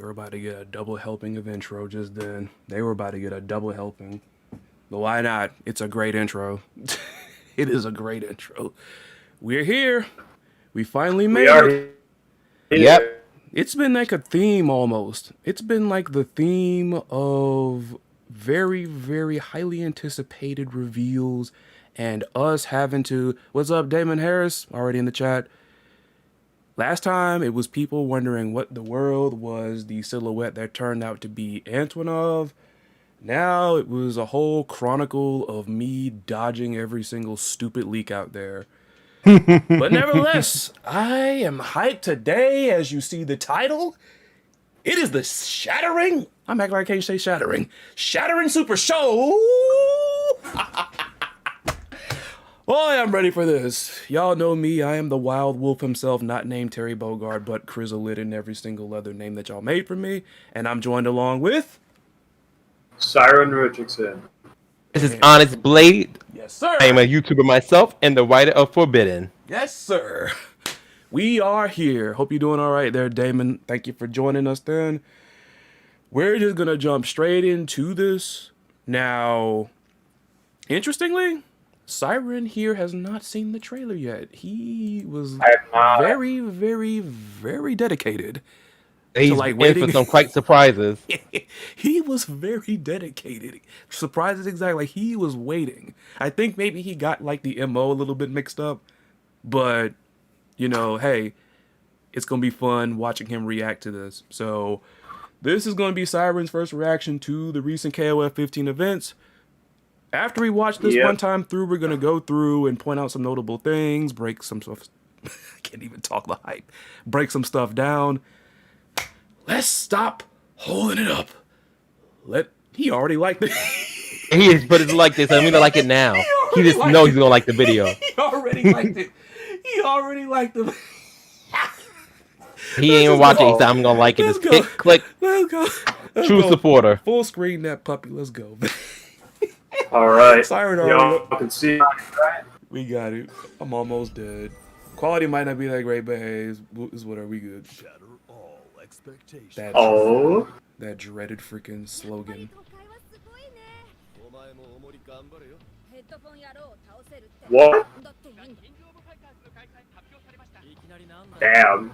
were about to get a double helping of intro just then. They were about to get a double helping. But why not? It's a great intro. It is a great intro. We're here. We finally made it. Yep. It's been like a theme almost. It's been like the theme of very, very highly anticipated reveals and us having to... What's up, Damon Harris? Already in the chat. Last time, it was people wondering what the world was the silhouette that turned out to be Antonov. Now, it was a whole chronicle of me dodging every single stupid leak out there. But nevertheless, I am hyped today, as you see the title. It is the Shattering. I'm acting like I can't say Shattering. Shattering SuperShow. Boy, I'm ready for this. Y'all know me. I am the wild wolf himself, not named Terry Bogard, but Chrysalit in every single other name that y'all made for me. And I'm joined along with... Syrin Richxson. This is Onyxe Blade. Yes, sir. I am a YouTuber myself and the writer of Forbidden. Yes, sir. We are here. Hope you're doing all right there, Damon. Thank you for joining us then. We're just going to jump straight into this. Now, interestingly, Syrin here has not seen the trailer yet. He was very, very, very dedicated. He's like in for some quite surprises. He was very dedicated. Surprises exactly. Like he was waiting. I think maybe he got like the MO a little bit mixed up. But, you know, hey, it's going to be fun watching him react to this. So this is going to be Syrin's first reaction to the recent KOF 15 events. After we watch this one time through, we're going to go through and point out some notable things, break some stuff. I can't even talk the hype. Break some stuff down. Let's stop holding it up. He already liked it. He is, but it's like this. I mean, I like it now. He just knows he's gonna like the video. He already liked it. He already liked it. He ain't even watching. He said, "I'm gonna like it." Just hit, click. Let's go. True supporter. Full screen that puppy. Let's go. All right. Syrin Y'all already. can see. We got it. I'm almost dead. Quality might not be that great, but hey, is whatever. We good. That dreaded freaking slogan. What? Damn.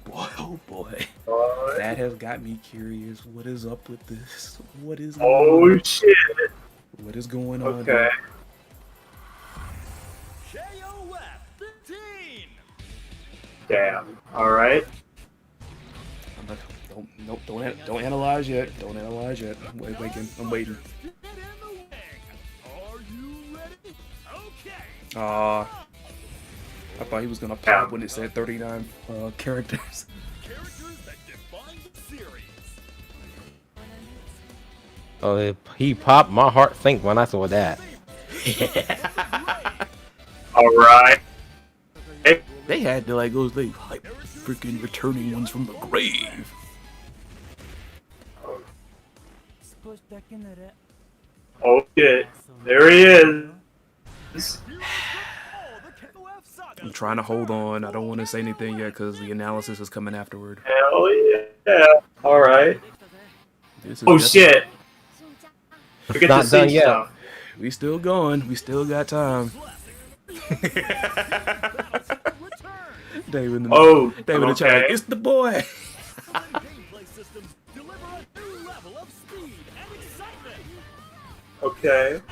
Boy, oh boy. That has got me curious. What is up with this? What is going on? Shit. What is going on? Okay. Damn. All right. Don't analyze yet. Don't analyze yet. I'm waiting. I'm waiting. I thought he was gonna pop when it said 39 characters. Oh, he popped. My heart sank when I saw that. All right. They had to like those like freaking returning ones from the grave. Oh shit. There he is. I'm trying to hold on. I don't want to say anything yet because the analysis is coming afterward. Hell yeah. All right. Oh shit. It's not done yet. Stuff. We still going. We still got time. David in the chat. It's the boy. Okay.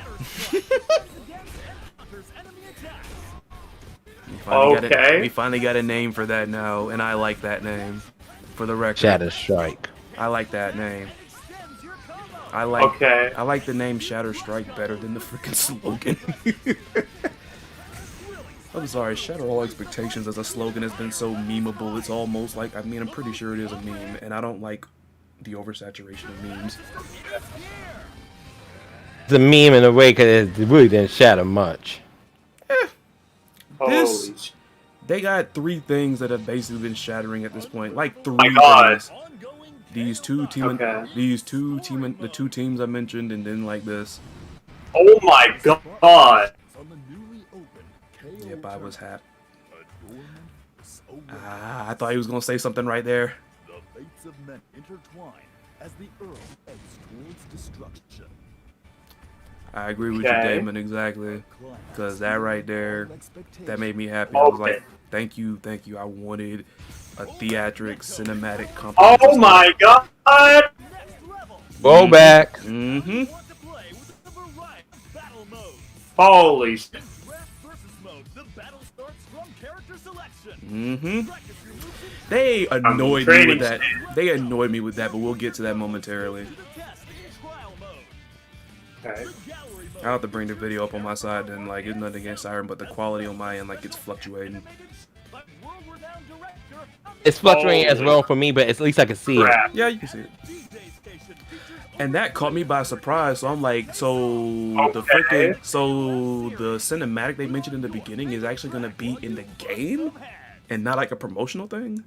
We finally got a name for that now, and I like that name. For the record, Shatter Strike. I like that name. I like the name Shatter Strike better than the freaking slogan. I'm sorry, Shatter All Expectations as a slogan has been so memeable. It's almost like, I mean, I'm pretty sure it is a meme, and I don't like the oversaturation of memes. It's a meme in a way because it really didn't shatter much. They got 3 things that have basically been shattering at this point. Like 3 things. The two teams I mentioned, and then like this. Oh my god! Yep, I was happy. I thought he was gonna say something right there. The fates of men intertwine as the Earl heads towards destruction. I agree with you, Damon, exactly. Because that right there, that made me happy. I was like, thank you. I wanted a theatric cinematic company. Oh my god! Go back. Holy shit. They annoyed me with that. They annoyed me with that, but we'll get to that momentarily. Okay. I'll have to bring the video up on my side, and like, it's nothing against Syrin, but the quality on my end, like, it's fluctuating. It's fluctuating as well for me, but at least I can see it. Yeah, you can see it. And that caught me by surprise. So I'm like, so the cinematic they mentioned in the beginning is actually gonna be in the game, and not like a promotional thing.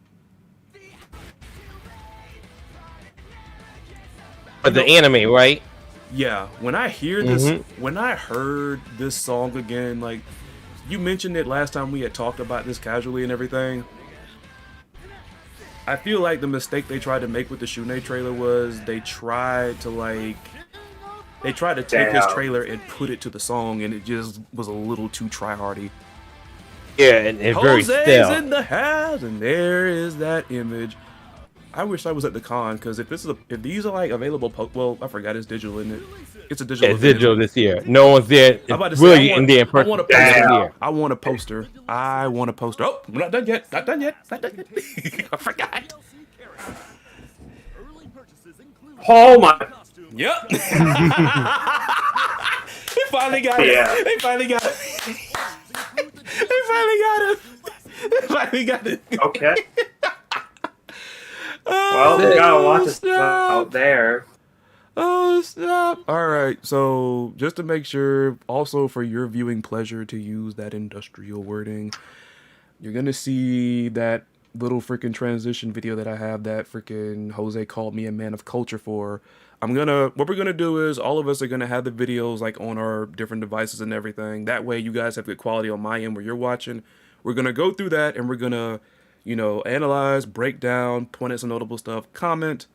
But the anime, right? Yeah. When I hear this, when I heard this song again, like you mentioned it last time we had talked about this casually and everything. I feel like the mistake they tried to make with the Shune trailer was they tried to take his trailer and put it to the song, and it just was a little too try-hardy. Yeah, and very Jose's still. in the house, and there is that image. I wish I was at the con, because if these are like available, well, I forgot it's digital, isn't it? It's a digital. Yeah, it's digital this year. No one's there. I'm about to really say, in there in person. I want a poster. I want a poster. Oh, we're not done yet. Not done yet. I forgot. Oh my. Yep. They finally got it. Yeah. They finally got it. They finally got it. Okay. Well, we gotta watch this out there. Oh, snap. All right. So, just to make sure, also for your viewing pleasure, to use that industrial wording, you're going to see that little freaking transition video that I have that freaking Jose called me a man of culture for. What we're going to do is all of us are going to have the videos like on our different devices and everything. That way you guys have good quality on my end where you're watching. We're going to go through that and we're going to, analyze, break down, point at some notable stuff, comment,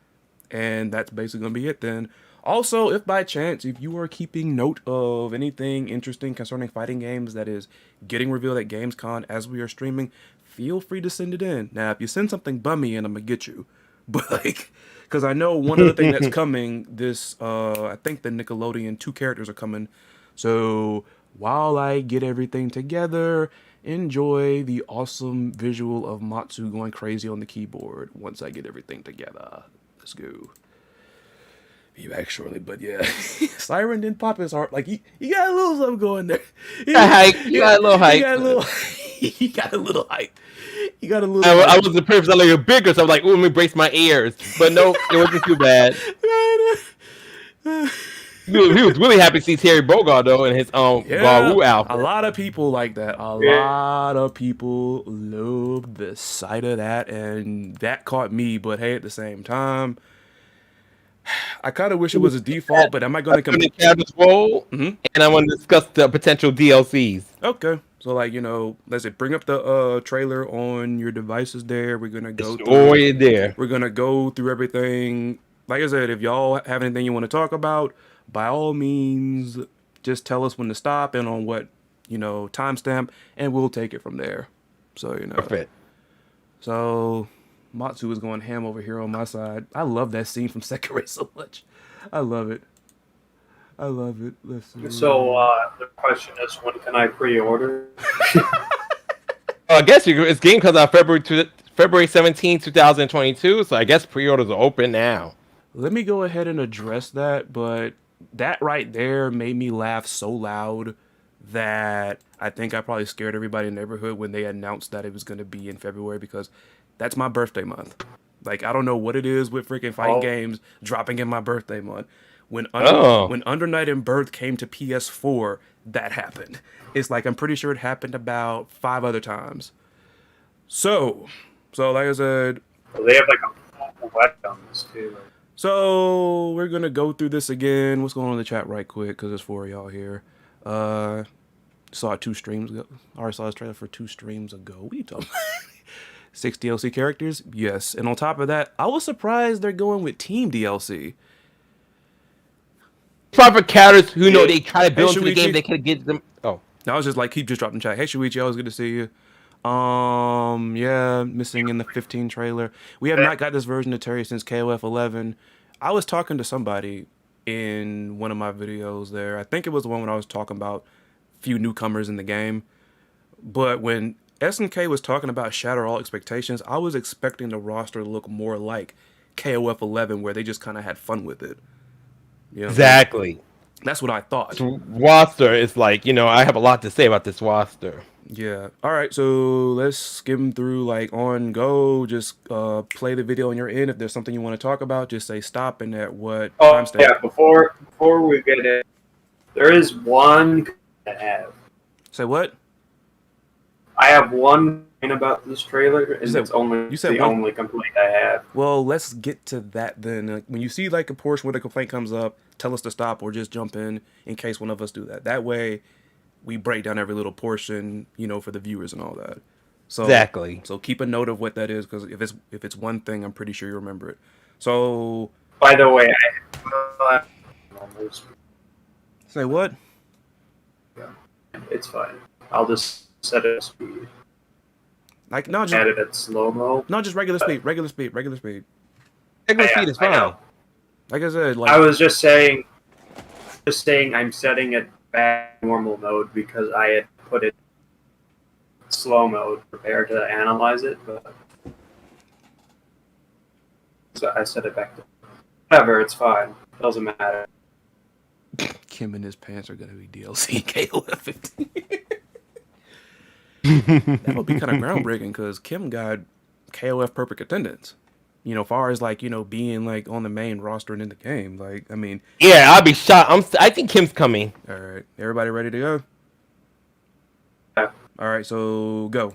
and that's basically going to be it then. Also, if by chance, if you are keeping note of anything interesting concerning fighting games that is getting revealed at Gamescom as we are streaming, feel free to send it in. Now, if you send something bummy in, I'm going to get you. But, because I know one other thing that's coming, I think the Nickelodeon 2 characters are coming. So, while I get everything together, enjoy the awesome visual of Matsu going crazy on the keyboard once I get everything together. Let's go. Be back shortly, but yeah. Syrin didn't pop his heart. Like, he got a little something going there. He got a little hype. He got a little hype. He got a little I was the purpose of like bigger, so I was like, ooh, let me brace my ears. But no, it wasn't too bad. He was really happy to see Terry Bogard though in his Garou outfit. A lot of people like that. A lot of people loved the sight of that, and that caught me. But hey, at the same time, I kind of wish it was a default. But am I going to come? And I want to discuss the potential DLCs. Okay, so like let's bring up the trailer on your devices. There, we're gonna go. We're gonna go through everything. Like I said, if y'all have anything you want to talk about, by all means, just tell us when to stop and on what, timestamp, and we'll take it from there. So, Perfect. So, Matsu is going ham over here on my side. I love that scene from Sekiro so much. I love it. Let's see. So, the question is, when can I pre-order? I guess it's game comes out February 17, 2022, so I guess pre-orders are open now. Let me go ahead and address that, but that right there made me laugh so loud that I think I probably scared everybody in the neighborhood when they announced that it was going to be in February, because that's my birthday month. Like, I don't know what it is with freaking fighting games dropping in my birthday month. When Under Night and Birth came to PS4, that happened. It's like, I'm pretty sure it happened about 5 other times. So like I said... Well, they have like a web on this too. So, we're going to go through this again. What's going on in the chat right quick, because there's 4 of y'all here. saw it 2 streams ago. I already saw this trailer for 2 streams ago. What are you talking about? 6 DLC characters? Yes. And on top of that, I was surprised they're going with Team DLC. Proper characters who know they try to build Hey, into the game, Shuichi. they can get them. Oh, I was just like, he just dropped in chat. Hey, Shuichi, always good to see you. Yeah, missing in the 15 trailer. We have not got this version of Terry since KOF 11. I was talking to somebody in one of my videos there. I think it was the one when I was talking about few newcomers in the game. But when SNK was talking about Shatter All Expectations, I was expecting the roster to look more like KOF 11, where they just kind of had fun with it. You know, exactly. that's what I thought. Roster is like, I have a lot to say about this roster. Yeah. All right. So let's skim through like on go. Just play the video on your end. If there's something you want to talk about, just say stop and at what timestamp. Yeah. Before we get it, there is one I have. Say what? I have one thing about this trailer, and it's only you said the one? only complaint I have. Well, let's get to that then. Like, when you see like a portion where the complaint comes up, tell us to stop or just jump in case one of us do that. That way, we break down every little portion, for the viewers and all that. So Exactly. So keep a note of what that is, because if it's one thing, I'm pretty sure you remember it. So. By the way, Say what? It's fine. I'll just set it at speed. Like no, just add it at slow mo. No, just regular speed. Regular speed. Regular speed is I fine. know. Like I said, like I was just saying I'm setting it back to normal mode because I had put it slow mode prepared to analyze it, but so I set it back to whatever. It's fine. Doesn't matter. Kim and his pants are gonna be DLC KOF 15. That would be kind of groundbreaking because Kim got KOF perfect attendance. Far as like being like on the main roster and in the game. Like, I mean, Yeah, I'll be shocked. I think Kim's coming. all right, everybody ready to go? Yeah. All right, so go.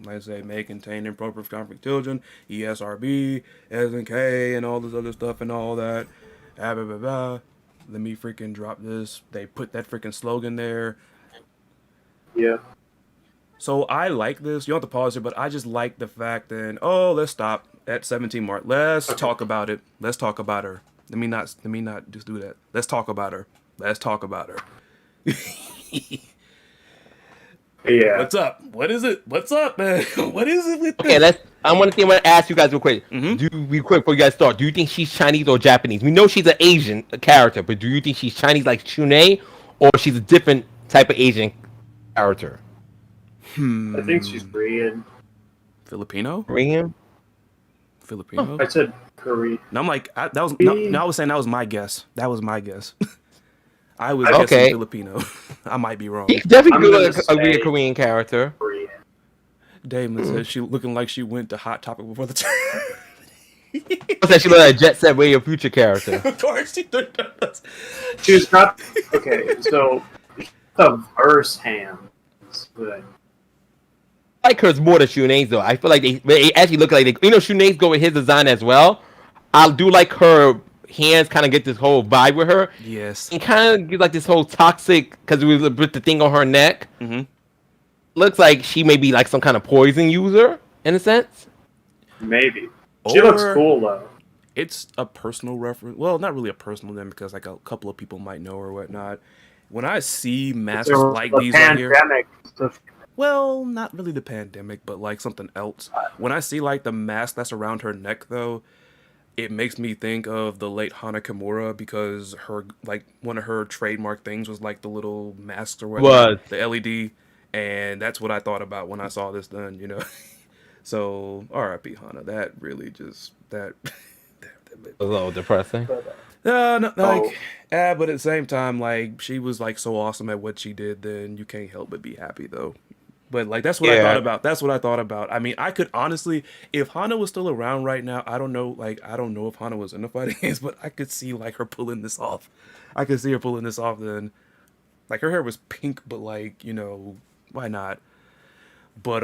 Like I say, may contain inappropriate conflict children, ESRB, SNK, and all this other stuff and all that. Blah, blah, blah, blah. Let me freaking drop this. They put that freaking slogan there. Yeah. So I like this. You don't have to pause it, but I just like the fact that let's stop at 17 mark. Let's talk about it. Let's talk about her. Let me not just do that. Let's talk about her. Let's talk about her. Yeah. What's up? What is it? What's up, man? What is it with Okay, this? I want to ask you guys real quick. Before you guys start, do you think she's Chinese or Japanese? We know she's an Asian character, but do you think she's Chinese like Shunei, or she's a different type of Asian character? I think she's Korean. Filipino? Korean? Filipino? I said Korean. No, I'm like, I was saying that was my guess. That was my guess. I was guessing Okay. Filipino. I might be wrong. She's definitely I'm good gonna like a say- Korean character. Korean. Damon said she looking like she went to Hot Topic before the turn. I said she looked like a Jet Set Radio Future character. Of course she does. She's got okay. So the verse hands. Good. I like hers more than Shunei's though. I feel like they actually look like Shunei's go with his design as well. I do like her hands kind of get this whole vibe with her. Yes. And kind of get like this whole toxic because we with the thing on her neck. Mm-hmm. Looks like she may be like some kind of poison user in a sense. Maybe. She looks cool though. It's a personal reference. Well, not really a personal then, because like a couple of people might know or whatnot. When I see masks like The these right here, pandemic stuff. well, not really the pandemic, but like something else. When I see like the mask that's around her neck, though, it makes me think of the late Hana Kimura, because her like one of her trademark things was like the little masks or whatnot, the LED, and that's what I thought about when I saw this done. So R.I.P. Hana. That really just that. A little depressing. No, like, but at the same time, like, she was like so awesome at what she did. Then you can't help but be happy, though. But like, that's what I thought about. That's what I thought about. I mean, I could honestly, if Hana was still around right now, I don't know. Like, I don't know if Hana was in the fighting games, but I could see like her pulling this off. I could see her pulling this off. Then, like, her hair was pink, but like, why not? But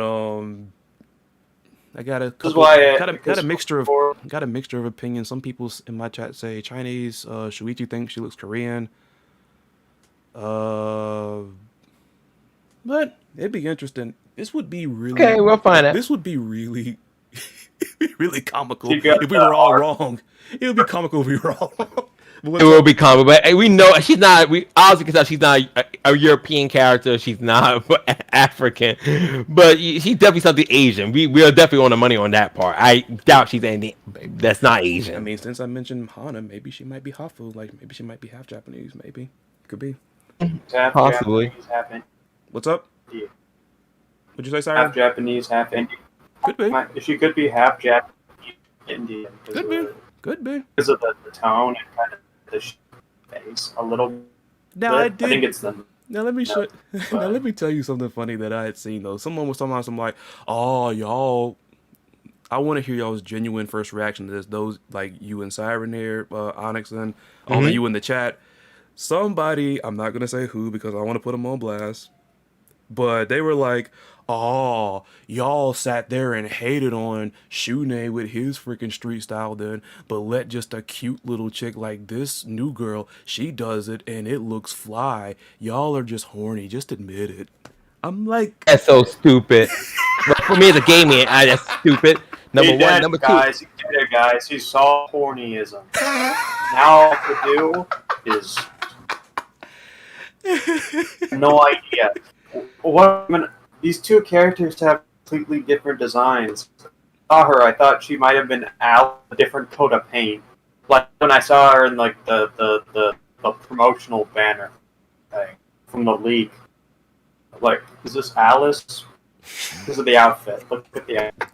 I got a couple, got a mixture of opinions. Some people in my chat say Chinese. Shuichi thinks she looks Korean. But it'd be interesting. This would be really. Okay, we'll find it. This would be really, really comical She got if we were all art. wrong. It would be comical if we were all wrong. But It what's will up? be common, but we know she's not. We obviously can tell she's not a European character. She's not African, but she's definitely something Asian. We are definitely on the money on that part. I doubt she's anything that's not Asian. I mean, since I mentioned Hana, maybe she might be Hafu. Like, maybe she might be half Japanese. Maybe. Could be. Half Possibly. Japanese, half Indian. What's up? Yeah. What'd you say, Half Syrin? Japanese, half Indian. Could be. She could be half Japanese, Indian. Could be. Could be. Because of the tone and kind of the face a little Now I bit. did. I think it's the. Now let me No, now let me tell you something funny that I had seen though. Someone was talking about some like, oh y'all, I want to hear y'all's genuine first reaction to this. Those like you and Syrin here, Onyx and all of you in the chat. Somebody, I'm not gonna say who because I want to put them on blast, but they were like, oh, y'all sat there and hated on Shune with his freaking street style then, but let just a cute little chick like this new girl, she does it and it looks fly. Y'all are just horny. Just admit it. I'm like, That's so stupid. But for me as a gaming, that's stupid. Number He one, did, number two. guys. He did it, guys. He saw hornyism. Now all I have to do is no idea. These two characters have completely different designs. I saw her, I thought she might have been out a different coat of paint. Like when I saw her in like the promotional banner thing from the league. Like, is this Alice? Because of the outfit. Look at the outfit.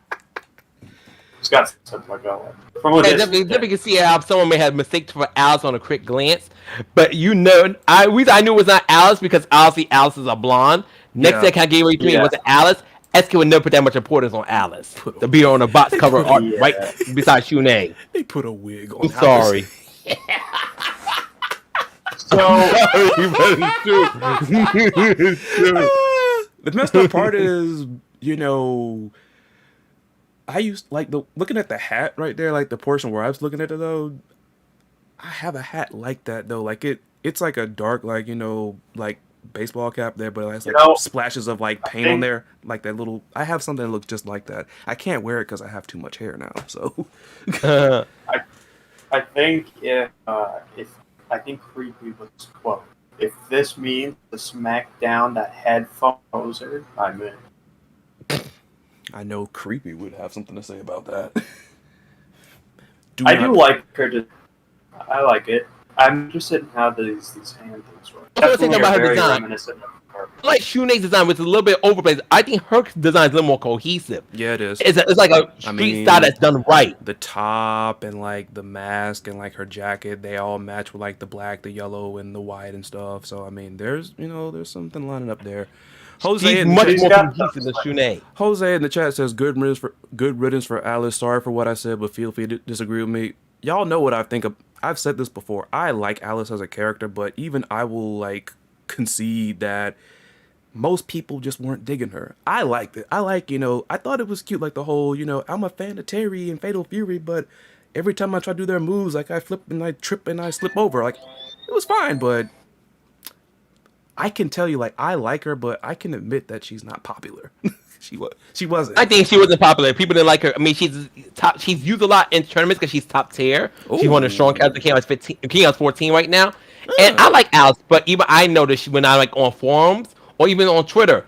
It's got something like that. From a Yeah, distance. definitely can see how someone may have mistaken for Alice on a quick glance, but reason I knew it was not Alice because obviously Alice is a blonde. Next thing I gave away to me was Alice. SK would never put that much importance on Alice to be on a box cover art right beside Shune. they put a wig on. I'm sorry. So The messed up part is, you know, I used like looking at the hat right there, like the portion where I was looking at it though. I have a hat like that though, like it's like a dark, like, you know, like baseball cap there, but it has like splashes of like paint on there, like that little. I have something that looks just like that. I can't wear it because I have too much hair now. So I think if I think creepy was quote. If this means to smack down that headphone poser, I'm in. I know Creepy would have something to say about that. I do like her. I like it. I'm interested in how these hand things work. I was thinking Definitely about her very design. reminiscent of her. I like Shune's design, which is a little bit overplayed. I think her design is a little more cohesive. Yeah, it is. It's like a street style that's done right. The top and like the mask and like her jacket, they all match with like the black, the yellow, and the white and stuff. So I mean, there's something lining up there. Jose She's in the much chat- more got cohesive than something. Shune. Jose in the chat says good riddance for Alice. Sorry for what I said, but feel free to disagree with me. Y'all know what I think of. I've said this before. I like Alice as a character, but even I will like concede that most people just weren't digging her. I liked it. I thought it was cute, like the whole, I'm a fan of Terry and Fatal Fury, but every time I try to do their moves, like I flip and I trip and I slip over. Like, it was fine, but I can tell you, like, I like her, but I can admit that she's not popular. She wasn't. I think she wasn't popular. People didn't like her. I mean, she's top. She's used a lot in tournaments because she's top tier. She's one of the strong characters. King 15, King 14 right now. And I like Alice, but even I noticed when I like on forums or even on Twitter,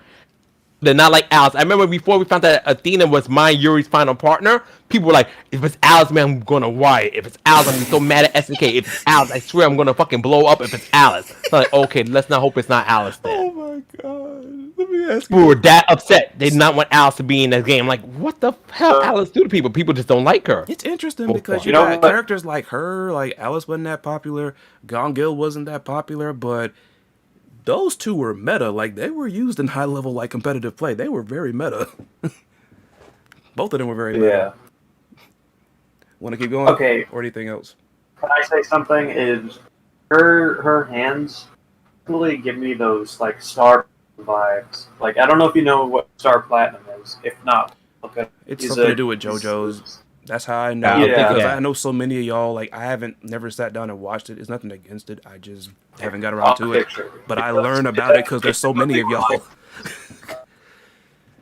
they're not like Alice. I remember before we found that Athena was my Yuri's final partner, people were like, if it's Alice, man, I'm gonna riot. If it's Alice, I'm gonna be so mad at SNK. If it's Alice, I swear I'm gonna fucking blow up if it's Alice. So like, okay, let's not hope it's not Alice then. Oh my god. Let me ask We were that upset. They did not want Alice to be in this game. Like, what the hell Alice do to people? People just don't like her. It's interesting because you You know got what? characters like her, like Alice wasn't that popular, Gongil wasn't that popular, but those two were meta. Like, they were used in high level, like, competitive play. They were very meta. Both of them were very meta. Yeah. Want to keep going? Okay. Or anything else? Can I say something? Is her hands really give me those like Star vibes? Like, I don't know if you know what Star Platinum is. If not, okay. It's something to do with JoJo's. That's how I know. Yeah. Because I know so many of y'all, like, I haven't never sat down and watched it. It's nothing against it. I just haven't got around to it. But I learn about it because there's so many of y'all.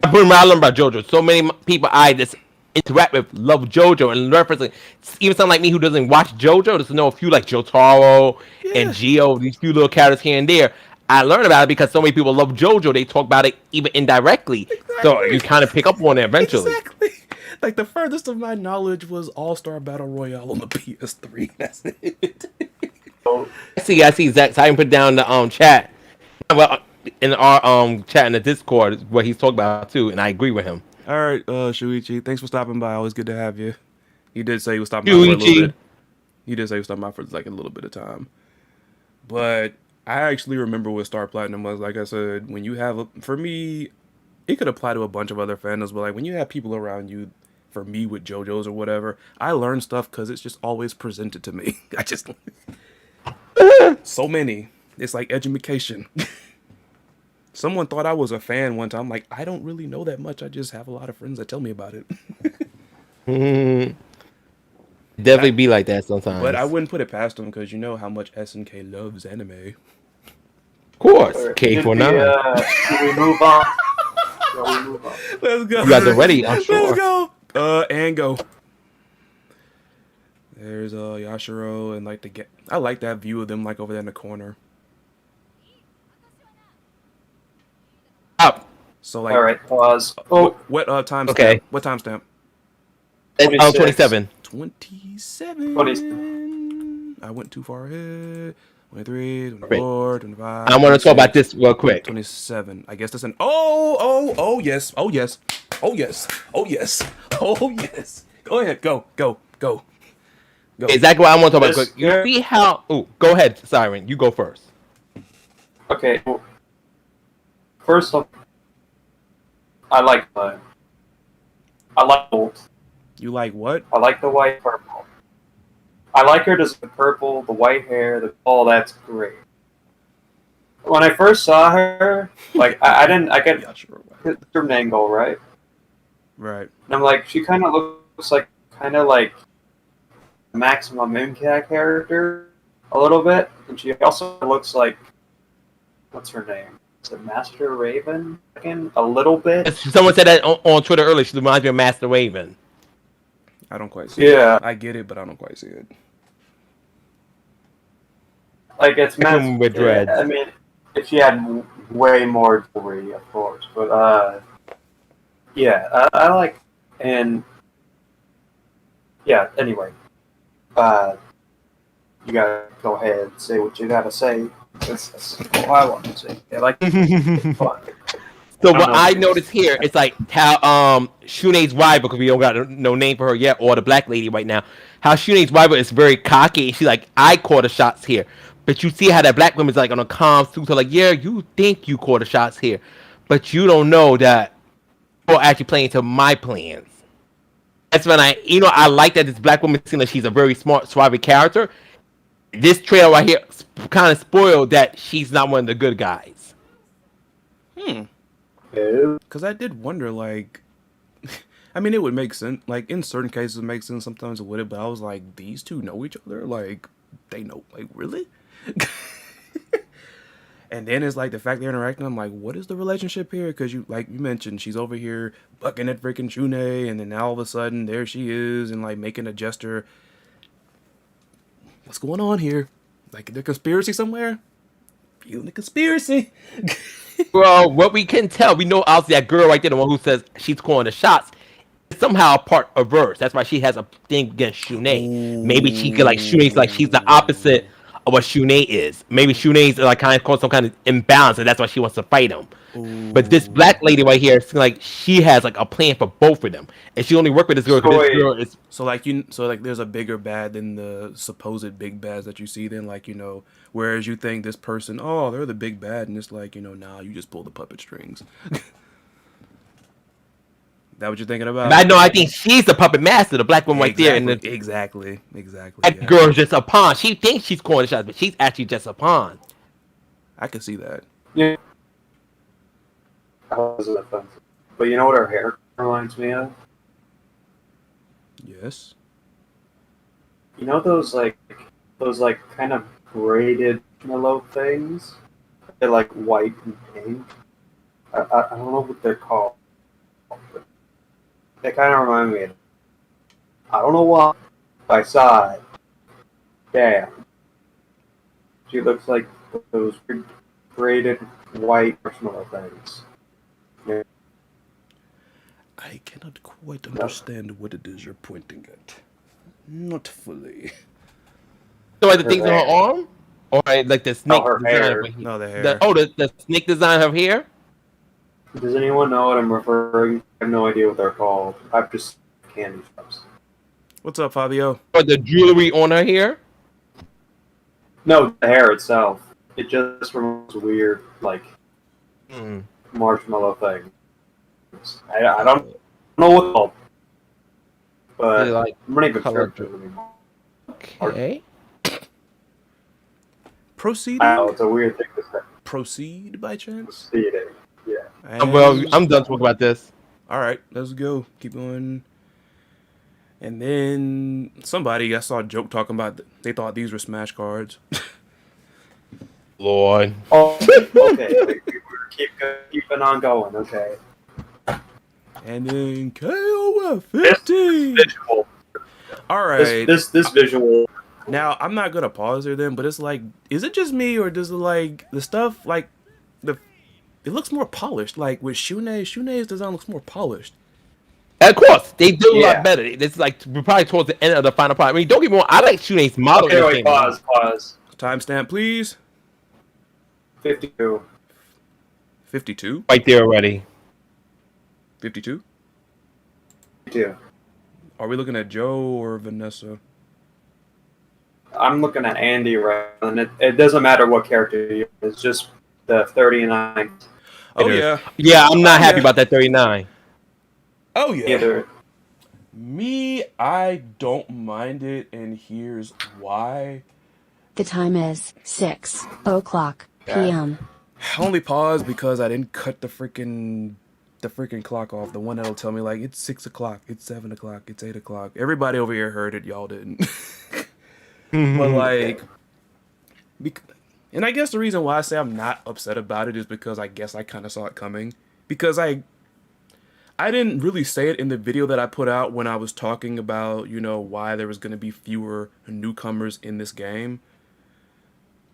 I learned about JoJo. So many people I just interact with love JoJo and referencing. Even someone like me who doesn't watch JoJo doesn't know a few like Jotaro and Yeah, Geo, these few little characters here and there. I learned about it because so many people love JoJo. They talk about it even indirectly. So you kind of exactly. pick up on it eventually. Exactly. Like the furthest of my knowledge was All Star Battle Royale on the PS3. That's it. I see Zach. So I can put down the chat. Well, in our chat in the Discord is what he's talking about too, and I agree with him. All right, Shuichi, thanks for stopping by. Always good to have you. He did say he was stopping by for a little Yuichi. bit. He did say he was stopping by for like a little bit of time. But I actually remember what Star Platinum was. Like I said, when you have for me, it could apply to a bunch of other fandoms, but like when you have people around you, for me with JoJo's or whatever, I learn stuff because it's just always presented to me. I just so many. It's like education. Someone thought I was a fan one time. Like, I don't really know that much. I just have a lot of friends that tell me about it. Definitely be like that But I sometimes. wouldn't put it past them because you know how much SNK loves anime. Of course, Should we, K49. should we move on? Shall we move on? Let's go. You guys are ready, I'm sure. Let's go. And go. There's Yashiro and like the get. I like that view of them like over there in the corner. Up. So like, All right, pause. Oh, what timestamp? Okay. What timestamp? It's 26. 27. 27. 27. I went too far ahead. 23, 24, 25. I want to talk about this real quick. 27. I guess that's an oh yes. Oh yes. Oh yes. Oh yes. Oh yes. Go ahead. Go. Exactly what I want to talk about. This- Quick. You see how? Oh, go ahead, Syrin. You go first. okay. Well, first off, I like gold. You like what? I like the white purple. I like her just the purple, the white hair, all that's great. When I first saw her, like I get Yashiro. different angle, right? Right. And I'm like, she kind of looks like a Maximum Impact character a little bit, and she also looks like what's her name? Is it Master Raven? Again, a little bit. Someone said that on Twitter earlier. She reminds me of Master Raven. I don't quite see it. Yeah, I get it, but I don't quite see it. like it's meant. With dreads. I mean, if she had way more jewelry, of course, but yeah, I like and yeah. Anyway, you gotta go ahead, say what you gotta say. That's all I want to say. I like fun. So I don't what know I what it is. noticed here is like how Shune's rival, because we don't got no name for her yet, or the black lady right now. How Shune's rival is very cocky. She's like, I call the shots here. But you see how that black woman's like on a calm suit, so like, yeah, you think you call the shots here, but you don't know that you're actually playing to my plans. That's when I like that this black woman seems like she's a very smart, suave character. This trailer right here kind of spoiled that she's not one of the good guys. Because I did wonder, like, I mean, it would make sense. Like, in certain cases, it makes sense. Sometimes it wouldn't. But I was like, these two know each other? Like, they know. Like, really? And then it's like the fact they're interacting. I'm like, what is the relationship here? Because you mentioned, she's over here bucking at freaking Shune, and then all of a sudden there she is, and like making a gesture. What's going on here? Like the conspiracy somewhere? Feeling the conspiracy. Well, what we can tell, we know obviously that girl right there, the one who says she's calling the shots, is somehow a part of verse. That's why she has a thing against Shune. Maybe she could like Shune's like she's the opposite of what Shune is. Maybe Shune's like kind of caused some kind of imbalance, and that's why she wants to fight him. But this black lady right here, seems like she has like a plan for both of them, and she only worked with this girl because this girl is. So like there's a bigger bad than the supposed big bads that you see. Then like whereas you think this person, oh, they're the big bad, and it's like nah, you just pull the puppet strings. That what you're thinking about? But I think she's the puppet master, the black one right there, and the exactly. that Yeah. girl's just a pawn. She thinks she's calling the shots, but she's actually just a pawn. I could see that. Yeah. That wasn't offensive. But you know what her hair reminds me of? Yes. You know those kind of braided pillow things? They're like white and pink. I don't know what they're called. But they kind of remind me of. I don't know why. I saw it. Damn. She looks like those big braided white marshmallow things. Yeah. I cannot quite understand what it is you're pointing at. Not fully. So like the Her things on her hair. arm, or like the snake her design hair. of her No, the the hair. the snake design of hair. Does anyone know what I'm referring to? I have no idea what they're called. I've just candy shops. What's up, Fabio? Or the jewelry on her hair. No, the hair itself. It just reminds weird, like, Mm. marshmallow things. I don't know what they're called, but They're like I'm not even colored. sure anymore. Okay. Proceeding? I know, it's a weird thing to say. Proceed by chance? See it. Yeah. Well, I'm done talking about this. All right, let's go. Keep going. And then somebody I saw a joke talking about they thought these were Smash cards. Lord. Oh, okay. We're keeping on going. Okay. And then KOF 15. Visual. All right. This visual. Now I'm not gonna pause there then, but it's like, is it just me or does it like the stuff like it looks more polished? Like with Shune's design looks more polished. Of course, they do a Yeah. lot better. It's like we're probably towards the end of the final product. I mean, don't get me wrong. I like Shune's model. Okay, in this wait, game. pause. Timestamp, please. 52. 52. Right there already. 52. 52. Are we looking at Joe or Vanessa? I'm looking at Andy right now, and it doesn't matter what character you use. It's just the 39. Oh It is. yeah. Yeah, I'm not Oh, happy yeah. about that 39. Oh yeah. Either. Me, I don't mind it, and here's why. The time is 6:00 p.m. I only paused because I didn't cut the freaking clock off. The one that'll tell me like it's 6 o'clock, it's 7 o'clock, it's 8 o'clock. Everybody over here heard it, y'all didn't. But like, and I guess the reason why I say I'm not upset about it is because I guess I kind of saw it coming. Because I didn't really say it in the video that I put out when I was talking about, you know, why there was going to be fewer newcomers in this game.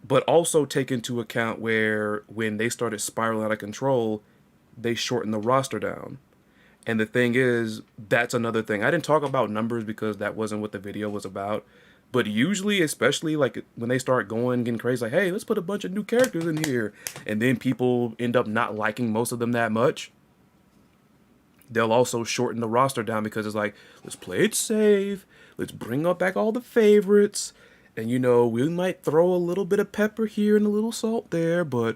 But also take into account where when they started spiraling out of control, they shortened the roster down. And the thing is, that's another thing. I didn't talk about numbers because that wasn't what the video was about. But usually, especially like when they start getting crazy, like, hey, let's put a bunch of new characters in here. And then people end up not liking most of them that much. They'll also shorten the roster down because it's like, let's play it safe. Let's bring back all the favorites. And, you know, we might throw a little bit of pepper here and a little salt there, but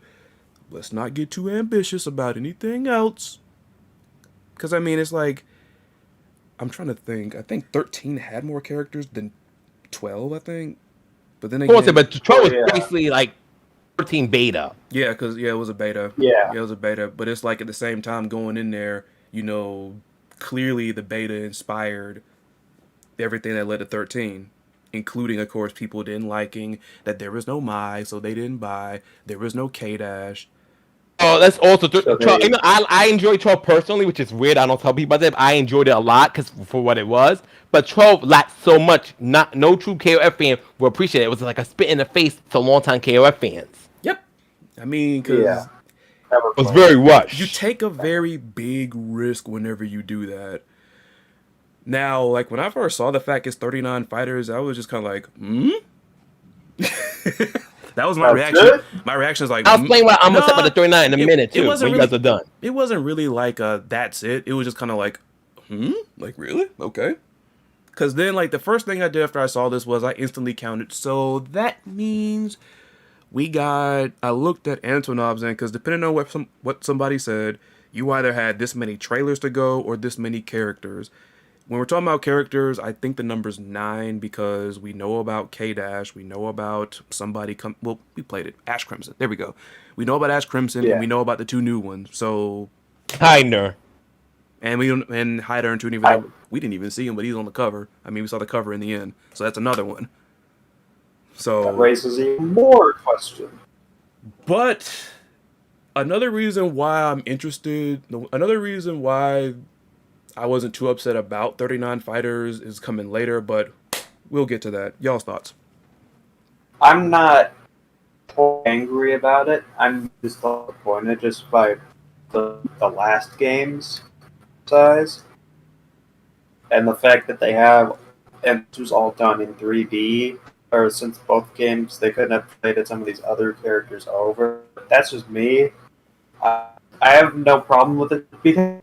let's not get too ambitious about anything else. Because, I mean, it's like, I'm trying to think. I think 13 had more characters than 12, I think. But then Of course, again, but 12 was Yeah. basically like 13 beta. yeah, because, yeah, it was a beta. Yeah. It was a beta. But it's like at the same time going in there, you know, clearly the beta inspired everything that led to 13. Including, of course, people didn't liking that there was no Mai, so they didn't buy. There was no K-Dash. Oh, that's also So 12. they- You know, I enjoy 12 personally, which is weird. I don't tell people about that. But I enjoyed it a lot because for what it was. But 12 lacked so much. No true KOF fan will appreciate it. It was like a spit in the face to longtime KOF fans. Yep. I mean, because Yeah. It was very rushed. you take a very big risk whenever you do that. Now, like, when I first saw the fact it's 39 fighters, I was just kind of like, That was my That's reaction. good? My reaction is like, I'll explain why I'm upset about the 39 in a minute, too, wasn't when you guys are done. It wasn't really like that's it. It was just kind of like, Like, really? Okay. Because then, like, the first thing I did after I saw this was I instantly counted. So that means I looked at Antonov's end, because depending on what somebody said, you either had this many trailers to go or this many characters. When we're talking about characters, I think the number's 9 because we know about K-Dash, we know about we played it, Ash Crimson. There we go. We know about Ash Crimson, Yeah. and we know about the 2 new ones. So, Heiner. and Hyder and we didn't even see him, but he's on the cover. I mean, we saw the cover in the end, so that's another one. That So, raises even more question. but Another reason why I'm interested, another reason why I wasn't too upset about 39 Fighters is coming later, but we'll get to that. Y'all's thoughts? I'm not angry about it. I'm just disappointed just by the last game's size and the fact that they have, and this was all done in 3D. Or since both games, they couldn't have played some of these other characters over. That's just me. I have no problem with it because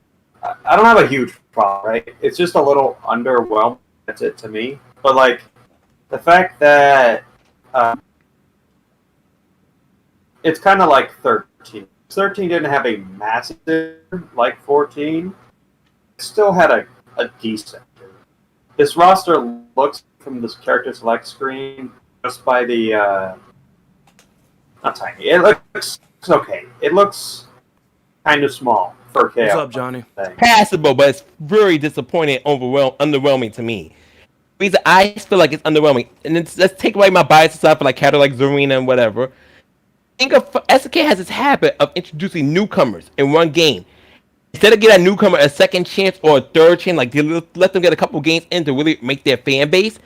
I don't have a huge problem, right? It's just a little underwhelming. That's it to me. But like the fact that it's kind of like 13. 13 didn't have a massive like 14. It still had a decent. This roster looks from this character select screen just by the not tiny. It looks okay. It looks kind of small for KO. What's up, Johnny? Passable, but it's very disappointing, underwhelming to me. The reason I feel like it's underwhelming, and let's take away my bias aside for like character like Zarina and whatever. Think of SNK has this habit of introducing newcomers in one game. Instead of giving a newcomer a second chance or a third chance, like they let them get a couple games in to really make their fan base,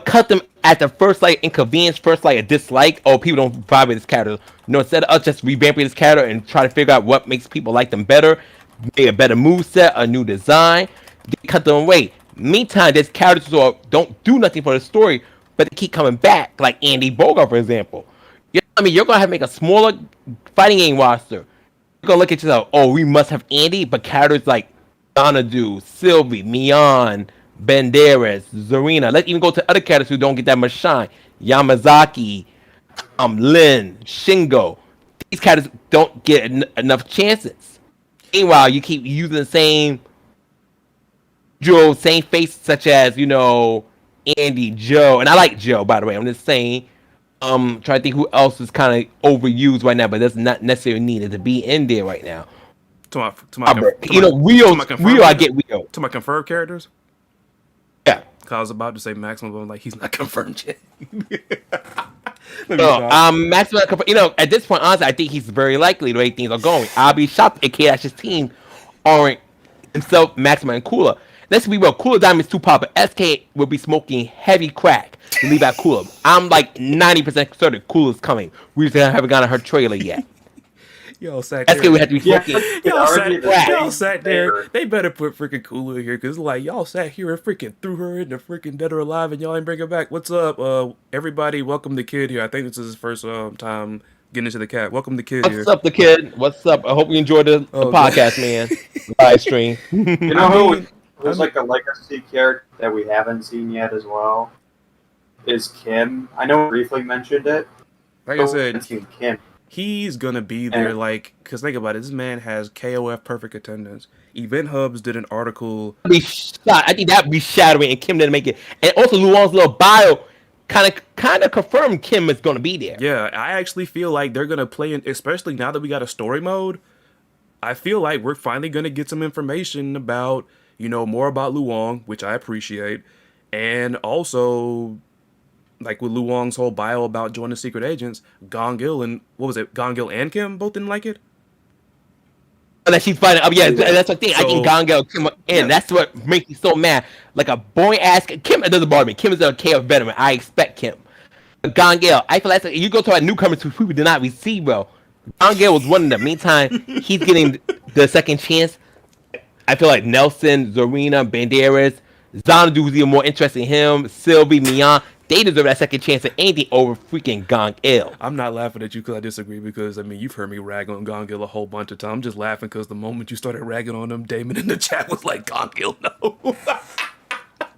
cut them at the first like inconvenience, first like a dislike. Oh, people don't vibe with this character. No, instead of us just revamping this character and try to figure out what makes people like them better, make a better moveset, a new design, they cut them away. Meantime, there's characters who don't do nothing for the story, but they keep coming back, like Andy Bogart, for example. I mean, you're gonna have to make a smaller fighting game roster. You're gonna look at yourself, oh, we must have Andy, but characters like Donadu, Sylvie, Mion, Banderas, Zarina. Let's even go to other characters who don't get that much shine. Yamazaki, Lin, Shingo. These characters don't get enough chances. Meanwhile, you keep using the same same face, such as, Andy, Joe. And I like Joe, by the way. I'm just saying. Trying to think who else is kind of overused right now, but that's not necessarily needed to be in there right now. Rio, I get Rio. To my confirmed characters? Yeah. I was about to say Maximum, but I'm like, he's not confirmed yet. Maximum, at this point, honestly, I think he's very likely the way things are going. I'll be shocked if KS's team aren't himself, Maximum, and Cooler. Let's be real, Cooler Diamond's too popular. SK will be smoking heavy crack to leave out Cooler. I'm like 90% certain Cooler's coming. We just haven't gotten her trailer yet. Yo, SK would have to be smoking. Y'all sat there. They better put freaking Cooler here, because like y'all sat here and freaking threw her in the freaking Dead or Alive, and y'all ain't bring her back. What's up, everybody? Welcome the kid here. I think this is his first time getting into the cat. Welcome the kid here. What's up, the kid? What's up? I hope you enjoyed the podcast, man. Live stream. You know who's like a legacy character that we haven't seen yet as well? Is Kim. I know we briefly mentioned it. Like I said, Kim. He's gonna be there, because think about it. This man has KOF perfect attendance. Event Hubs did an article. I think that'd be shattering, and Kim didn't make it. And also, Luong's little bio kind of confirmed Kim is gonna be there. Yeah, I actually feel like they're gonna play in, especially now that we got a story mode. I feel like we're finally gonna get some information about, more about Luong, which I appreciate, and also, like with Luong's whole bio about joining Secret Agents, Gongil and Gongil and Kim both didn't like it. That she's fighting. That's the thing. I think Gongil Kim in. That's what makes me so mad. Like a boring ass Kim. It doesn't bother me. Kim is a KF veteran. I expect Kim. But Gongil, I feel like you go to our newcomers who people did not receive well. Gongil was one of them. Meantime, he's getting the second chance. I feel like Nelson, Zarina, Banderas, Xanadu was even more interested in him. Sylvie, Mion. They deserve that second chance at anything over freaking Gongil. I'm not laughing at you because I disagree, because, you've heard me rag on Gongil a whole bunch of times. I'm just laughing because the moment you started ragging on him, Damon in the chat was like, Gongil, no.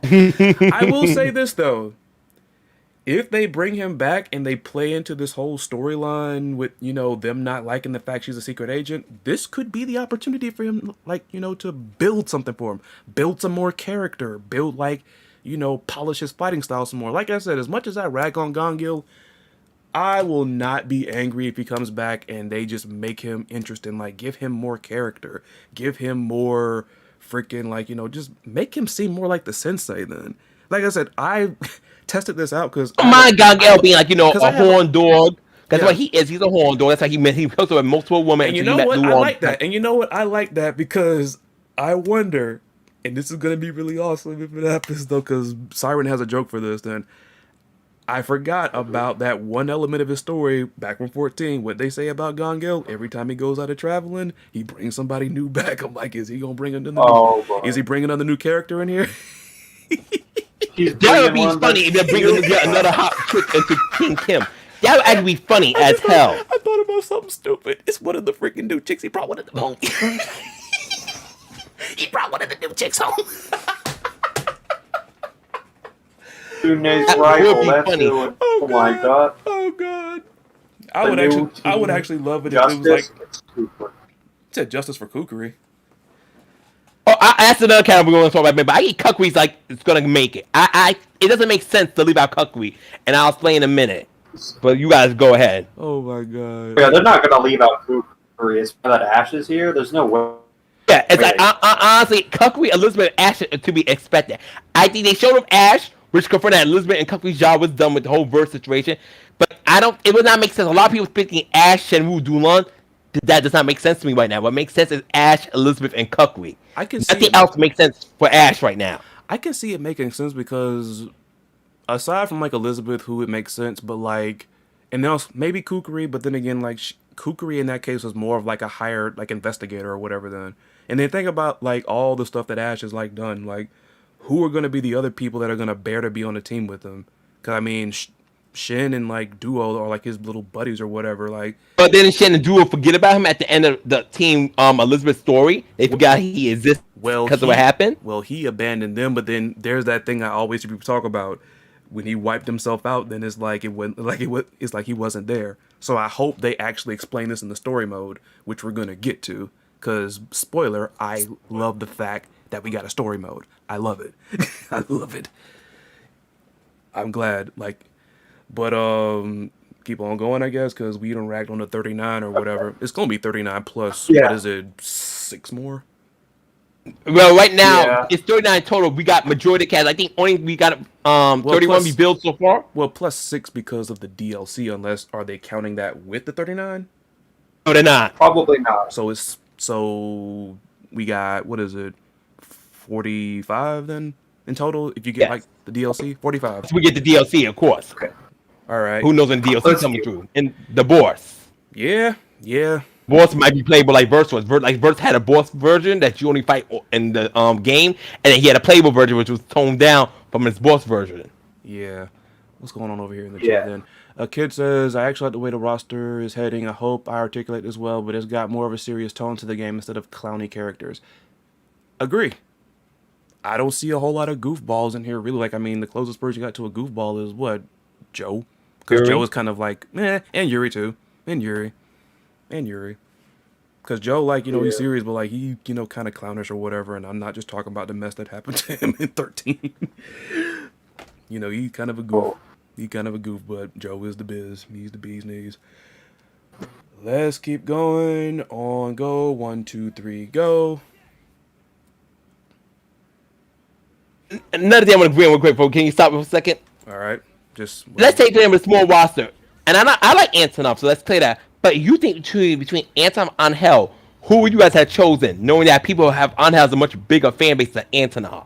I will say this, though. If they bring him back and they play into this whole storyline with, them not liking the fact she's a secret agent, this could be the opportunity for him, to build something for him. Build some more character. Build, polish his fighting style some more. Like I said, as much as I rag on Gongil, I will not be angry if he comes back and they just make him interesting. Give him more character. Give him more freaking, just make him seem more like the sensei then. Like I said, I tested this out because... Gongil being a horn dog That's Yeah. what he is. He's a horn dog. That's why he goes with multiple women. And you until he know met what? the I one. like that. And you know what? I like that because I wonder, and this is gonna be really awesome if it happens though, because Syrin has a joke for this. Then I forgot about that one element of his story back from 14. What they say about Gongil, every time he goes out of traveling, he brings somebody new back. I'm like, is he gonna bring another? Oh, boy. Is he bringing another new character in here? He's That would bringing be one funny if they're that's bringing cute. another hot chick into King Kim. That would actually be funny as hell. I thought about something stupid. It's one of the freaking new chicks. He brought one of them home. He brought one of the new chicks home. Sune's That would rival. be That's funny. who. Oh my god. Oh god. The I would new actually love it Justice. if it was like It's Cooper. said justice for Kukuri. Oh, that's another category we're going to talk about. But I think Kukri's like it's going to make it. It doesn't make sense to leave out Kukri, and I'll explain in a minute. But you guys go ahead. Oh my god. Yeah, they're not gonna leave out Cooper. It's that Ash is here. There's no way. Yeah, it's like honestly, Kukri, Elizabeth, and Ash are to be expected. I think they showed him Ash, which confirmed that Elizabeth and Kukri's job was done with the whole verse situation. But it would not make sense. A lot of people thinking Ash, Shenwu, Dulan. That does not make sense to me right now. What makes sense is Ash, Elizabeth, and Kukri. I can see Nothing else makes sense for Ash right now. I can see it making sense because aside from like Elizabeth, who it makes sense, but like, and then also maybe Kukuri, but then again, like Kukuri in that case was more of like a hired like investigator or whatever. Then, and then think about like all the stuff that Ash has like done. Like, who are going to be the other people that are going to bear to be on the team with him? Because I mean, Shin and like Duo are like his little buddies or whatever. Like, But then Shen and Duo forget about him at the end of the team Elizabeth story. They forgot he exists because of what happened. Well, he abandoned them, but then there's that thing I always hear people talk about. When he wiped himself out, then it's like it's like he wasn't there. So I hope they actually explain this in the story mode, which we're gonna get to. Cause spoiler, I love the fact that we got a story mode. I love it. I love it. I'm glad. Like, but keep on going, I guess, because we don't racked on the 39 or whatever. It's gonna be 39 plus. Yeah. What is it? 6 more. Well, right now Yeah. it's 39 total. We got majority of cast. I think only we got 31 plus- we built so far. Well, plus 6 because of the DLC. Unless are they counting that with the 39? No, they're not. Probably not. So we got, what is it, 45 then in total? If you get Yes. like the DLC, 45. So we get the DLC, of course. Okay. All right. Who knows when the DLC Let's coming see. through? And the boss. Yeah. Boss might be playable like Verse was. Like Verse had a boss version that you only fight in the game, and then he had a playable version which was toned down from his boss version. Yeah. What's going on over here in the Yeah. chat then? A kid says, I actually like the way the roster is heading. I hope I articulate this well, but it's got more of a serious tone to the game instead of clowny characters. Agree. I don't see a whole lot of goofballs in here, really. Like, I mean, the closest person you got to a goofball is what? Joe? Because Yuri. Joe is kind of like, and Yuri too. And Yuri. Because Joe, like, he's Yeah. serious, but like, he, kind of clownish or whatever. And I'm not just talking about the mess that happened to him in 13. He kind of a goof. Oh. He kind of a goof, but Joe is the biz. He's the bee's knees. Let's keep going. On go. 1, 2, 3, go. Another thing I want to bring real quick, folks. Can you stop for a second? All right. Just Let's take them with a small roster. And I like Antonov, so let's play that. But you think between Antonov and Angel, who would you guys have chosen, knowing that people have Angel has a much bigger fan base than Antonov?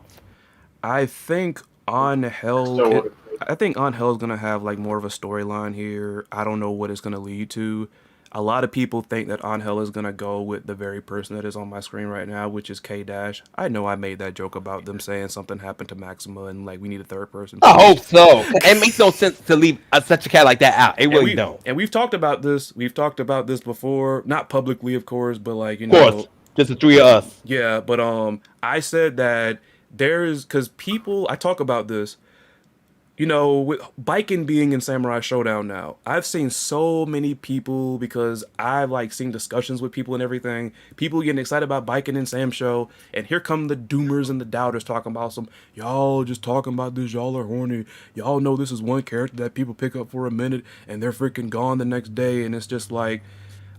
I think Angel. So- I think Angel is gonna have like more of a storyline here. I don't know what it's gonna lead to. A lot of people think that Angel is gonna go with the very person that is on my screen right now, which is K Dash. I know I made that joke about them saying something happened to Maxima and like we need a third person. I hope so. It makes no sense to leave such a cat like that out. It really don't. And we've talked about this. We've talked about this before, not publicly, of course, but like Of course, just the three of us. Yeah, but I said that because people, I talk about this, with biking being in Samurai Showdown now, I've seen so many people, because I've like seen discussions with people and everything, people getting excited about biking in Sam Show, and here come the doomers and the doubters talking about y'all just talking about this, y'all are horny, y'all know this is one character that people pick up for a minute and they're freaking gone the next day, and it's just like,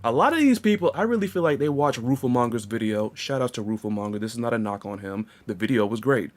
a lot of these people, I really feel like they watch Rufelmonger's video. Shout out to Rufelmonger. This is not a knock on him. The video was great.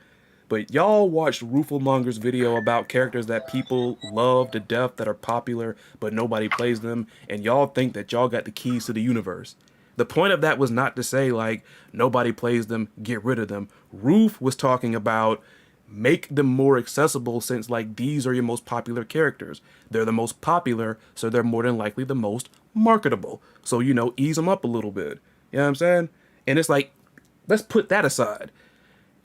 But y'all watched Rooflemonger's video about characters that people love to death that are popular, but nobody plays them, and y'all think that y'all got the keys to the universe. The point of that was not to say, like, nobody plays them, get rid of them. Roof was talking about make them more accessible since, like, these are your most popular characters. They're the most popular, so they're more than likely the most marketable. So, you know, ease them up a little bit. You know what I'm saying? And it's like, let's put that aside.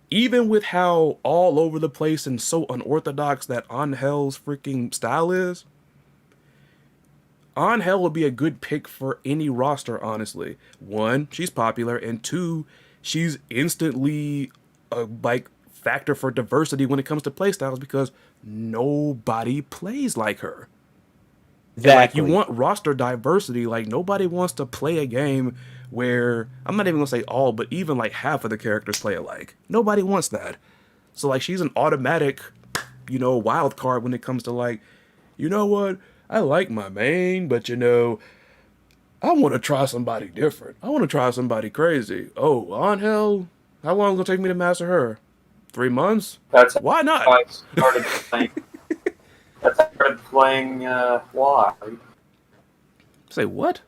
Even with how all over the place and so unorthodox that Angel's freaking style is, Angel would be a good pick for any roster, honestly. One, she's popular, and two, she's instantly a like factor for diversity when it comes to playstyles because nobody plays like her. And, like, you Exactly. want roster diversity. Like, nobody wants to play a game where I'm not even gonna say all, but even like half of the characters play alike. Nobody wants that. So like, she's an automatic, you know, wild card when it comes to like, you know what? I like my main, but you know, I want to try somebody different. I want to try somebody crazy. Oh, Angel, how long is it gonna take me to master her? 3 months? That's Why how not? I started playing. That's how I started playing WoW. Say what?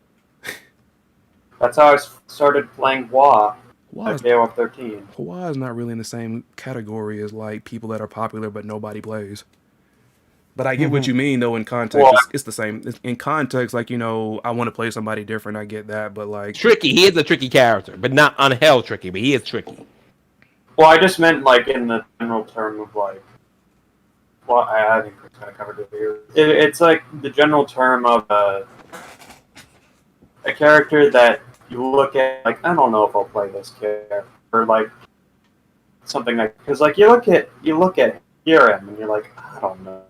That's how I started playing WoW WoW at is, KOF 13. WoW is not really in the same category as like people that are popular but nobody plays. But I get what you mean, though. In context, Well, it's the same. In context, like, you know, I want to play somebody different. I get that, but like, Tricky. He is a tricky character, but not on hell tricky. But he is tricky. well, I just meant like in the general term of like. Well, I think we kind of covered it here. It's like the general term of a character that you look at like I don't know if I'll play this character or like something like because like you look at Syrin and you're like I don't know.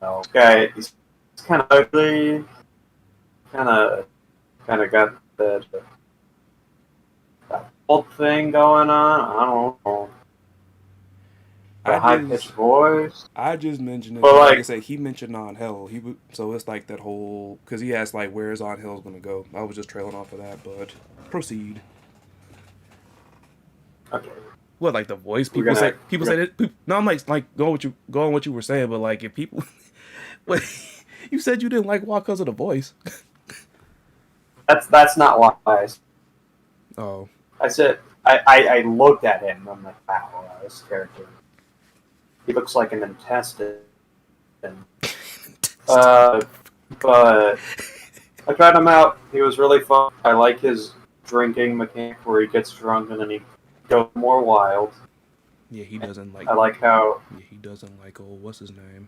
Okay, he's kind of ugly, kind of got that old thing going on. I don't know. The high pitched voice. I just mentioned it But because, like I like, said, he mentioned On Hell. So it's like that whole because he asked like, where's On Hell's gonna go? I was just trailing off of that, but proceed. okay, What, like the voice? we're People say gonna people say that. No, I'm like go on what you were saying, but like if people, wait, you said you didn't like WoW because of the voice. that's not why Oh, I said I looked at him and I'm like, wow, this character. He looks like an intestine. But I tried him out. He was really fun. I like his drinking mechanic where he gets drunk and then he goes more wild. yeah, he doesn't like. I like how Yeah, he doesn't like. Oh, what's his name?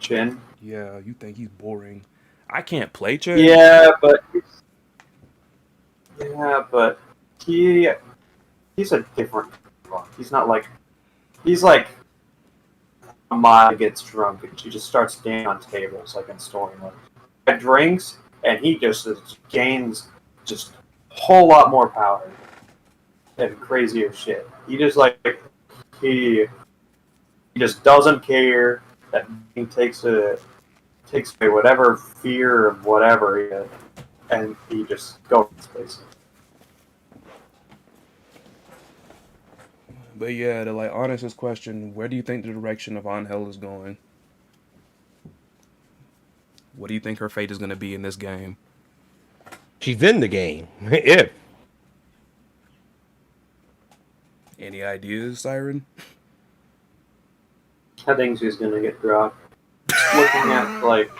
Chin. Yeah, you think he's boring? I can't play Chin. But he's a different one. He's not like he's like Maya gets drunk and she just starts dancing on tables like in story mode. He drinks and he just gains just a whole lot more power and crazier shit. He just like he just doesn't care that he takes away whatever fear of whatever he is, and he just goes places. But yeah, to like Onyx's question, where do you think the direction of Angel is going? What do you think her fate is going to be in this game? She's in the game. If Any ideas, Syrin? I think she's gonna get dropped. Looking at like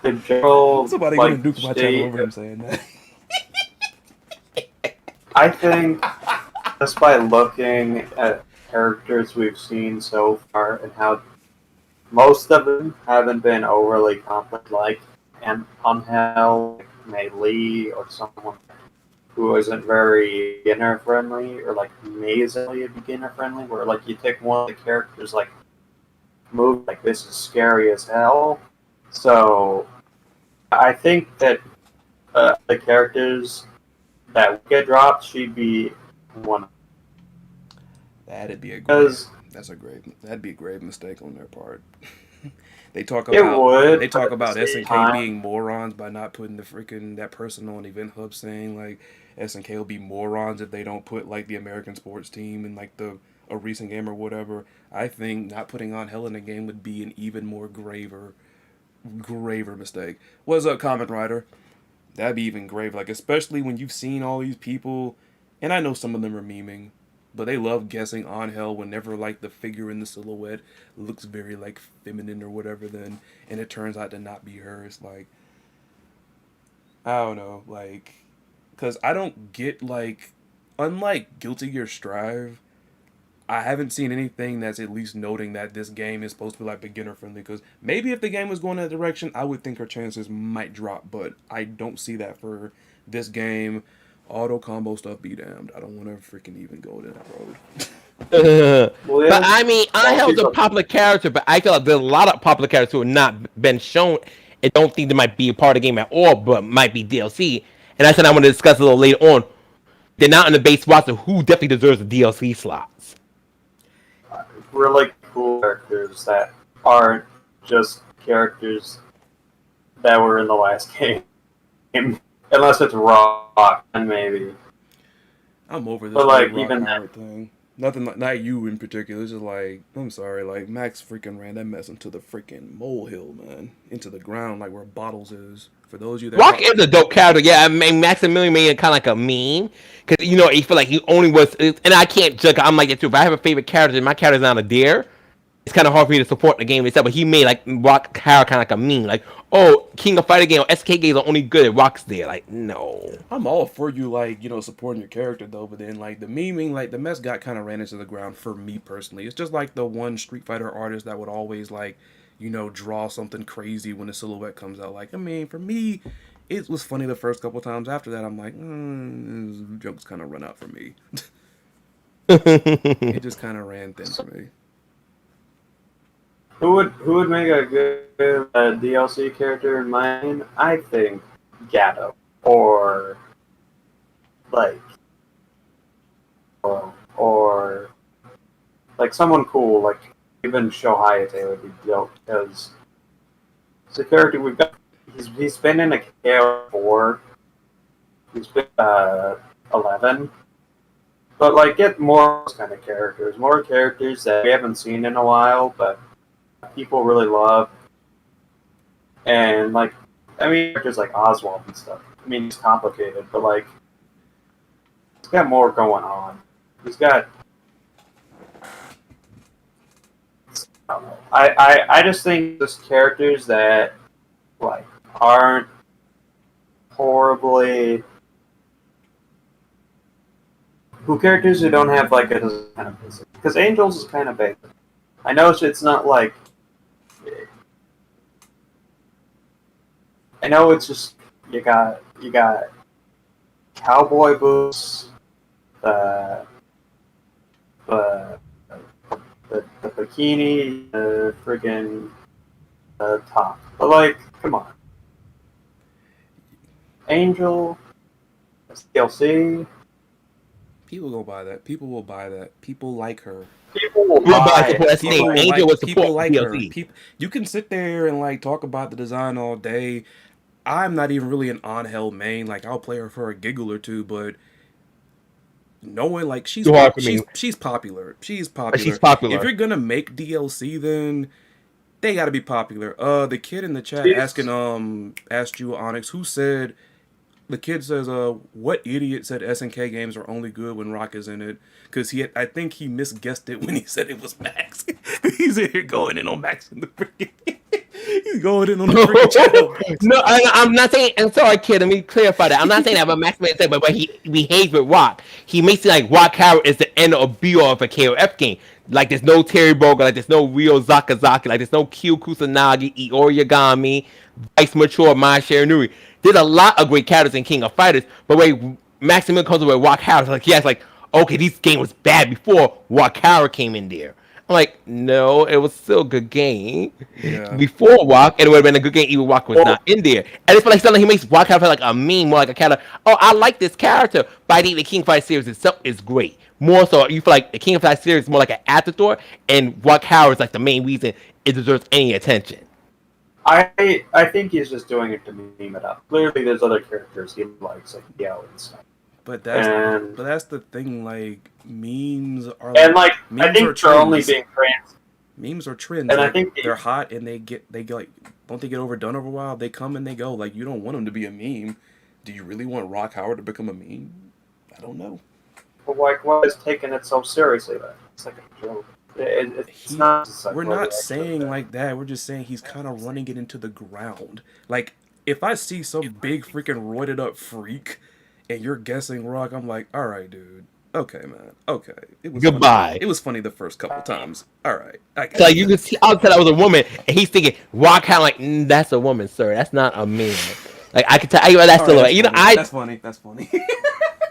the general Somebody like gonna duke my channel over him saying that. I think just by looking at characters we've seen so far and how most of them haven't been overly complex, like and Angel, Mei Li, or someone who isn't very beginner friendly, or like amazingly beginner friendly, where like you take one of the characters like move like this is scary as hell. So I think that the characters that get dropped should be one That'd be a because that'd be a grave mistake on their part. They talk It about would, they but talk at the about same SNK time, being morons by not putting the freaking that person on Event Hub, saying like SNK will be morons if they don't put like the American sports team in like the a recent game or whatever. I think not putting on Hell in a game would be an even more graver mistake. What's up, comment writer? That'd be even grave. Like especially when you've seen all these people, and I know some of them are memeing, but they love guessing on Hell whenever like the figure in the silhouette looks very like feminine or whatever. Then and it turns out to not be her. It's like I don't know, like, cause I don't get like, unlike Guilty Gear Strive, I haven't seen anything that's at least noting that this game is supposed to be like beginner friendly. Because maybe if the game was going that direction, I would think her chances might drop. But I don't see that for this game. Auto combo stuff be damned. I don't want to freaking even go down that road. well, But yeah, I mean, all Angel's she's a like, popular character, but I feel like there's a lot of popular characters who have not been shown and don't think they might be a part of the game at all, but might be DLC. And that's what I want to discuss a little later on. They're not on the base roster. Who definitely deserves the DLC slots? really cool characters that aren't just characters that were in the last game. Unless it's Rock, and maybe. I'm over this But, whole like, Rock even Howard thing. Nothing like not you in particular. It's just like I'm sorry, like Max freaking ran that mess into the freaking molehill, man, into the ground, like where Bottles is. For those of you that Rock is a dope character. Yeah, I mean, Maximilian made it kind of like a meme. Because, you know, he feel like he only was. And I can't judge. I'm like that too. If I have a favorite character and my character's not a deer, it's kind of hard for me to support the game itself. But he made like Rock character kind of like a meme. Like, oh, King of Fighter game or SK games are only good if Rock's there. Like, no. I'm all for you, like, you know, supporting your character, though, but then, like, the memeing, like, the mess got kind of ran into the ground for me personally. It's just like the one Street Fighter artist that would always, like, you know, draw something crazy when the silhouette comes out. Like, I mean, for me, it was funny the first couple times. After that, I'm like, jokes kind of run out for me. It just kind of ran thin for me. Who would make a good DLC character in mine? I think Gatto or like or like someone cool, like even Show Hayate would be dope because it's a character we've got. He's been in a KO4. He's been 11. But like get more of those kind of characters, more characters that we haven't seen in a while, but people really love. And like I mean characters like Oswald and stuff. I mean it's complicated, but like he's got more going on. He's got I don't know. I just think just characters that like aren't horribly characters who don't have like a kind of basic because Angels is kind of basic. I know it's not like I know it's just you got cowboy boots, the the the bikini, the friggin' top. But like, come on, Angel, DLC. People gonna buy that. People will buy that. People like her. People will We'll buy buy support it. that People thing. Angel would people support like her. DLC. People, you can sit there and like talk about the design all day. I'm not even really an on hell main. Like I'll play her for a giggle or two, but knowing like Too hard for me. she's popular. She's But popular. she's popular. If you're gonna make DLC, then they gotta be popular. The kid in the chat She's- asked you Onyx who said the kid says, what idiot said SNK games are only good when Rock is in it? Because I think he misguessed it when he said it was Max. He's in here going in on Max in the freaking. He's going in on the freaking channel. No, I'm not saying. I'm sorry, kid. Let me clarify that. I'm not saying that about Max said, but he behaves with Rock. He makes it like Rock Howard is the end or be all of a KOF game. Like there's no Terry Boga, like there's no Ryo Zakazaki, like there's no Kyu Kusanagi, Iori Yagami, Vice Mature, Mai Shiranui. There's a lot of great characters in King of Fighters, but when Maximilian comes with Rock Howard, like yes, like okay, this game was bad before Rock Howard came in there. I'm like, no, it was still a good game. Yeah. Before Rock, and it would have been a good game even Rock was not in there. And it's like suddenly he makes Rock feel like a meme, more like a character. Oh, I like this character, but I think the King of Fighters series itself is great. More so, you feel like the King of Fighters series is more like an afterthought, and Rock Howard is like the main reason it deserves any attention. I think he's just doing it to meme it up. Clearly, there's other characters he likes, like Yao and stuff. But that's And the thing. Like memes are I memes think are they're only trends. being trans. Memes are trends. And I Like, think they're hot and they get like, don't they get overdone over a while? They come and they go. Like, you don't want them to be a meme. Do you really want Rock Howard to become a meme? I don't know. But like, why is taking it so seriously? Then it's like a joke. It's not. We're not saying like that. We're just saying he's kind of running it into the ground. Like, if I see some big freaking roided up freak and you're guessing Rock, I'm like, all right, dude. Okay, man. Okay. It was Goodbye. Funny. It was funny the first couple times. All right. So like you can see, I thought I was a woman, and he's thinking Rock Howard, like that's a woman, sir. That's not a man. Like I can tell you, that's still you know I. That's funny. That's funny.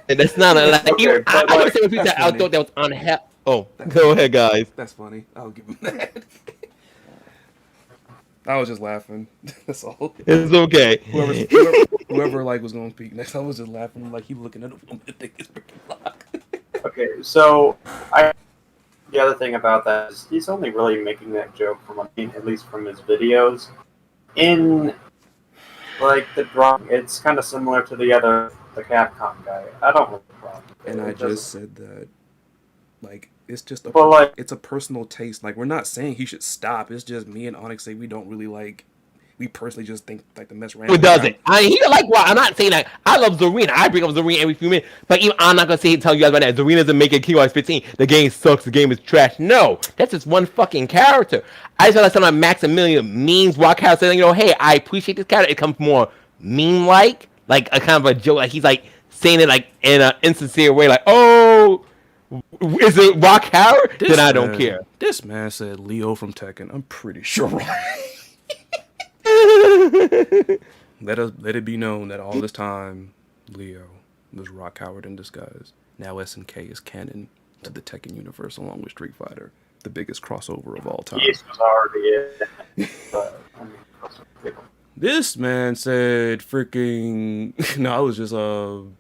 That's not a, like, Okay, I would say with people that I thought that was unhelpful. Oh, go ahead, guys. That's funny. I'll give him that. I was just laughing. That's all. It's okay. Whoever like was gonna speak next, I was just laughing like he looking at a woman and think it's freaking Rock. Okay, so the other thing about that is he's only really making that joke from at least from his videos. In like the drawing, it's kind of similar to the Capcom guy. I don't have a problem. And I just said that, like, it's just it's a personal taste. Like, we're not saying he should stop. It's just me and Onyx say we don't really like. We personally just think like the mess. Who doesn't? I mean, he don't like why. I'm not saying that. I love Zarina. I bring up Zarina every few minutes. But even, I'm not gonna tell you guys right now. Zarina doesn't make it Keyboard 15. The game sucks. The game is trash. No, that's just one fucking character. I just feel like some of Maximilian memes Rock Howard saying, you know, hey, I appreciate this character. It comes more meme-like, like a kind of a joke. Like he's like saying it like in an insincere way, like, oh, is it Rock Howard? Then I don't care. This man said Leo from Tekken. I'm pretty sure. Let it be known that all this time, Leo was Rock Howard in disguise. Now SNK is canon to the Tekken universe, along with Street Fighter, the biggest crossover of all time. Yes, was already in. But, I mean, this man said freaking. No, I was just who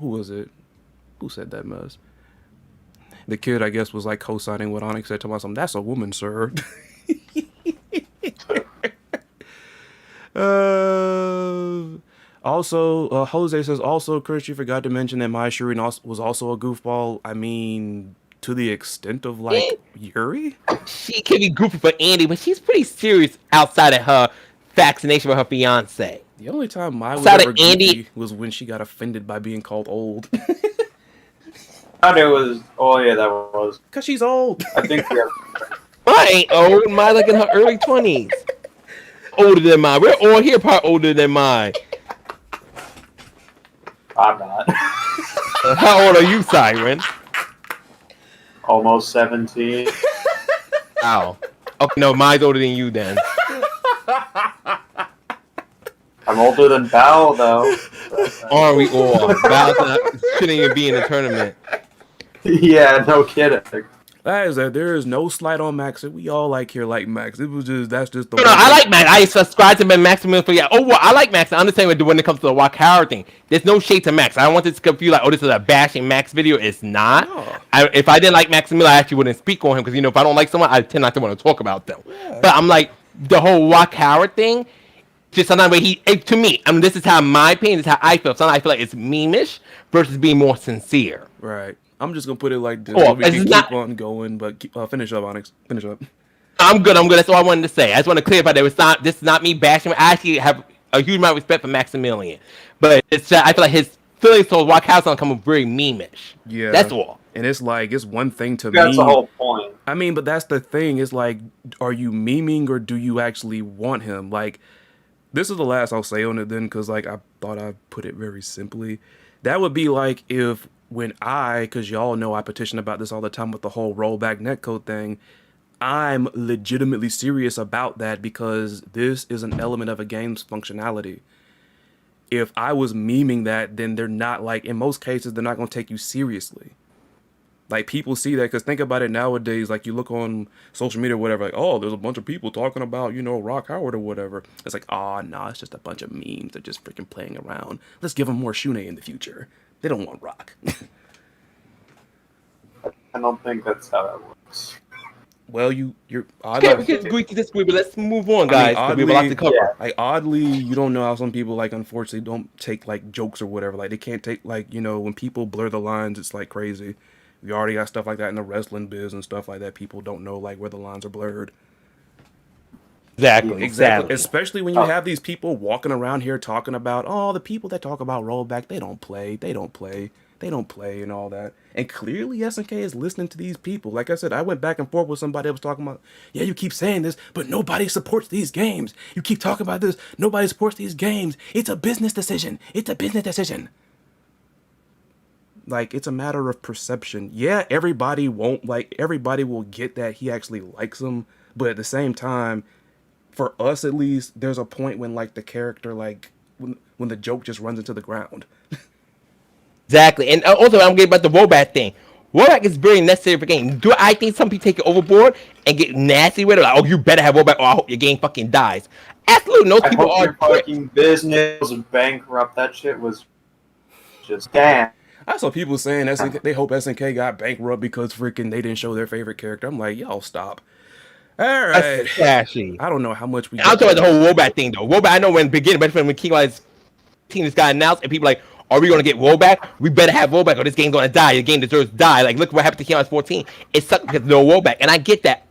was it? Who said that mess? The kid, I guess, was like co-signing what Onyx said to myself. That's a woman, sir. Also, Jose says, also, Chris, you forgot to mention that my Syrin was also a goofball. I mean, to the extent of, like, Yuri? She can be goofy for Andy, but she's pretty serious outside of her vaccination with her fiance. The only time I was ever goofy was when she got offended by being called old. I thought it was, oh yeah, that was. Because she's old. I think, yeah. Mine ain't old. Mine like in her early 20s. Older than mine. We're all here part older than mine. I'm not. How old are you, Syrin? Almost 17. Ow. Okay, no, mine's older than you then. I'm older than Bao, though. Aren't we all? Bao shouldn't even be in the tournament. Yeah, no kidding. That is that. There is no slight on Max. We all like Max. It was just that's just the. No, I like Max. I subscribe to Maximilian for yeah. Oh, well, I like Max. I understand when it comes to the Rock Howard thing. There's no shade to Max. I don't want this to confuse like, oh, this is a bashing Max video. It's not. No. If I didn't like Maximilian, I actually wouldn't speak on him because you know if I don't like someone, I tend not to want to talk about them. Yeah. But I'm like the whole Rock Howard thing. Just sometimes where to me, I mean, this is how my opinion, this is how I feel. Sometimes I feel like it's meme-ish versus being more sincere. Right. I'm just gonna put it like this. So we can keep on going, but finish up, Onyx. Finish up. I'm good. That's all I wanted to say. I just want to clarify that this is not me bashing. I actually have a huge amount of respect for Maximilian, but it's I feel like his feelings towards Rock House come very meme-ish. Yeah, that's all. And it's like it's one thing to That's the whole point. I mean, but that's the thing. It's like, are you memeing or do you actually want him? Like, this is the last I'll say on it then, because like I thought I put it very simply. That would be like if. When because y'all know I petition about this all the time with the whole rollback netcode thing, I'm legitimately serious about that because this is an element of a game's functionality. If I was memeing that, then they're not like, in most cases, they're not going to take you seriously. Like, people see that, because think about it nowadays, like, you look on social media or whatever, like, oh, there's a bunch of people talking about, you know, Rock Howard or whatever. It's like, oh, no, it's just a bunch of memes. They're just freaking playing around. Let's give them more Shune in the future. They don't want Rock. I don't think that's how that works. Well, you're Okay, oddly. we can agree to disagree, but let's move on, I mean, guys, because we have a lot to oddly, cover. Yeah. like oddly, you don't know how some people like unfortunately don't take like jokes or whatever. Like they can't take like when people blur the lines, it's like crazy. We already got stuff like that in the wrestling biz and stuff like that. People don't know like where the lines are blurred. Exactly, Exactly. sadly. Especially when you have these people walking around here talking about, oh, the people that talk about rollback, they don't play, and all that. And clearly SNK is listening to these people. Like I said, I went back and forth with somebody that was talking about, yeah, you keep saying this, but nobody supports these games. You keep talking about this, nobody supports these games. It's a business decision. It's a business decision. Like, it's a matter of perception. Yeah, everybody will get that he actually likes them, but at the same time, for us at least, there's a point when like the character like when the joke just runs into the ground. Exactly. And also, I'm getting about the rollback thing. Rollback is very necessary for game. Do I think some people take it overboard and get nasty with it? Like, oh, you better have rollback or I hope your game fucking dies. Absolutely, those I people hope are your pricks. fucking business was bankrupt. That shit was just damn. I saw people saying SNK, they hope SNK got bankrupt because freaking they didn't show their favorite character. I'm like, y'all stop. All right. That's trashy. I don't know how much we I'll get talk about there. the whole rollback thing, though. Rollback, I know when beginning, but when King Lights team just got announced and people like, are we going to get rollback? We better have rollback or this game's going to die. The game deserves to die. Like, look what happened to King Lights 14. It sucked because no rollback. And I get that.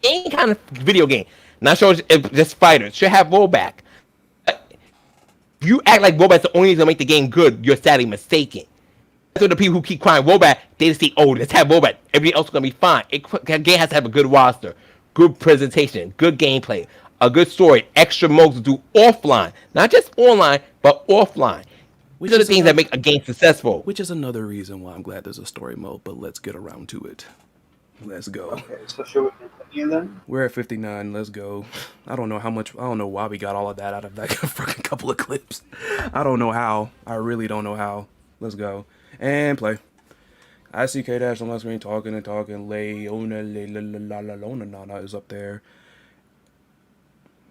Any kind of video game, not sure if just fighters, should have rollback. If you act like rollback's the only thing to make the game good, you're sadly mistaken. That's what the people who keep crying rollback, they just say, oh, let's have rollback. Everything else is going to be fine. The game has to have a good roster, good presentation, good gameplay, a good story, extra modes to do offline. Not just online, but offline. These are the things that make a game successful. Which is another reason why I'm glad there's a story mode, but let's get around to it. Let's go. Okay, so should we continue then? We're at 59. Let's go. I don't know why we got all of that out of that fucking couple of clips. I don't know how. I really don't know how. Let's go. And play. I see K-Dash on my screen talking. Leona Nana is up there.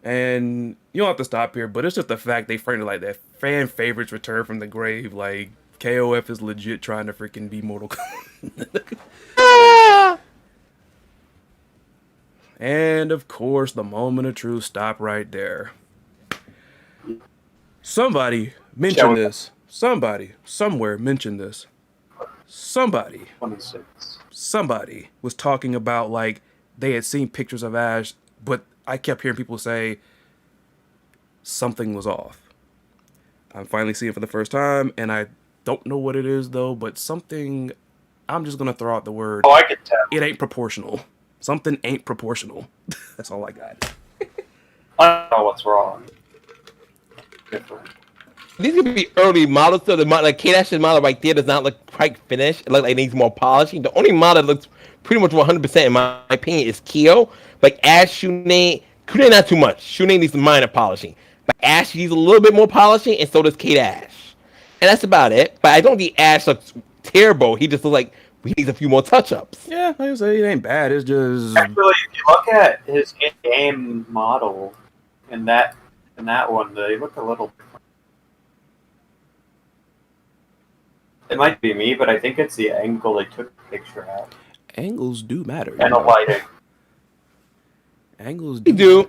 And you don't have to stop here, but it's just the fact they framed it like that. Fan favorites return from the grave. Like, KOF is legit trying to freaking be Mortal Kombat. And of course, the moment of truth, stop right there. Somebody mention this. Somebody, somewhere mention this. Somebody 26. Was talking about like they had seen pictures of Ash, but I kept hearing people say something was off. I'm finally seeing it for the first time, and I don't know what it is though, but something, I'm just gonna throw out the word. Oh, I could tell. It ain't proportional. Something ain't proportional. That's all I got. I don't know what's wrong. Different. These could be early models, so the model, like K-Dash's model right there does not look quite finished. It looks like it needs more polishing. The only model that looks pretty much 100% in my opinion is Kyo. Like Ash, Shunei not too much. Shunei needs minor polishing. But Ash needs a little bit more polishing, and so does K-Dash. And that's about it. But I don't think Ash looks terrible. He just looks like he needs a few more touch-ups. Yeah, like I say, it ain't bad. It's just Actually, if you look at his in-game model in that one, they look a little different. It might be me, but I think it's the angle they took the picture at. angles do matter. And the lighting. Angles We do.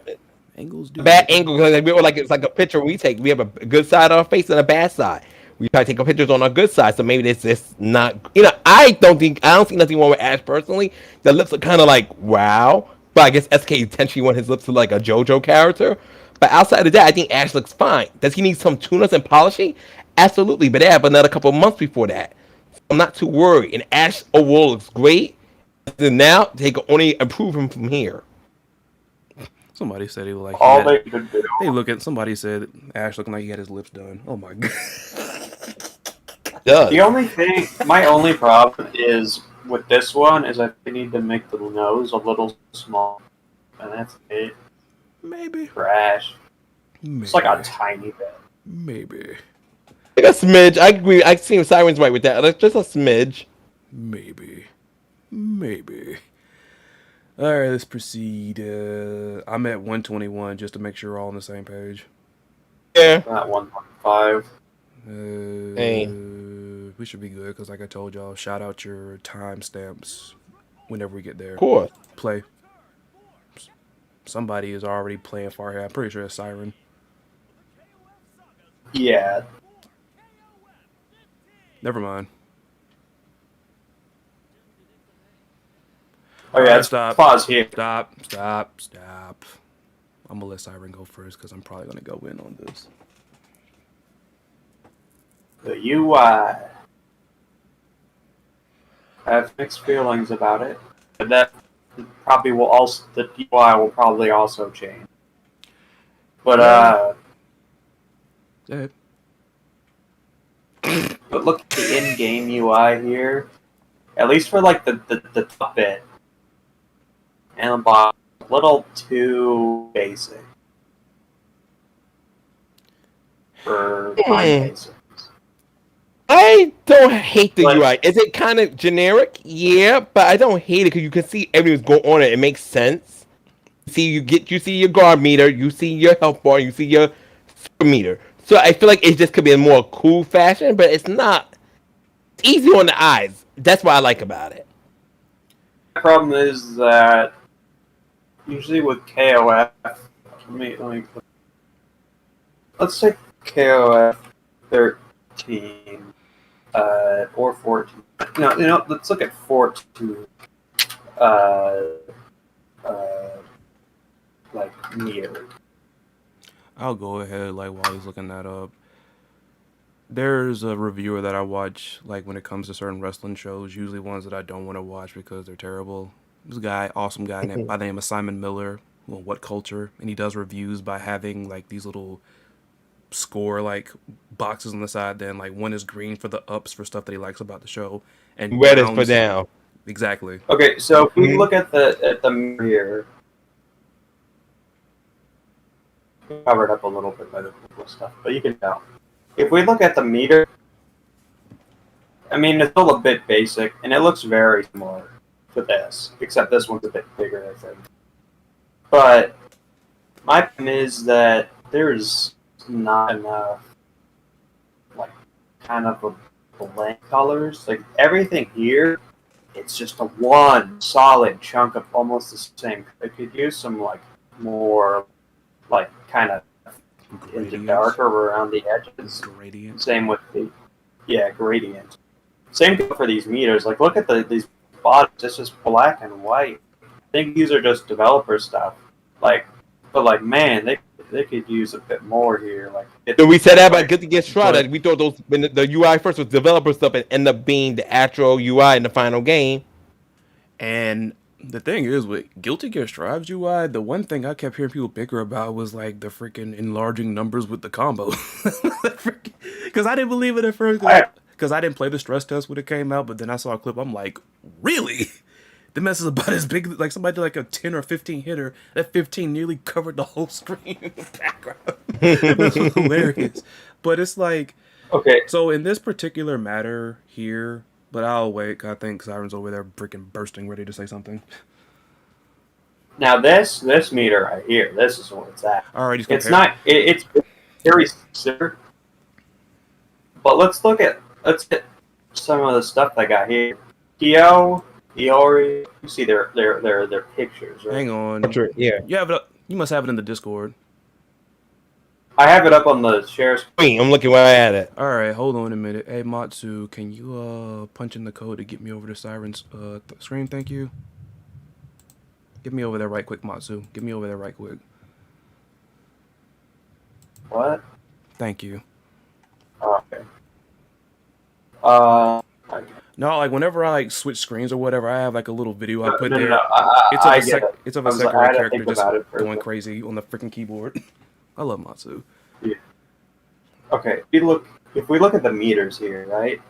Angles do. Bad matter. angle because we were like it's like a picture we take. We have a good side of our face and a bad side. We try to take pictures on our good side, so maybe it's just not. I don't see nothing wrong with Ash personally. The lips are kind of like wow, but I guess SK intentionally want his lips to look like a JoJo character. But outside of that, I think Ash looks fine. Does he need some tune-ups and polishing? Absolutely, but they have another couple of months before that. So I'm not too worried. And Ash overall looks great. Then now they can only improve him from here. Somebody said he looked like All they could do. Somebody said Ash looking like he had his lips done. Oh my god. Does. The only thing, my only problem is with this one is I need to make the nose a little small, and that's it Maybe. for Ash. Maybe. It's like a tiny bit. Maybe. Like a smidge. I agree. I see Siren's right with that. Like just a smidge. Maybe. All right, let's proceed. I'm at 121 just to make sure we're all on the same page. Yeah. Not 1.5. Hey. We should be good because, like I told y'all, shout out your timestamps whenever we get there. Of course. Play. Somebody is already playing far here. I'm pretty sure it's Syrin. Yeah. Never mind. Oh yeah, Alright, it's stop. pause here. Stop. I'm gonna let Syrin go first because I'm probably gonna go in on this. The UI. I have mixed feelings about it, but that probably will also the UI will probably also change. But Yeah. but look at the in-game UI here. At least for like the top bit and the bottom, a little too basic for my basics. I don't hate the Like- UI. Is it kind of generic? Yeah, but I don't hate it because you can see everything's going on it. It makes sense. You see your guard meter, you see your health bar, you see your super meter. So I feel like it just could be a more cool fashion, but it's not. It's easy on the eyes. That's what I like about it. The problem is that usually with KOF, let's take KOF 13 or 14. No, let's look at 14. Like meter. I'll go ahead like while he's looking that up. There's a reviewer that I watch like when it comes to certain wrestling shows, usually ones that I don't want to watch because they're terrible. This guy, awesome guy by the name of Simon Miller. Well, What Culture, and he does reviews by having like these little score like boxes on the side. Then like one is green for the ups for stuff that he likes about the show, and Red is for browns- down. Exactly. Okay, so if we look at the mirror here, covered up a little bit by the Google stuff, but you can tell. If we look at the meter, I mean, it's still a bit basic, and it looks very similar to this, except this one's a bit bigger, I think. But my point is that there's not enough, like, kind of a blank colors. Like, everything here, it's just a one solid chunk of almost the same. It could use some, like, more, like, kind of into Gradients. darker around the edges. Gradient. Same with the gradient. Same for these meters. Like, look at these bottoms. It's just black and white. I think these are just developer stuff. Like, but like, man, they could use a bit more here. Like, So we said that about Good to Get But- Shrouded. We thought those when the UI first was developer stuff and ended up being the actual UI in the final game. And the thing is, with Guilty Gear Strive's UI, the one thing I kept hearing people bicker about was like the freaking enlarging numbers with the combo. Because I didn't believe it at first. Because I didn't play the stress test when it came out, but then I saw a clip. I'm like, really? The mess is about as big. Like somebody did like a 10 or 15 hitter. That 15 nearly covered the whole screen in the background. It was hilarious. But it's like, okay, so in this particular matter here, but I'll wait. 'Cause I think Siren's over there freaking bursting, ready to say something. now this meter right here, this is what it's at. All right, he's It's comparing. not. It's very similar. But let's get some of the stuff I got here. Kyo, Iori, you see their pictures, right? Hang on. Yeah. You have it up. You must have it in the Discord. I have it up on the share screen. I'm looking where I at it. All right, hold on a minute. Hey Matsu, can you punch in the code to get me over to Siren's screen? Thank you. Get me over there right quick, Matsu. Get me over there right quick. What? Thank you. Okay. No, like whenever I like switch screens or whatever, I have like a little video I put there. No, It's of I a get it. it's of I a was like, I Sekiro had to character think just about it for a going bit. crazy on the freaking keyboard. I love Matsu. Okay, if we look at the meters here, right?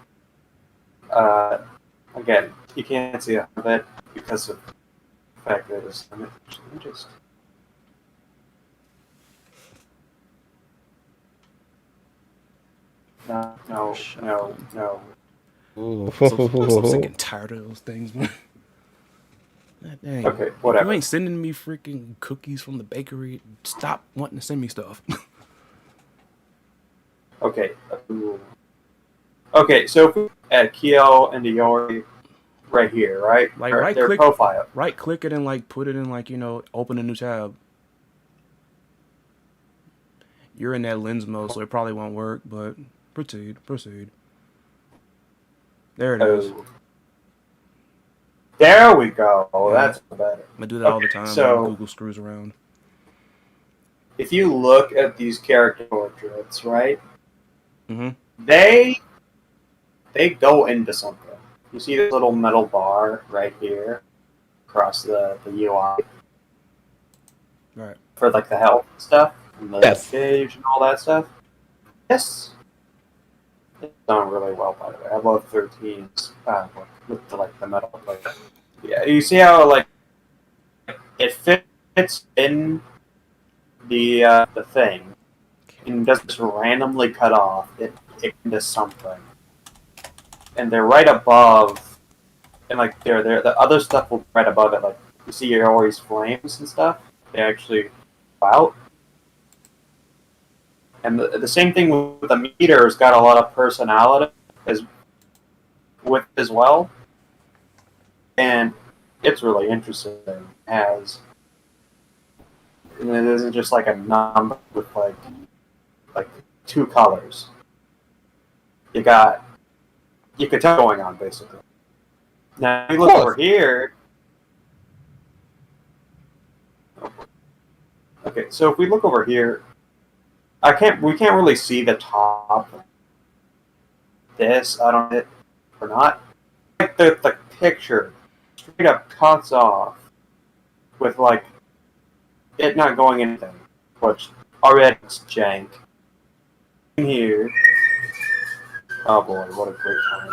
Again, you can't see a lot of it because of the fact that it's let me just no. Ooh. I'm so sick and tired of those things, man. God dang. Okay, If whatever. you ain't sending me freaking cookies from the bakery, stop wanting to send me stuff. Okay. Okay, so if we at Kyo and Iori right here, right? Like, Their right-click- profile. Right click it and like put it in like, open a new tab. You're in that lens mode, so it probably won't work, but proceed. There it is. Oh, there we go. Yeah. That's better. I do that all the Okay, time so- when Google screws around. If you look at these character portraits, right? Mm-hmm. They go into something. You see this little metal bar right here across the UI Right. for like the health stuff and the Yes. gauge and all that stuff. This is done really well, by the way. I love 13's with the metal plate. Yeah, you see how like it fits in the thing and doesn't just randomly cut off. It into something, and they're right above, and like they're the other stuff will be right above it. Like you see your always flames and stuff. They actually go out. And the same thing with the meter has got a lot of personality as well, and it's really interesting as it isn't just like a number with like two colors. You could tell what's going on basically. Now if you look over here. Okay, so if we look over here. We can't really see the top of this. I don't know or not. Like the picture straight up cuts off with like it not going anything, which already is jank. In here. Oh boy, what a great time.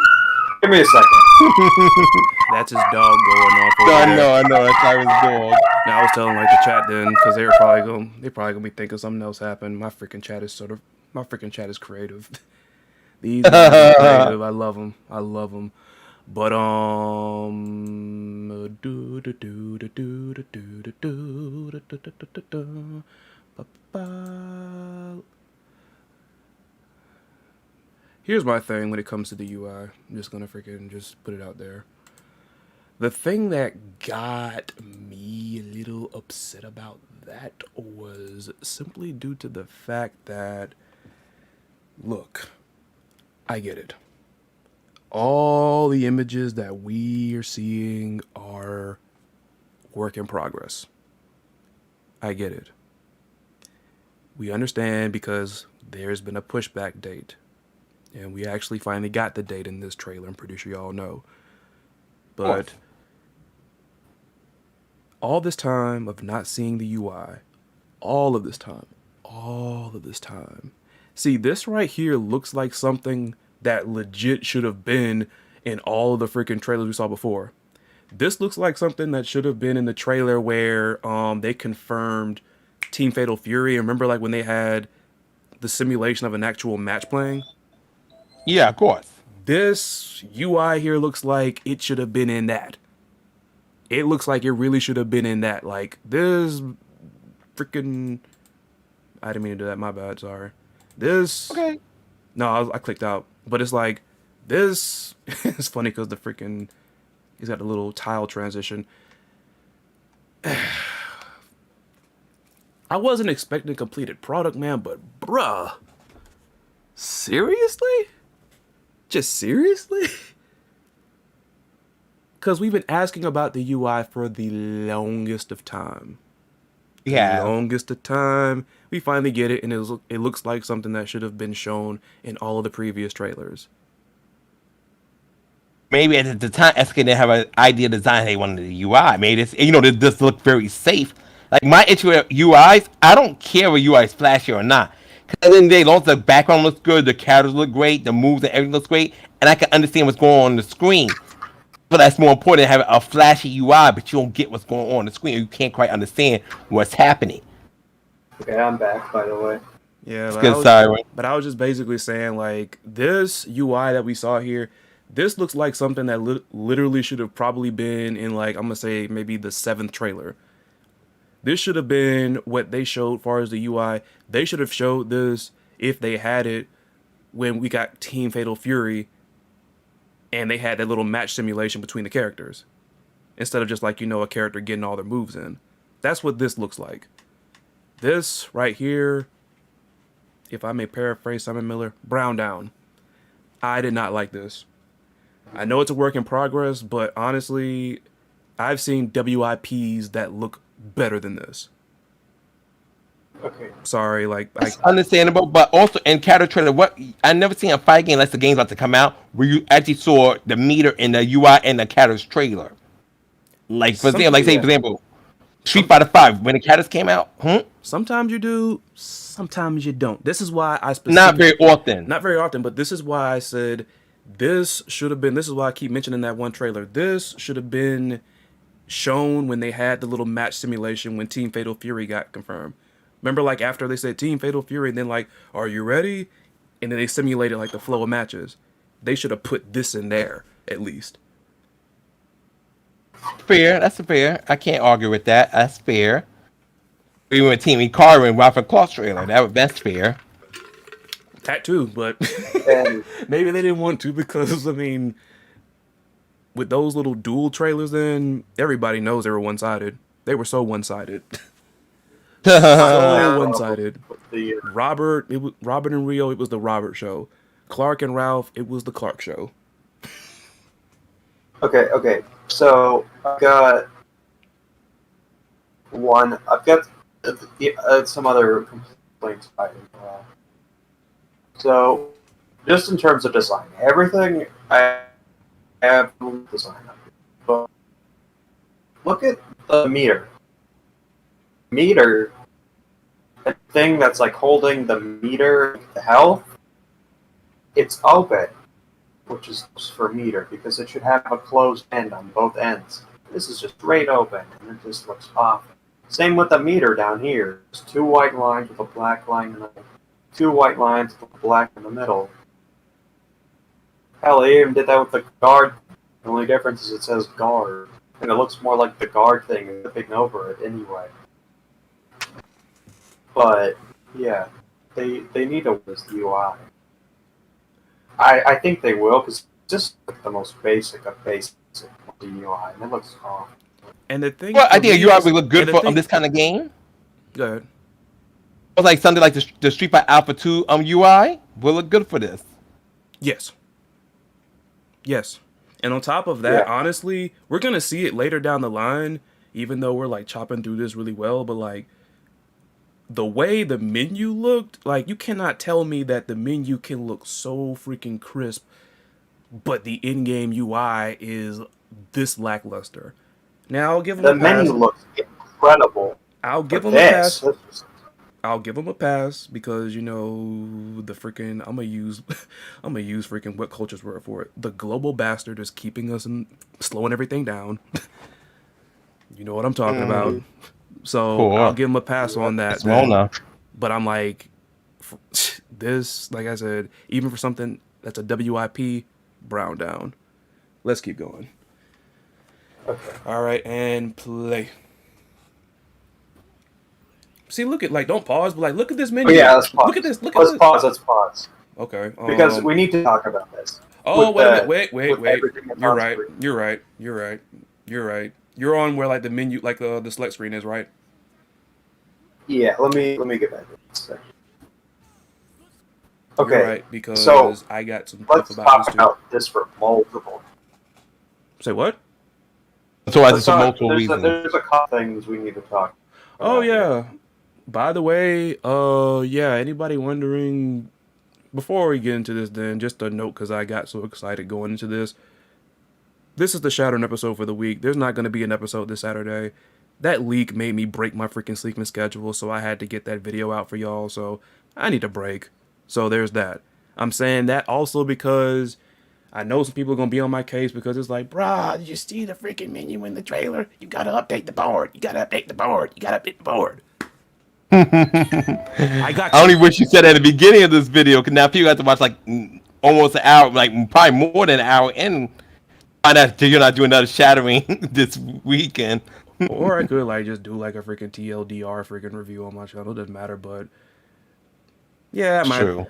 Give me a second. That's his dog going off over there. I know. That's how his dog. Now I was telling like the chat then, because they probably gonna be thinking something else happened. My freaking chat is creative. These guys are creative. I love them. But here's my thing when it comes to the UI. I'm just gonna freaking just put it out there. The thing that got me a little upset about that was simply due to the fact that, look, I get it. All the images that we are seeing are work in progress. I get it. We understand because there's been a pushback date. And we actually finally got the date in this trailer. I'm pretty sure y'all know. But all this time of not seeing the UI, all of this time. See, this right here looks like something that legit should have been in all of the freaking trailers we saw before. This looks like something that should have been in the trailer where they confirmed Team Fatal Fury. Remember like when they had the simulation of an actual match playing? Yeah, of course. This UI here looks like it should have been in that. It looks like it really should have been in that. Like, this freaking... I didn't mean to do that. My bad. Sorry. This... Okay. No, I clicked out. But it's like, this... It's funny because the freaking... He's got a little tile transition. I wasn't expecting a completed product, man, but bruh. Seriously? Just seriously? Because we've been asking about the UI for the longest of time. Yeah. The longest of time. We finally get it, and it looks like something that should have been shown in all of the previous trailers. Maybe at the time, SK didn't have an idea design they wanted the UI. Maybe this look very safe. Like my issue with UIs, I don't care if UI is flashy or not. Because at the end of the day, as long as the background looks good, the characters look great, the moves and everything looks great, and I can understand what's going on the screen. But that's more important than having a flashy UI, but you don't get what's going on the screen. Or you can't quite understand what's happening. Okay, I'm back, by the way. Yeah, but I was just basically saying, like, this UI that we saw here, this looks like something that literally should have probably been in, like, I'm going to say maybe the 7th trailer. This should have been what they showed as far as the UI. They should have showed this if they had it when we got Team Fatal Fury and they had that little match simulation between the characters. Instead of just like, a character getting all their moves in. That's what this looks like. This right here, if I may paraphrase Simon Miller, brown down. I did not like this. I know it's a work in progress, but honestly, I've seen WIPs that look better than this. Okay. Sorry, like It's understandable, but also in character trailer, what I never seen a fight game unless the game's about to come out where you actually saw the meter in the UI and the character's trailer. Like for example, Yeah. for example, Street Fighter Five when the characters came out, sometimes you do, sometimes you don't. This is why I not specifically very often. not very often, but this is why I said this should have been. This is why I keep mentioning that one trailer. This should have been shown when they had the little match simulation when Team Fatal Fury got confirmed. Remember, like after they said Team Fatal Fury, and then like, are you ready? And then they simulated like the flow of matches. They should have put this in there at least. Fair, that's fair. I can't argue with that. That's fair. We went Team Ikari and Ralph and Clark's trailer. That's fair. That too, but And maybe they didn't want to because I mean, with those little dual trailers, then everybody knows they were one-sided. They were so one-sided. So one-sided. the Robert and Rio, it was the Robert show. Clark and Ralph, it was the Clark show. okay. So I've got some other complaints about it. So just in terms of design, everything I have design, but look at the meter. The thing that's like holding the meter, the health, it's open, which is for meter because it should have a closed end on both ends. This is just straight open, and it just looks off. Same with the meter down here. There's two white lines with a black line in the middle. Two white lines with a black in the middle. Hell, they even did that with the guard. The only difference is it says guard, and it looks more like the guard thing zipping over it anyway. But yeah, they need to list UI. I think they will because it's just like the most basic of basic of the UI, and it looks off. And the thing, Well, I think a UI is- would look good and the for thing- this kind of game. Go ahead. Or like something like the Street Fighter Alpha 2 UI will look good for this. Yes. And on top of that, honestly, we're gonna see it later down the line, even though we're like chopping through this really well, but like the way the menu looked, like you cannot tell me that the menu can look so freaking crisp, but the in-game UI is this lackluster. Now I'll give them The a pass. menu looks incredible. I'll give But them a pass. this, I'll give them a pass because you know the freaking I'm gonna use freaking what culture's word for it. The global bastard is keeping us and slowing everything down. You know what I'm talking about. So Cool. I'll give him a pass on that. It's well enough. But I'm like, this, like I said, even for something that's a WIP, brown down. Let's keep going. okay. All right, and play. See, look at don't pause, but look at this menu. Oh, yeah, let's pause. Look at this. Let's pause. Okay. Because we need to talk about this. Oh, With wait. with everything that's You're on right. screen. You're right. You're on where the menu, the select screen is, right? Yeah, let me get back to this. Okay, You're right, because so I got some stuff let's about talk this too. about this for multiple. Say what? So I just for multiple there's reasons. there's a couple things we need to talk about. Oh yeah. By the way, anybody wondering, before we get into this then, just a note because I got so excited going into this. This is the Shattering episode for the week. There's not going to be an episode this Saturday. That leak made me break my freaking sleeping schedule, so I had to get that video out for y'all, so I need a break. So there's that. I'm saying that also because I know some people are going to be on my case because it's like, brah, did you see the freaking menu in the trailer? You got to update the board. I got I only wish you said at the beginning of this video, because now people have to watch almost an hour, probably more than an hour in. Find out you're not doing another Shattering this weekend. Or I could just do a freaking TLDR freaking review on my channel. It doesn't matter, but yeah,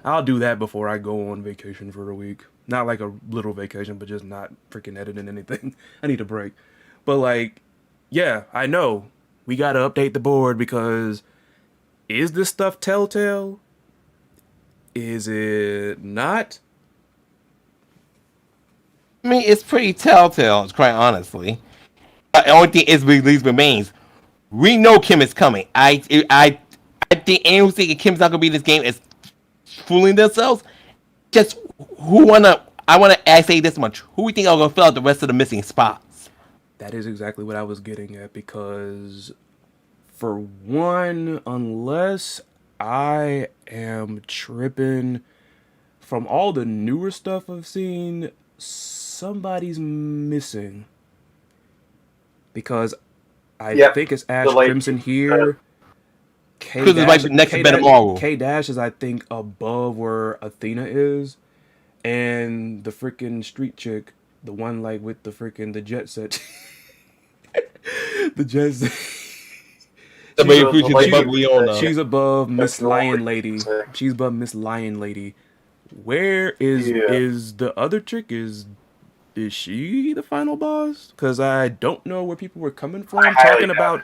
I'll do that before I go on vacation for a week. Not like a little vacation, but just not freaking editing anything. I need a break. But yeah, I know we gotta update the board because is this stuff telltale? Is it not? I mean, it's pretty telltale, quite honestly. The only thing is, remains. We know Kim is coming. I think anyone who's thinking Kim's not gonna be in this game is fooling themselves. Just I wanna say this much. Who we think are gonna fill out the rest of the missing spots? That is exactly what I was getting at, because for one, unless I am tripping, from all the newer stuff I've seen, somebody's missing. Because I think it's Ash Crimson here. Because it's like next to Benimaru. K Dash is, I think, above where Athena is, and the freaking street chick, the one like with the freaking the jet set, the jet set. She's above Miss Lion Lady. She's above Miss Lion Lady. Where is the other chick? Is she the final boss? Because I don't know where people were coming from talking about.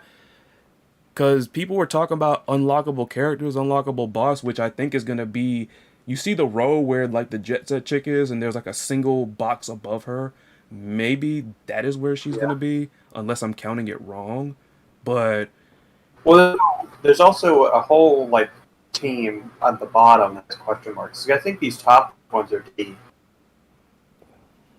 Because people were talking about unlockable characters, unlockable boss, which I think is gonna be. You see the row where like the jet set chick is, and there's like a single box above her. Maybe that is where she's gonna be, unless I'm counting it wrong. But well, there's also a whole like team at the bottom that's question marks. I think these top ones are key.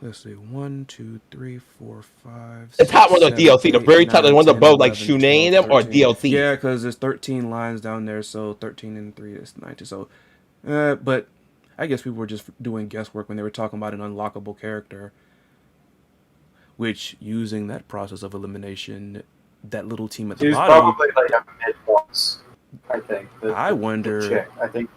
Let's see, 1, 2, 3, 4, 5. The top ones are DLC. The very top, the ones above, like Shune and them, are DLC. Yeah, because there's 13 lines down there, so 13 and 3 is 19. So, but I guess people were just doing guesswork when they were talking about an unlockable character. Which, using that process of elimination, that little team at the bottom. Probably like a mid boss, I think. I wonder. I think.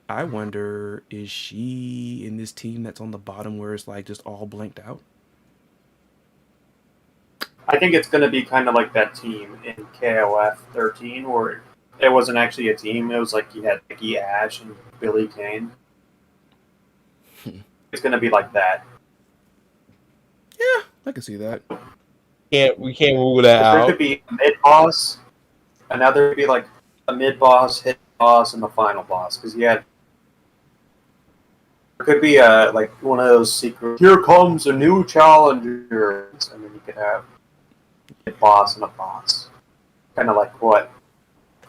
I wonder, is she in this team that's on the bottom where it's like just all blanked out? I think it's going to be kind of like that team in KOF 13 where it wasn't actually a team. It was like you had Mickey Ash and Billy Kane. It's going to be like that. Yeah, I can see that. We can't rule that out. There could be a mid-boss, another could be like a mid-boss, hit boss, and the final boss. Because you had... There could be like one of those secret. Here comes a new challenger, and then you could have a boss and a boss, kind of like what?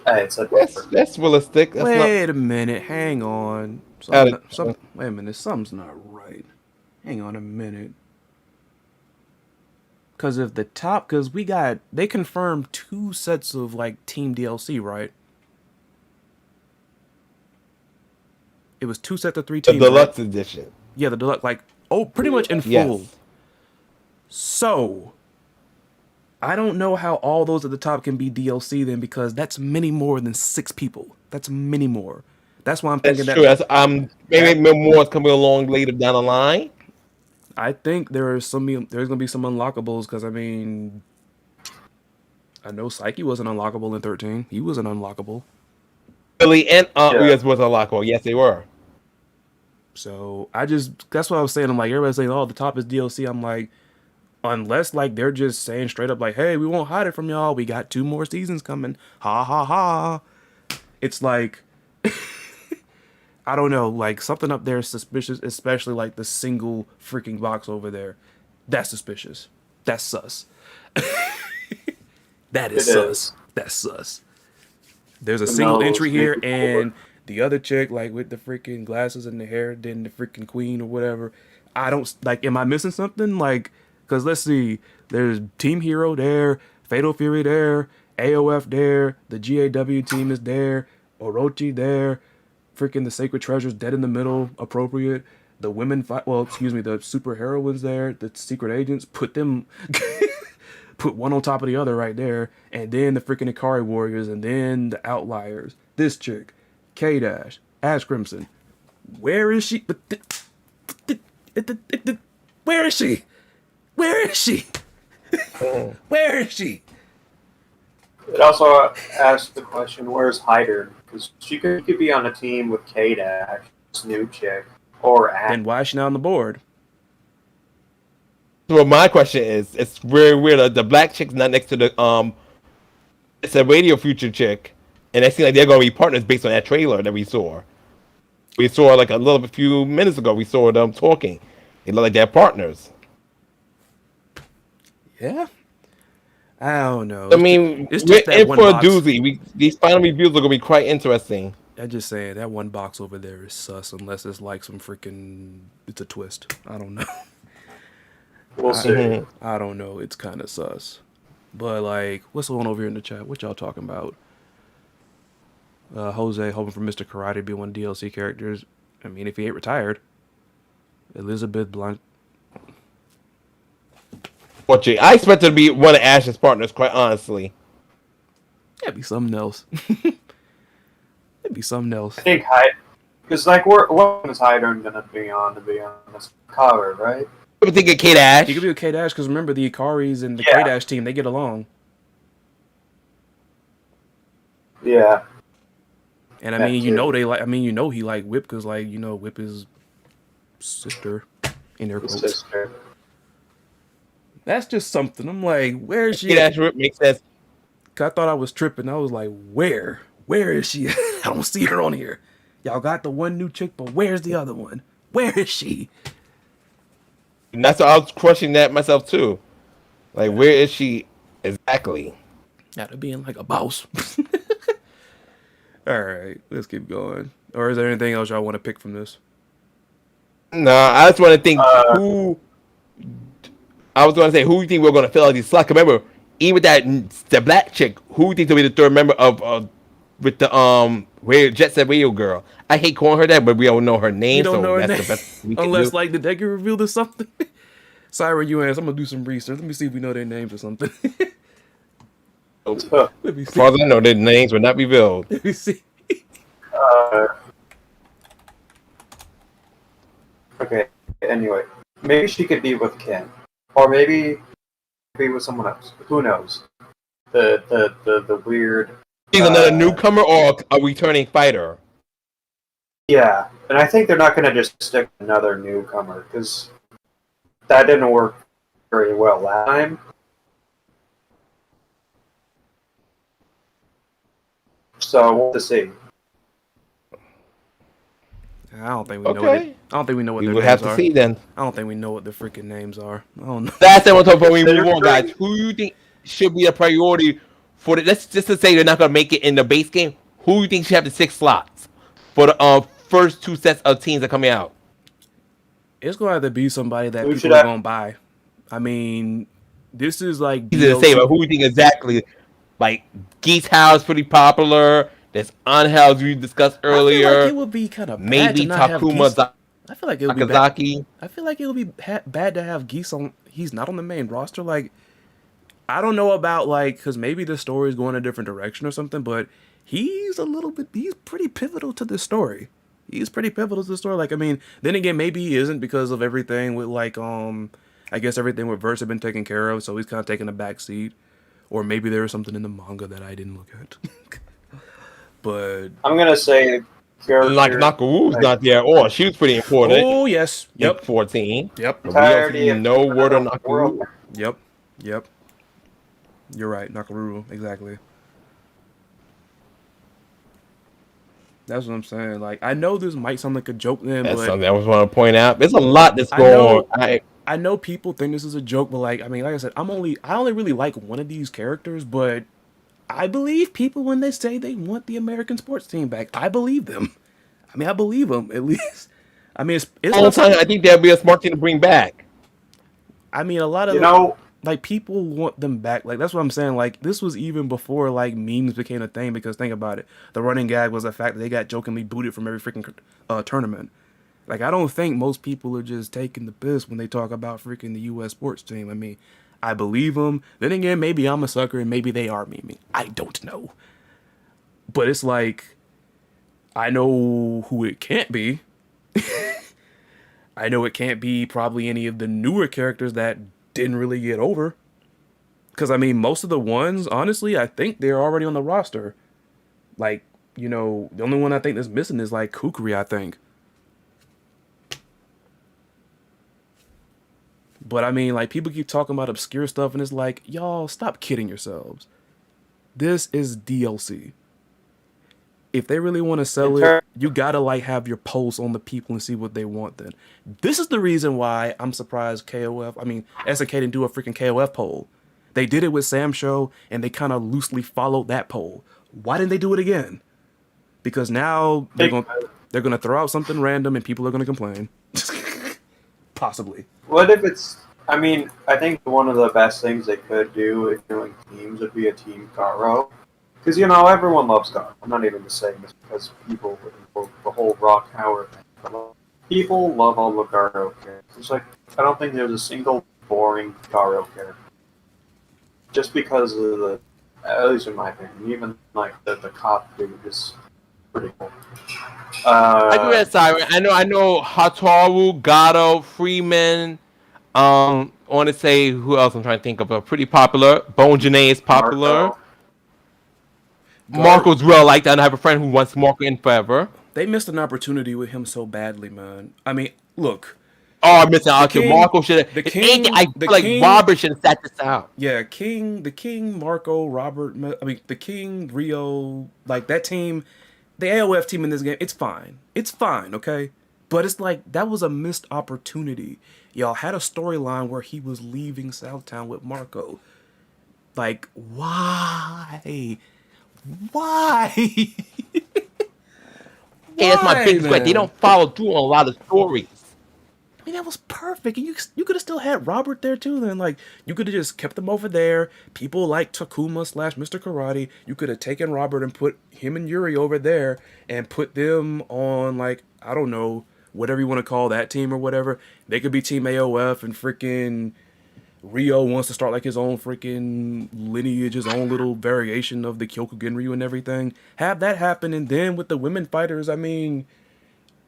It's a that's realistic. Wait a minute, hang on. Wait a minute, something's not right. Hang on a minute. Because of the top, because they confirmed 2 sets of like team DLC, right? It was 2 sets of 3 teams. The deluxe edition. Yeah, the deluxe, like, pretty much in full. Yes. So, I don't know how all those at the top can be DLC then, because that's many more than 6 people. That's many more. That's why I'm thinking true. Maybe more is coming along later down the line. I think there's gonna be some unlockables, because I mean, I know Psyche wasn't unlockable in 13. He wasn't unlockable. Billy and Yes was unlockable. Yes, they were. So that's what I was saying. I'm like, everybody's saying, oh, the top is DLC. I'm like, unless like they're just saying straight up like, hey, we won't hide it from y'all. We got 2 more seasons coming. Ha ha ha. It's like, I don't know, like something up there is suspicious, especially like the single freaking box over there. That's suspicious. That's sus. That is sus. That's sus. There's a single entry here, and the other chick, like with the freaking glasses and the hair, then the freaking queen or whatever. I don't, like, am I missing something? Like, because let's see, there's Team Hero there, Fatal Fury there, AOF there, the GAW team is there, Orochi there, freaking the Sacred Treasures dead in the middle, appropriate. The women the super heroines there, the secret agents, put one on top of the other right there, and then the freaking Ikari Warriors, and then the Outliers. This chick, K-Dash, Ash Crimson. Where is she? Where is she? Where is she? Where is she? It also asks the question, where's Hyder? Because she could be on a team with K-Dash, this new chick, or Ash. Then why is she not on the board? So my question is, it's very weird. The black chick's not next to the it's a Radio Future chick, and it seems like they're going to be partners based on that trailer that we saw. We saw like a few minutes ago. We saw them talking. They look like they're partners. Yeah, I don't know. I mean, It's we're just that in one for a box. doozy. These final reviews are gonna be quite interesting. I'm just saying that one box over there is sus unless it's like some freaking. It's a twist. I don't know. We'll see. I don't know. It's kind of sus. But like, what's the one over here in the chat? What y'all talking about? Jose hoping for Mr. Karate to be one of the DLC characters. I mean, if he ain't retired. Elizabeth Blunt. But I expect it to be one of Ash's partners. Quite honestly, That'd be something else. It'd be something else. I think Hyde, because like what is Hyde gonna be on to be honest? Cover, right? I think of Kate Ash. He could be with K Dash because remember the Ikaris and the Yeah. K Dash team, they get along. Yeah. And I That mean, too. he like Whip because like Whip is sister in their His quotes. sister. That's just something. I'm like, where is she? Kate At? Ash makes sense. I thought I was tripping. I was like, where? Where is she? I don't see her on here. Y'all got the one new chick, but where's the other one? Where is she? And that's why I was questioning that myself too. Like, where is she exactly? Out of being like a boss. All right, let's keep going. Or is there anything else y'all want to pick from this? No, I just want to think who. I was going to say who you think we're going to fill out these slots. Remember, even with the black chick, who you think will be the third member of with the Jet Set Radio girl? I hate calling her that, but we don't know her name. You don't so know her that's name. the best we can Unless do. like did they get revealed or something? Syrin, you ask. I'm gonna do some research. Let me see if we know their names or something. Huh. Let me As see. far as I know, their names were not revealed. Let me see. Okay. Anyway, maybe she could be with Ken, or maybe be with someone else. Who knows? The weird. She's another newcomer or a returning fighter. Yeah, and I think they're not going to just stick another newcomer because that didn't work very well last time. So we'll have to see. I don't think we know. Okay. I don't think we know what We their will names have to are. see then. I don't think we know what the freaking names are. I don't know. That's what I'm talking about. We move on, guys. Who do you think should be a priority for the? Let's just to say they're not going to make it in the base game. Who do you think should have the 6 slots for the first 2 sets of teams that are coming out? It's gonna have to be somebody that Who people should are have- gonna buy. I mean, this is like Easy to say, but who do you think exactly? Like Geese House, pretty popular. There's Angel we discussed I feel earlier. like it would be kind of bad Maybe to not have Takuma Geese. I feel like it would be bad. Sakazaki. I feel like it would be bad to have Geese on. He's not on the main roster. Like, I don't know about like because maybe the story is going a different direction or something. But he's a little bit. He's pretty pivotal to the story. He's pretty pivotal to the story. Like, I mean, then again, maybe he isn't because of everything with like I guess everything with Verse had been taken care of, so he's kind of taking a back seat. Or maybe there was something in the manga that I didn't look at. But I'm gonna say character Like Nakaru's not there. Oh, she was pretty important. oh yes, Yep. 14. yep, But we entirety also of no word on world. Nakaru. yep. You're right, Nakaruru, exactly. That's what I'm saying. Like, I know this might sound like a joke, then, That's but something I was want to point out. There's a lot that's I going know- on. I know people think this is a joke, but like, I mean, like I said, I only really like one of these characters, but I believe people when they say they want the American sports team back. I believe them. I mean, I believe them at least. I mean, it's All the time, I think that'd be a smart thing to bring back. I mean, a lot of You know, like people want them back. Like that's what I'm saying. Like this was even before like memes became a thing. Because think about it, the running gag was the fact that they got jokingly booted from every freaking tournament. Like I don't think most people are just taking the piss when they talk about freaking the U.S. sports team. I mean, I believe them. Then again, maybe I'm a sucker and maybe they are memeing. I don't know. But it's like I know who it can't be. I know it can't be probably any of the newer characters that didn't really get over. Because, I mean, most of the ones, honestly, I think they're already on the roster. Like, you know, the only one I think that's missing is, like, Kukri, I think. But, I mean, like, people keep talking about obscure stuff, and it's like, y'all, stop kidding yourselves. This is DLC. if they really want to sell it, you gotta like have your pulse on the people and see what they want. Then this is the reason why I'm surprised SNK didn't do a freaking KOF poll. They did it with Sam's show and they kind of loosely followed that poll. Why didn't they do it again? Because now they're gonna throw out something random and people are gonna complain. Possibly. What if it's? I mean, I think one of the best things they could do if doing teams would be a team Garo. Because, everyone loves Garo. I'm not even just saying this because people would invoke the whole Rock Tower thing. People love all the Garo characters. It's like, I don't think there's a single boring Garo character. Just because of at least in my opinion, even like the cop dude is pretty cool. I agree with Syrin. I know Hataru, Gato, Freeman. I want to say who else I'm trying to think of. Pretty popular. Bone Janae is popular. Marco's real like that. I have a friend who wants Marco in forever. They missed an opportunity with him so badly, man. I mean, look. Oh, I'm missing out. Marco should have. I feel like Robert should have sat this out. Yeah, the King, Marco, Robert. The King, Rio, like that team, the AOF team in this game. It's fine. It's fine, okay. But it's like that was a missed opportunity. Y'all had a storyline where he was leaving Southtown with Marco. Like, why? Why? Hey, that's my biggest question. They don't follow through on a lot of stories. I mean, that was perfect. And you could have still had Robert there too. Then, like, you could have just kept them over there. People like Takuma / Mr. Karate. You could have taken Robert and put him and Yuri over there and put them on, like, I don't know, whatever you want to call that team or whatever. They could be Team AOF and freaking Rio wants to start like his own freaking lineage, his own little variation of the Kyokugen Ryu and everything. Have that happen, and then with the women fighters, I mean,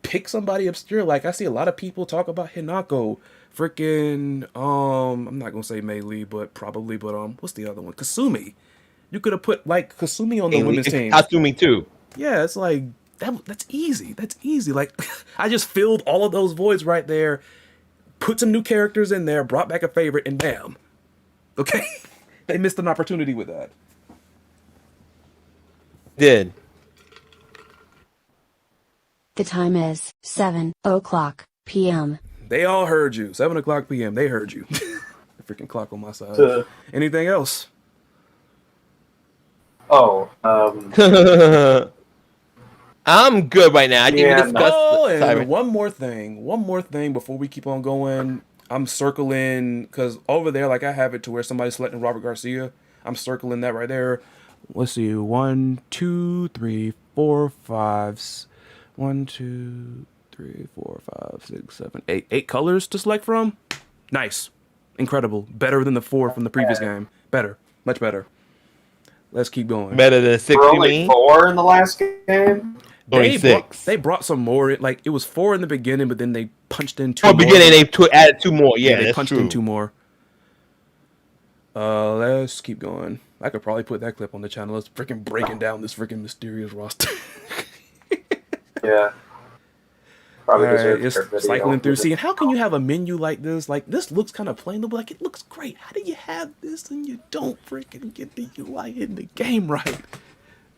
pick somebody obscure. Like I see a lot of people talk about Hinako, freaking I'm not gonna say Mei Lee, but what's the other one? Kasumi. You could have put like Kasumi on the women's team. Kasumi too. Yeah, it's like that's easy. That's easy. Like I just filled all of those voids right there. Put some new characters in there, brought back a favorite, and bam. Okay? They missed an opportunity with that. Did. The time is 7:00 p.m. They all heard you. 7:00 p.m. They heard you. The freaking clock on my side. Anything else? I'm good right now. I didn't even discuss. And one more thing before we keep on going. I'm circling because over there, like I have it to where somebody's selecting Robert Garcia. I'm circling that right there. Let's see, 1, 2, 3, 4, 5. 1, 2, 3, 4, 5, 6, 7, 8. 8 colors to select from. Nice, incredible, better than the 4 from the previous game. Better, much better. Let's keep going. Better than 6. We're only 4 in the last game. They brought some more. Like it was 4 in the beginning, but then they punched in 2 more. Beginning they added 2 more. Yeah, they punched in 2 more. Let's keep going. I could probably put that clip on the channel. Let's freaking breaking down this freaking mysterious roster. Yeah. Probably deserves just cycling through. See, and how can you have a menu like this? Like this looks kind of plain, but like it looks great. How do you have this and you don't freaking get the UI in the game right?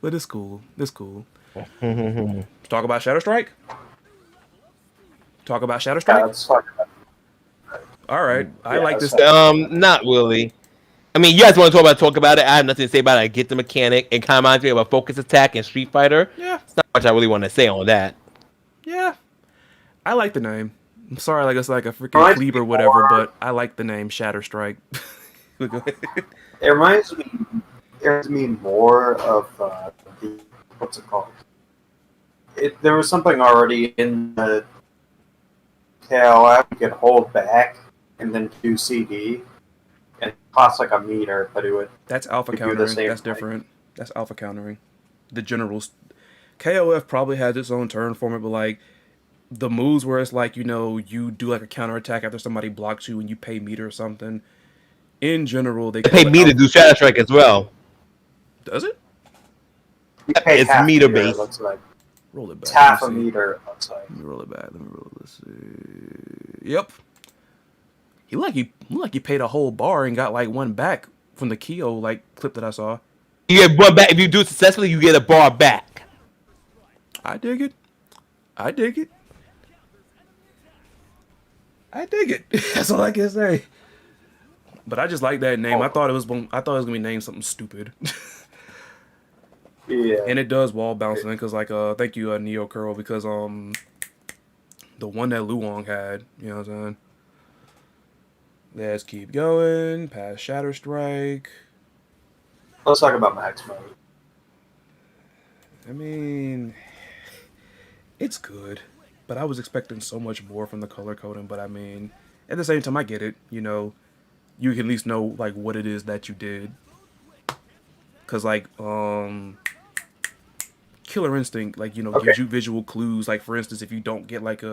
But it's cool. It's cool. Talk about Shadow Strike. All right, I like this. Not really. I mean, you guys want to talk about it. I have nothing to say about it. I get the mechanic. It kind of reminds me of a focus attack in Street Fighter. Yeah, it's not much I really want to say on that. Yeah, I like the name. I'm sorry, like it's like a freaking cleave or whatever, but I like the name Shatter Strike. It reminds me more of the what's it called? There was something already in the KOF you could hold back and then do CD, and it costs like a meter, but it would. That's alpha countering. That's different. That's alpha countering. The generals. KOF probably has its own term for it, but like the moves where it's like, you do like a counterattack after somebody blocks you and you pay meter or something. In general, they pay meter to do Shadow Strike as well. Does it? It's meter based. Looks like. Roll it back. It's half a meter. Looks like. Let me roll it back. Let's see. Yep. He looked like he paid a whole bar and got like 1 back from the Kyo like clip that I saw. You get 1 back if you do it successfully. You get a bar back. I dig it. I dig it. I dig it. That's all I can say. But I just like that name. I thought it was gonna be named something stupid. Yeah. And it does wall bouncing because like thank you Neo Curl because the one that Luong had, you know what I'm saying? Let's keep going past Shatter Strike. Let's talk about max mode. I mean, it's good, but I was expecting so much more from the color coding. But I mean, at the same time, I get it. You know, you can at least know like what it is that you did. Cause like Killer Instinct, like you know, gives you visual clues. Like for instance, if you don't get like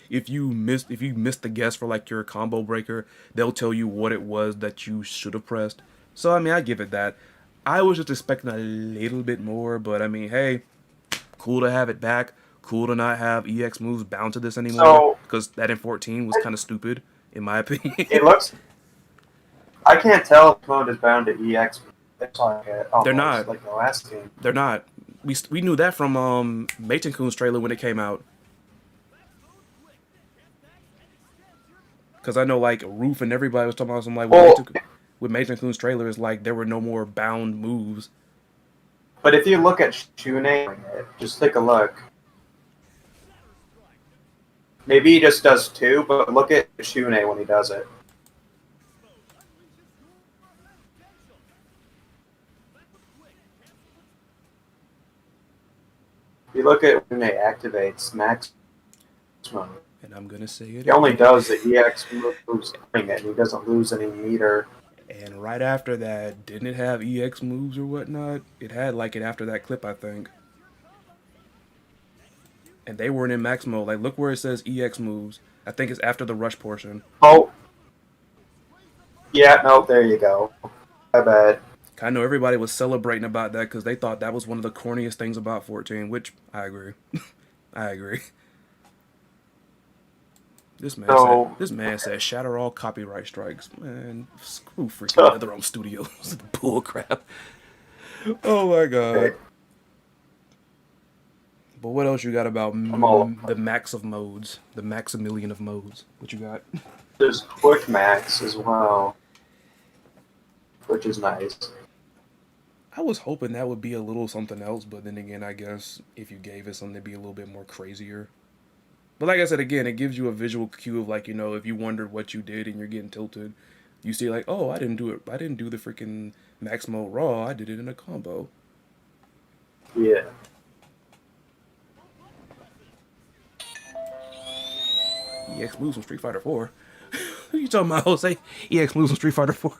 if you missed the guess for like your combo breaker, they'll tell you what it was that you should have pressed. So I mean, I give it that. I was just expecting a little bit more, but I mean, hey, cool to have it back. Cool to not have EX moves bound to this anymore because that in 14 was kind of stupid, in my opinion. It looks. I can't tell if mode is bound to EX. It's like They're not. like the last game. They're not. We knew that from Maten Kun's trailer when it came out. Because I know like Roof and everybody was talking about some like with Maten Kun's trailer is like there were no more bound moves. But if you look at Shune, just take a look. Maybe he just does two, but look at Shune when he does it. If you look at when they activates max mode, And I'm gonna say it. he only does the EX moves and he doesn't lose any meter. And right after that, didn't it have EX moves or whatnot? It had like it after that clip, I think. And they weren't in max mode. Like, look where it says EX moves. I think it's after the rush portion. Oh. Yeah, no, there you go. My bad. I know everybody was celebrating about that because they thought that was one of the corniest things about 14, which I agree. I agree. This man said shatter all copyright strikes. Man, screw freaking NetherRealm Studios. Bull crap. Oh my god. But what else you got about the max of modes? The maximilian of modes. What you got? There's quick max as well, which is nice. I was hoping that would be a little something else, but then again, I guess if you gave it something to be a little bit more crazier. But like I said, again, it gives you a visual cue of like, you know, if you wondered what you did and you're getting tilted, you see like, oh, I didn't do it. I didn't do the freaking max mode raw. I did it in a combo. Yeah. EX moves from Street Fighter 4. Who you talking about, Jose? EX moves from Street Fighter 4.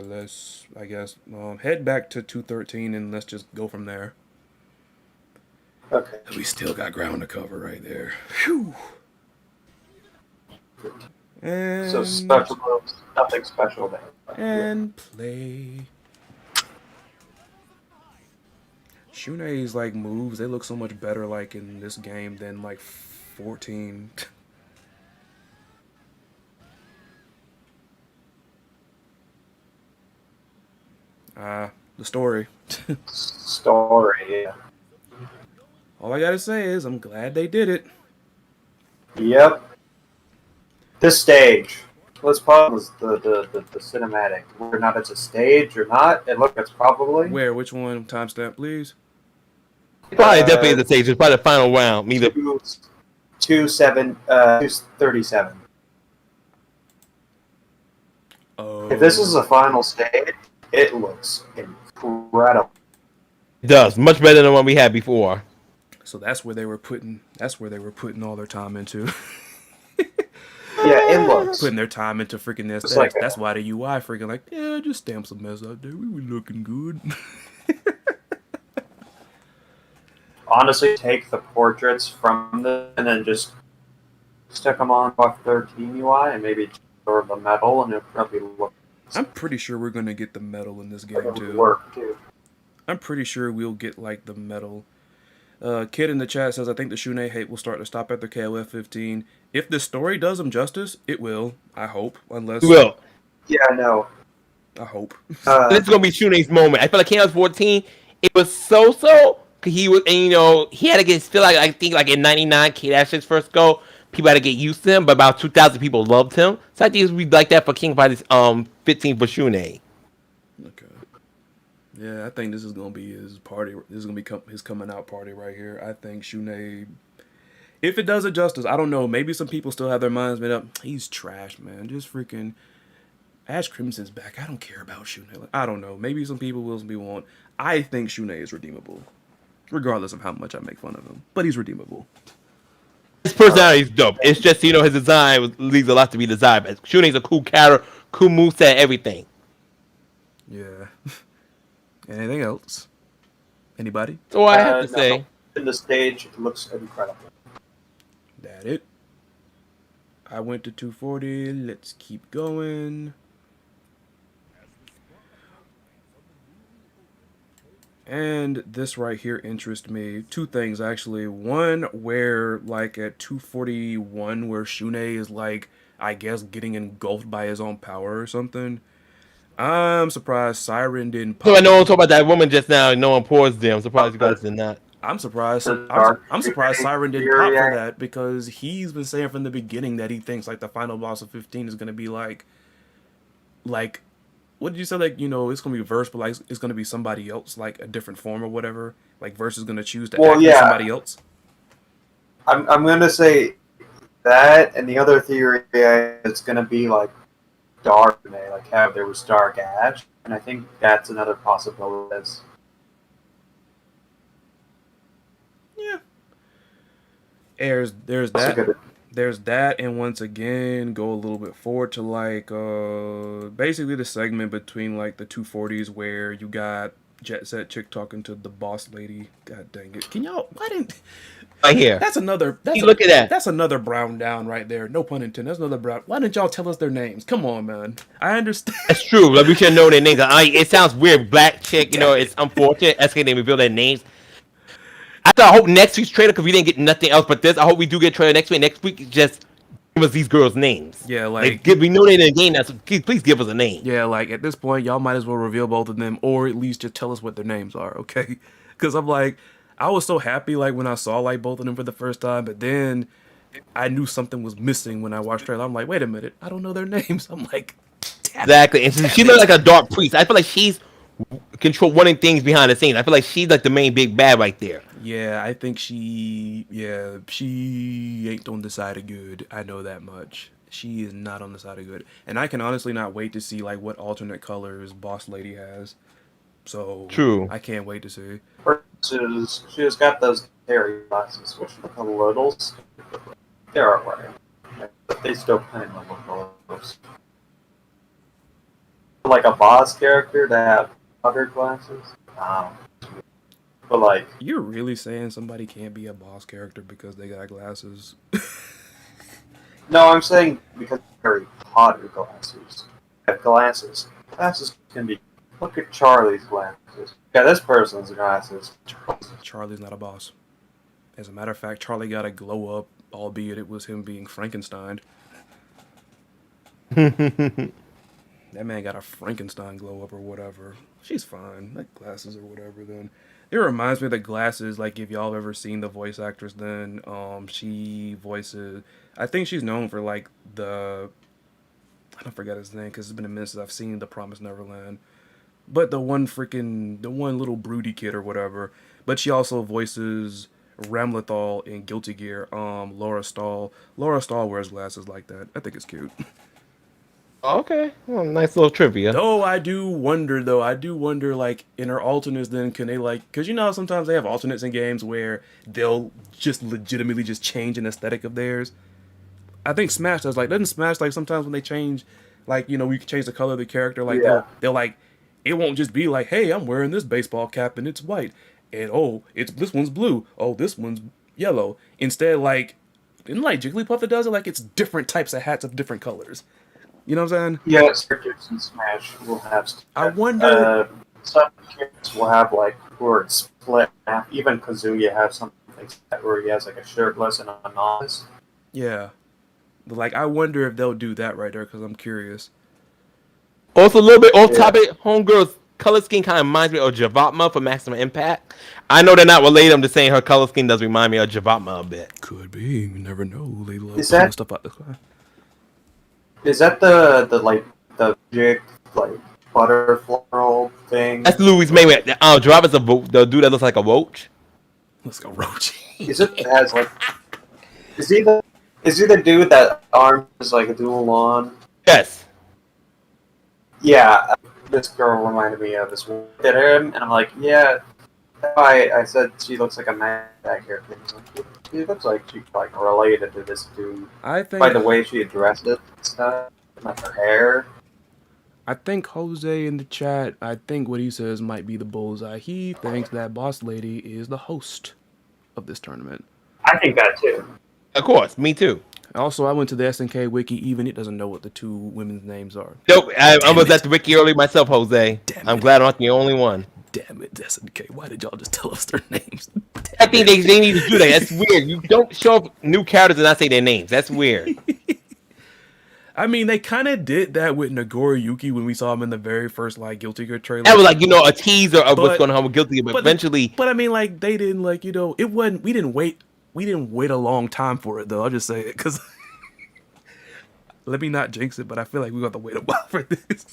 Let's, I guess, head back to 213 and let's just go from there. Okay. We still got ground to cover right there. Whew. And So special moves, nothing special there. And play. Shune's like moves, they look so much better like in this game than like 14. The story. Story, yeah. All I gotta say is I'm glad they did it. Yep. This stage. Let's pause the cinematic. Whether or not it's a stage or not, it looks probably. Where? Which one? Timestamp, please. Probably definitely the stage. It's probably the final round. Me the 237. Oh. If this is the final stage, it looks incredible. It does much better than what we had before. So that's where they were putting. That's where they were putting all their time into. Yeah, it looks. Putting their time into freaking this. Like that's why the UI freaking like, yeah, just stamp some mess out there. We were looking good. Honestly, take the portraits from the and then just stick them on off 13 UI and maybe or the metal and it'll probably look. I'm pretty sure we're gonna get the metal in this game too. Work too. I'm pretty sure we'll get like the metal. Kid in the chat says, I think the Shune hate will start to stop after KOF 15. If the story does him justice, it will. I hope. Unless It will. Yeah, I know. I hope. This is gonna be Shune's moment. I feel like Kingdom 14, it was so. Cause he was, and he had to get still like I think like in '99, that's his first go. People had to get used to him, but about 2,000 people loved him. So I think it would be like that for King Fighters 15 for Shune. Okay. Yeah, I think this is gonna be his party. This is gonna be his coming out party right here. I think Shune, if it does it justice, I don't know. Maybe some people still have their minds made up. He's trash, man. Just freaking Ash Crimson's back. I don't care about Shune. Like, I don't know. Maybe some people will, some people won't. I think Shune is redeemable, regardless of how much I make fun of him. But he's redeemable. His personality is dope. It's just his design leaves a lot to be desired. But Shune's a cool character, cool moveset, everything. Yeah. Anything else? Anybody? So I have to No. say, In the stage, it looks incredible. That it. I went to 240. Let's keep going. And this right here interests me. Two things actually. One, where like at 241, where Shune is like, I guess getting engulfed by his own power or something. I'm surprised Syrin didn't so I pop. know one talk about that woman just now. No one paused them. I'm surprised you guys did not. I'm surprised. The dark I'm surprised Syrin didn't theory, pop for that because he's been saying from the beginning that he thinks like the final boss of 15 is gonna be like what did you say? Like it's gonna be Verse, but like it's gonna be somebody else, like a different form or whatever. Like Verse is gonna choose to act as somebody else. I'm gonna say that, and the other theory is gonna be like Dark, like how there was Dark Ash, and I think that's another possibility. Yeah. There's that. There's that, and once again, go a little bit forward to like basically the segment between like the 240s where you got Jet Set Chick talking to the boss lady. God dang it! Can y'all? Why didn't? Right here. That's another. Look at that. That's another brown down right there. No pun intended. That's another brown. Why didn't y'all tell us their names? Come on, man. I understand. That's true. Like we should know their names. It sounds weird. Black chick. It's unfortunate. SK didn't reveal their names. I hope next week's trailer, because we didn't get nothing else but this. I hope we do get a trailer next week. Next week, just give us these girls' names. Yeah, we know they're in the game now, so please give us a name. Yeah, like at this point, y'all might as well reveal both of them, or at least just tell us what their names are, okay? Because I'm like, I was so happy like when I saw like both of them for the first time, but then I knew something was missing when I watched trailer. I'm like, wait a minute, I don't know their names. I'm like, exactly, and she looks like a dark priest. I feel like she's running things behind the scenes. I feel like she's like the main big bad right there. Yeah, I think she ain't on the side of good. I know that much. She is not on the side of good. And I can honestly not wait to see like what alternate colors Boss Lady has. So true. I can't wait to see. She has got those hairy glasses, which look a little stupid. They're alright. But they still kind of look those. Like a boss character to have other glasses. But like, you're really saying somebody can't be a boss character because they got glasses? no, I'm saying because Harry Potter glasses have glasses. Glasses can be. Look at Charlie's glasses. Yeah, this person's glasses. Charlie's not a boss. As a matter of fact, Charlie got a glow up, albeit it was him being Frankenstein. That man got a Frankenstein glow up or whatever. She's fine. Like glasses or whatever then. It reminds me of the glasses, like if y'all ever seen the voice actress then, she voices, I think she's known for like I don't forget his name because it's been a minute since I've seen The Promised Neverland. But the one little broody kid or whatever. But she also voices Ramlethal in Guilty Gear, Laura Stahl. Laura Stahl wears glasses like that. I think it's cute. Okay, well, nice little trivia. Though I do wonder, like, in her alternates, then can they, like, because sometimes they have alternates in games where they'll just legitimately just change an aesthetic of theirs. I think Smash does, like, doesn't Smash, like, sometimes when they change, like, we can change the color of the character, like, they'll like, it won't just be like, hey, I'm wearing this baseball cap and it's white, and oh, this one's blue, oh, this one's yellow. Instead, like, isn't like Jigglypuff that does it, like, it's different types of hats of different colors. You know what I'm saying? Yeah, characters in Smash will have. I wonder. Some characters will have like where it's split. Even Kazuya has something like that where he has like a shirtless and a novice. Yeah, but like I wonder if they'll do that right there because I'm curious. Also, a little bit off topic. Homegirl's color scheme kind of reminds me of Javatma from Maximum Impact. I know they're not related. I'm just saying her color scheme does remind me of Javatma a bit. Could be. You never know. They love Is pulling that- stuff out the sky. Is that the magic butter floral thing? That's Louis May. Java's the dude that looks like a roach. Let's go, Roach. Is it has like? Is he the dude that arm is like a dual on? Yes. Yeah, this girl reminded me of this one. At him, and I'm like, yeah. I said she looks like a man character. She looks like she's like related to this dude I think by the way she addressed it and stuff, like her hair. I think Jose in the chat, I think what he says might be the bullseye. He thinks that Boss Lady is the host of this tournament. I think that too. Of course, me too. Also, I went to the SNK wiki. Even it doesn't know what the two women's names are. Nope, I was at the wiki early myself, Jose. I'm glad I'm not the only one. Damn it, SNK. Why did y'all just tell us their names? I think they need to do that. That's weird. You don't show up new characters and not say their names. That's weird. I mean, they kind of did that with Nagori Yuki when we saw him in the very first like Guilty Gear trailer. That was like, a teaser of what's But- going on with Guilty Gear, but eventually... But I mean, like they didn't like it wasn't. We didn't wait a long time for it though. I'll just say it because let me not jinx it, but I feel like we got to wait a while for this.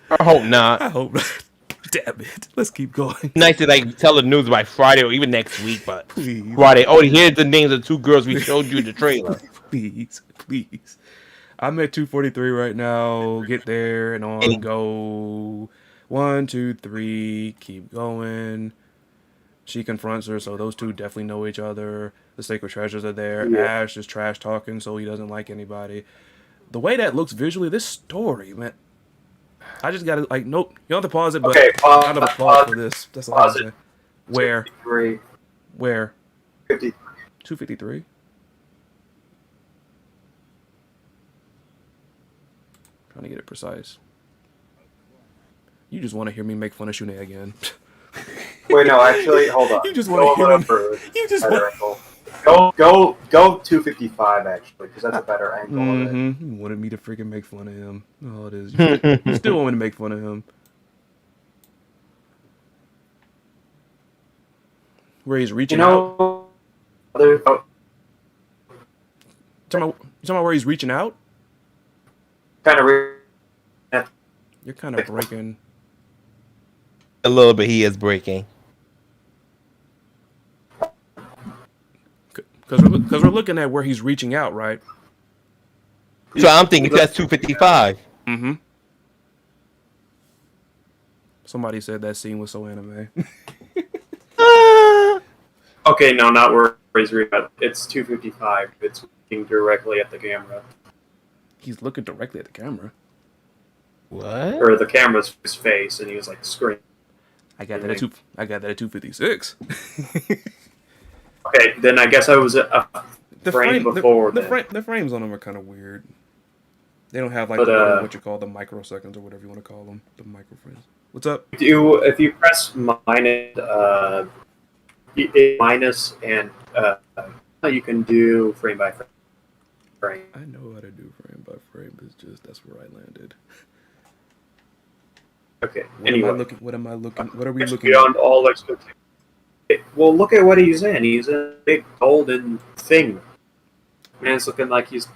I hope not. I hope not. Damn it. Let's keep going. Nice to like tell the news by Friday or even next week, but Please. Friday. Oh, here's the names of two girls we showed you in the trailer. Please. I'm at 243 right now. Get there and on go. 1, 2, 3. Keep going. She confronts her, so those two definitely know each other. The sacred treasures are there. Yeah. Ash is trash talking, so he doesn't like anybody. The way that looks visually, this story, man. I just gotta nope. You don't have to pause it, but Okay, round of applause for this. That's all I'm pause it. saying. Where? 53, Where? 50. 253. Trying to get it precise. You just want to hear me make fun of Shune again. Wait, no, actually, hold on. You just Go want to hear over him. for You just better want. angle. Go 255 actually, because that's a better angle. Of it. Mm-hmm. You wanted me to freaking make fun of him. Oh, it is. You still want me to make fun of him. Where he's reaching You out. know, other You talking about where he's reaching out? kind of. You're kind of breaking. A little bit, he is breaking. Because we're looking at where he's reaching out, right? So I'm thinking that's 255. Mm-hmm. Somebody said that scene was so anime. Okay, no, not where he's reading. It's 255. It's looking directly at the camera, He's looking directly at the camera. What? or the camera's his face, and he was like screaming. I got that at 256. Okay, then I guess I was a frame before. The frames on them are kind of weird. They don't have like But, what you call the microseconds or whatever you want to call them. The microframes. What's up? if you press minus and you can do frame by frame. I know how to do frame by frame. It's just that's where I landed. Okay. What Anyway, am I looking? What are we it's looking at? beyond all expectation. Well, look at what he's in. He's in a big golden thing. Man's looking like he's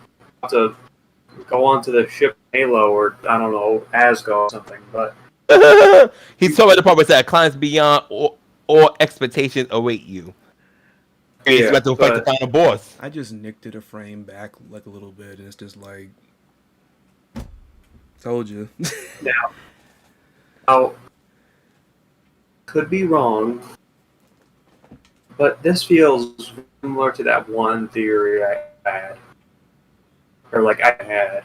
about to go onto the ship Halo or I don't know Asgard or something. But He's talking about the part where it said climbs beyond all expectations await you. He's about to fight the final boss. I just nicked it a frame back like a little bit, and it's just like told you. now, could be wrong, but this feels similar to that one theory I had,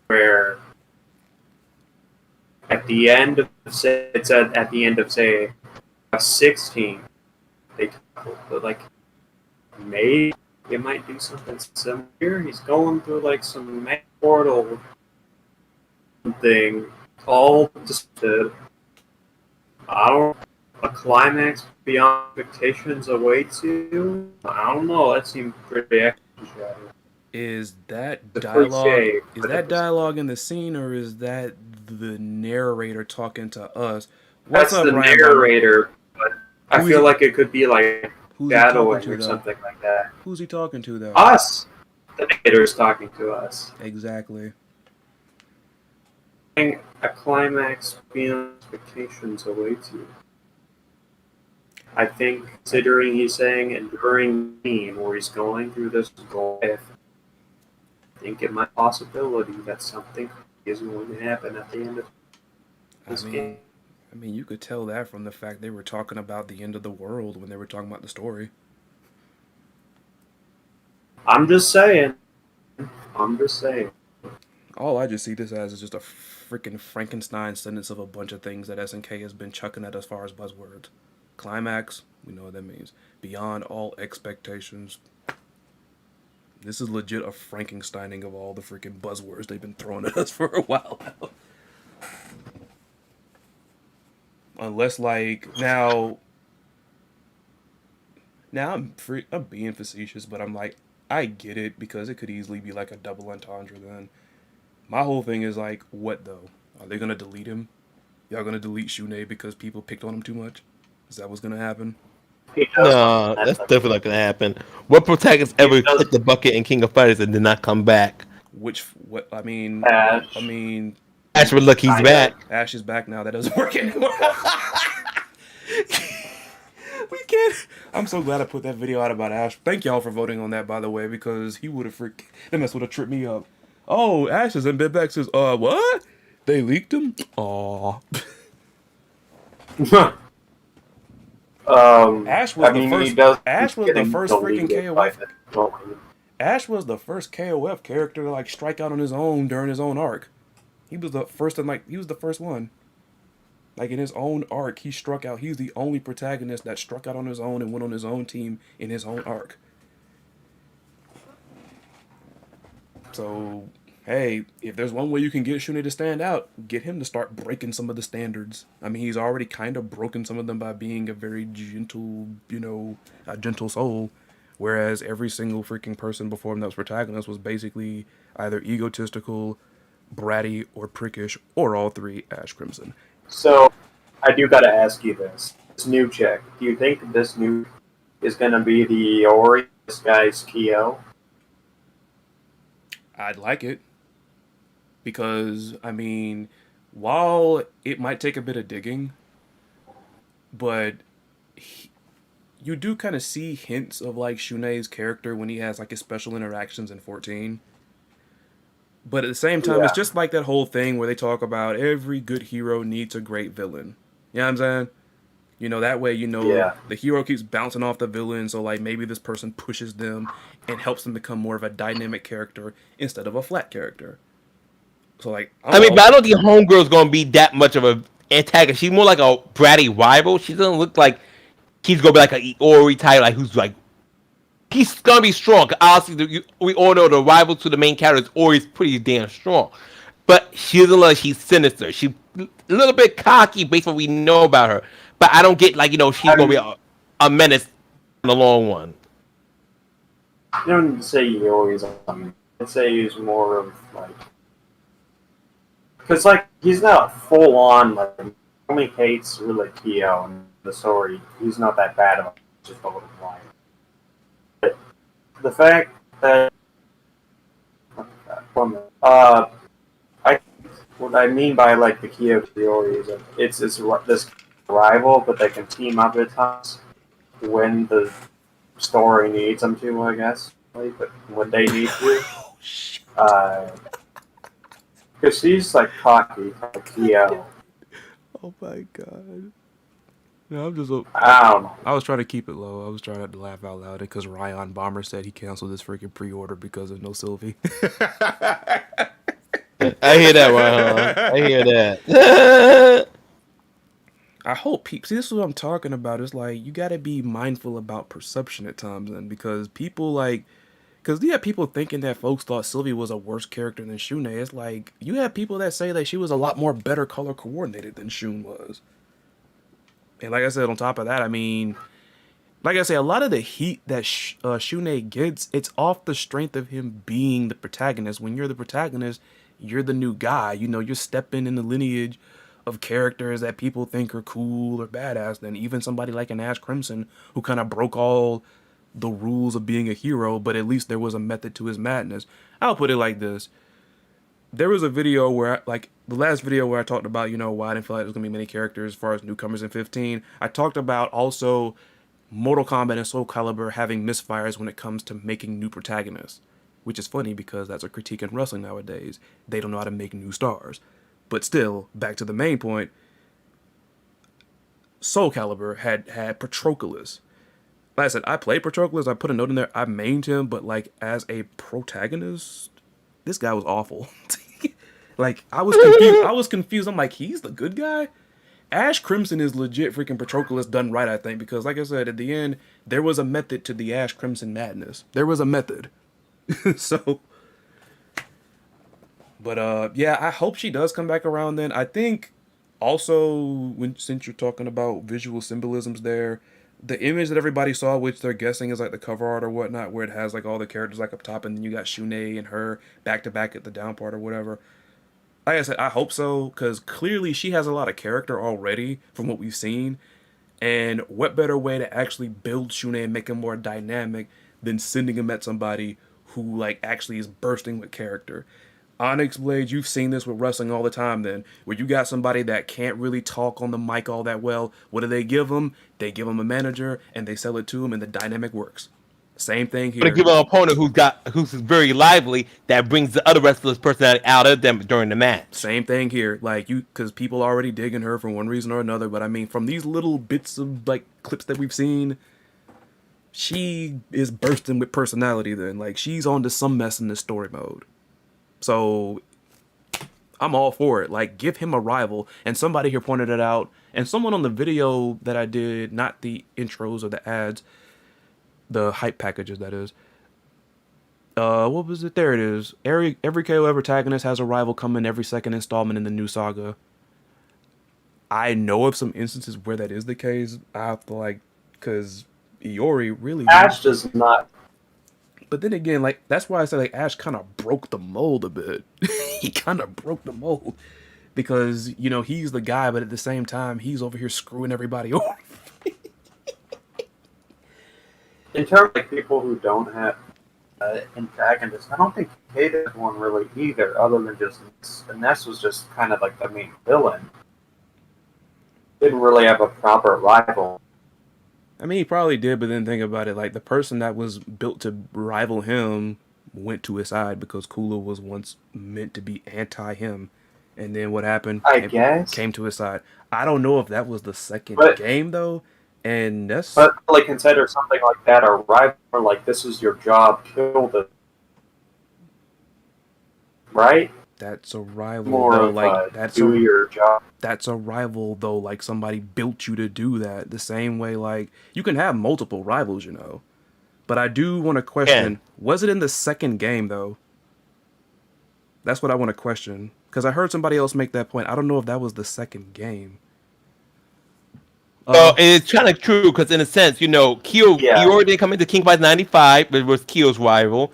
where at the end of say 16, they but like maybe it might do something similar. He's going through like some mad portal thing, all just to a climax beyond expectations awaits you. I don't know. That seemed pretty extra. Is that The dialogue cliche, is but that dialogue in the scene, or is that the narrator talking to us? What's that's up, the Ryan Bomber? narrator. But I Who's feel he like it could be like who's he talking shadowing to or though? something like that. Who's he talking to though? Us, the narrator is talking to us. Exactly. A climax beyond expectations awaits you. I think, considering he's saying enduring pain where he's going through this life, I think it might be a possibility that something is going to happen at the end of I this mean game. I mean you could tell that from the fact they were talking about the end of the world when they were talking about the story. I'm just saying. I'm just saying. All I just see this as is just a freaking Frankenstein sentence of a bunch of things that SNK has been chucking at as far as buzzwords. Climax, we know what that means. Beyond all expectations. This is legit a Frankensteining of all the freaking buzzwords they've been throwing at us for a while now. Unless like now I'm being facetious, but I'm like I get it because it could easily be like a double entendre then. My whole thing is like, what though? Are they gonna delete him? Y'all gonna delete Shunei because people picked on him too much? Is that what's gonna happen? He does No, something that's definitely not gonna happen. What protagonist ever does hit the bucket in King of Fighters and did not come back? What I mean Ash. I mean Actually, look, he's Kinda. back. Ash is back now. That doesn't work anymore. We can't. I'm so glad I put that video out about Ash. Thank y'all for voting on that, by the way, because he would have that mess would have tripped me up. Oh, Ash hasn't been back since what? They leaked him? Aw. Ash was I the mean, he first does keep Ash was the getting first freaking deleted by KOF. the Ash was the first KOF character to like strike out on his own during his own arc. He was the first and like he was the first one. Like in his own arc, he struck out. He's the only protagonist that struck out on his own and went on his own team in his own arc. So, hey, if there's one way you can get Shunei to stand out, get him to start breaking some of the standards. I mean, he's already kind of broken some of them by being a very gentle, a gentle soul. Whereas every single freaking person before him that was protagonist was basically either egotistical, bratty, or prickish, or all three Ash Crimson. So, I do gotta ask you this. This new chick, do you think this new is gonna be the Ori disguised Kyo? I'd like it. Because, I mean, while it might take a bit of digging, but you do kind of see hints of like Shunei's character when he has like his special interactions in 14. But at the same time, it's just like that whole thing where they talk about every good hero needs a great villain. You know what I'm saying? That way, the hero keeps bouncing off the villain, so like maybe this person pushes them and helps them become more of a dynamic character instead of a flat character. So like, I mean, but I don't think Homegirl's gonna be that much of a antagonist. She's more like a bratty rival. She doesn't look like he's gonna be like a Ori type, like who's like he's gonna be strong. Obviously, we all know the rival to the main character is Ori's pretty damn strong, but she doesn't look like she's sinister. She's a little bit cocky based on what we know about her. But I don't get like she's gonna be a menace in the long one. I don't say he always. I'd say he's more of like, because like he's not full on like he only hates really Kyo and the story. He's not that bad of just a little blind. But the fact that I what I mean by like the Kyo theory is that it's this rival, but they can team up at times when the story needs them to, I guess. But when they need to, because she's like cocky, like Kyo. Oh my god. No, I'm just. I don't know. I was trying to keep it low. I was trying not to laugh out loud because Ryan Bomber said he canceled his freaking pre-order because of no Sylvie. I hear that, Ryan. I hear that. I hope see, this is what I'm talking about. It's like you got to be mindful about perception at times, and because people because you have people thinking that folks thought Sylvie was a worse character than Shunei. It's like you have people that say that she was a lot more better color coordinated than Shun was. And like I said, on top of that, I mean, like I say, a lot of the heat that Shun'ei gets, it's off the strength of him being the protagonist. When you're the protagonist, you're the new guy. You know, you're stepping in the lineage of characters that people think are cool or badass. Then even somebody like an Ash Crimson, who kind of broke all the rules of being a hero, but at least there was a method to his madness. I'll put it like this. There was a video where, like, the last video where I talked about, you know, why I didn't feel like there's going to be many characters as far as newcomers in 15. I talked about also Mortal Kombat and Soul Calibur having misfires when it comes to making new protagonists, which is funny because that's a critique in wrestling nowadays. They don't know how to make new stars. But still, back to the main point, Soul Calibur had Patroclus. Like I said, I played Patroclus. I put a note in there. I mained him, but like as a protagonist, this guy was awful. Like I was confused. I was confused. I'm like, he's the good guy. Ash Crimson is legit freaking Patroclus done right, I think, because like I said, at the end, there was a method to the Ash Crimson madness. There was a method. So, but yeah, I hope she does come back around then. I think also since you're talking about visual symbolisms there, the image that everybody saw, which they're guessing is like the cover art or whatnot, where it has like all the characters like up top, and then you got Shun'ei and her back to back at the down part or whatever. Like I said, I hope so, because clearly she has a lot of character already from what we've seen. And what better way to actually build Shun'ei and make him more dynamic than sending him at somebody who like actually is bursting with character. Onyx Blade, you've seen this with wrestling all the time then, where you got somebody that can't really talk on the mic all that well. What do they give them? They give them a manager, and they sell it to him, and the dynamic works. Same thing here. But give an opponent who's very lively that brings the other wrestler's personality out of them during the match. Same thing here. Like because people are already digging her for one reason or another. But I mean, from these little bits of like clips that we've seen, she is bursting with personality. Then like she's on to some mess in this story mode. So I'm all for it. Like give him a rival. And somebody here pointed it out. And someone on the video that I did, not the intros or the ads, the hype packages, that is. What was it? There it is. Every KOF protagonist has a rival come in every second installment in the new saga. I know of some instances where that is the case. I have to like, because Iori really... Ash does not. But then again, like, that's why I said like Ash kind of broke the mold a bit. He kind of broke the mold. Because, you know, he's the guy, but at the same time, he's over here screwing everybody over. In terms of like, people who don't have antagonists, I don't think Kate has one really either, other than just Ness. And Ness was just kind of like the main villain. Didn't really have a proper rival. I mean, he probably did, but then think about it. Like, the person that was built to rival him went to his side because Kula was once meant to be anti-him. And then what happened? I guess. Came to his side. I don't know if that was the second game, though. And that's... But, like, consider something like that a rival, like, this is your job, kill the... Right? That's a rival, More though. of Like, that's do your job. That's a rival, though. Like, somebody built you to do that. The same way, like, you can have multiple rivals, you know. But I do want to question, was it in the second game, though? That's what I want to question. Because I heard somebody else make that point. I don't know if that was the second game. It's kind of true because, in a sense, you know, Kyo, Iori didn't come into King Fight 95, but it was Kyo's rival.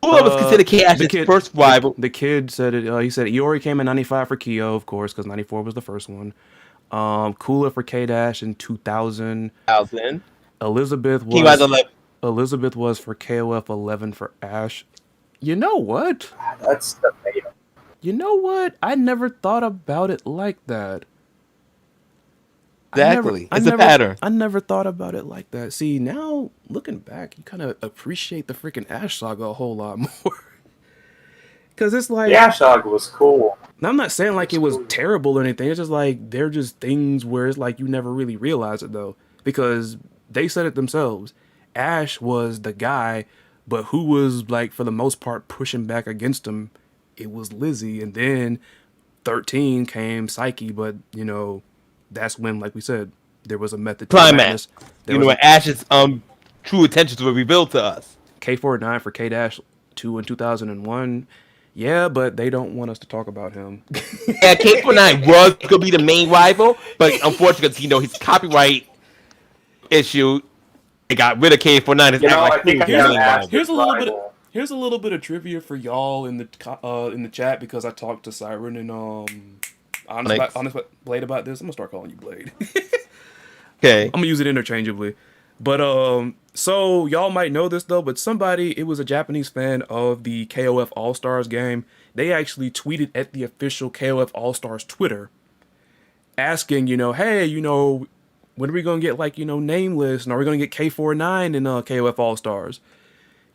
Who was considered K-Ash's first rival? The kid said it. He said Iori came in 95 for Kyo, of course, because 94 was the first one. Kula for K-Dash in 2000. Elizabeth was for KOF 11 for Ash. You know what? That's the beta. You know what? I never thought about it like that. Exactly. It's a pattern. I never thought about it like that. See, now, looking back, you kind of appreciate the freaking Ash Saga a whole lot more. Because it's like... The Ash Saga was cool. I'm not saying like it was terrible or anything. It's just like, they're just things where it's like you never really realize it, though. Because they said it themselves. Ash was the guy, but who was, like, for the most part, pushing back against him? It was Lizzie. And then 13 came Psyche, but, you know... That's when, like we said, there was a method to Climax. You know, when Ash's true intentions were revealed to us. K49 for K-2 in 2001. Yeah, but they don't want us to talk about him. Yeah, K49 was going to be the main rival, but unfortunately, you know, his copyright issue, They got rid of K49. It's You know, act I like think I cool. got Really asked. wild. Here's a little bit of trivia for y'all in the chat because I talked to Syrin and Honest Blade about this. I'm gonna start calling you Blade. Okay. I'm gonna use it interchangeably. But so y'all might know this though, but it was a Japanese fan of the KOF All Stars game. They actually tweeted at the official KOF All Stars Twitter, asking, hey, when are we gonna get like Nameless, and are we gonna get K49 in KOF All Stars?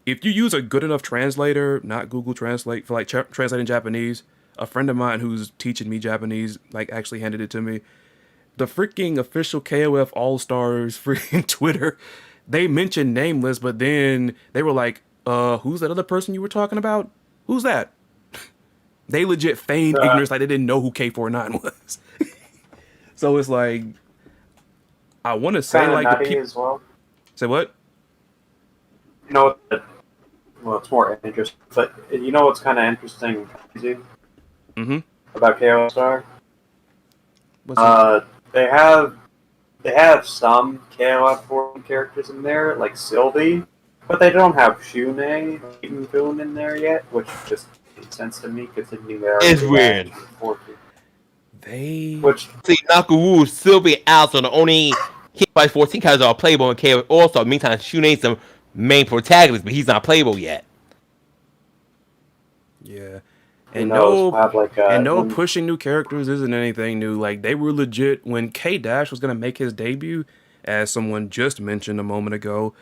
If you use a good enough translator, not Google Translate for like translating Japanese, a friend of mine who's teaching me Japanese like actually handed it to me. The freaking official KOF All Stars freaking Twitter, they mentioned Nameless, but then they were like, who's that other person you were talking about? Who's that? They legit feigned ignorance, like they didn't know who K49 was. So it's like, I want to say Kind of like nutty as well. Say what? You know what? Well, it's more interesting, but you know what's kind of interesting and crazy about KO Star? What's that? They have some KOF 4 characters in there, like Sylvie, but they don't have Shune even Boone in there yet, which just makes sense to me considering they're It's weird. Which See, Nakawu, Sylvie, Alice are the only King by 14 characters are playable in KOF All Star. Meantime, Shune's the main protagonist, but he's not playable yet. Yeah. And no Pushing new characters isn't anything new. Like, they were legit when K-Dash was going to make his debut, as someone just mentioned a moment ago,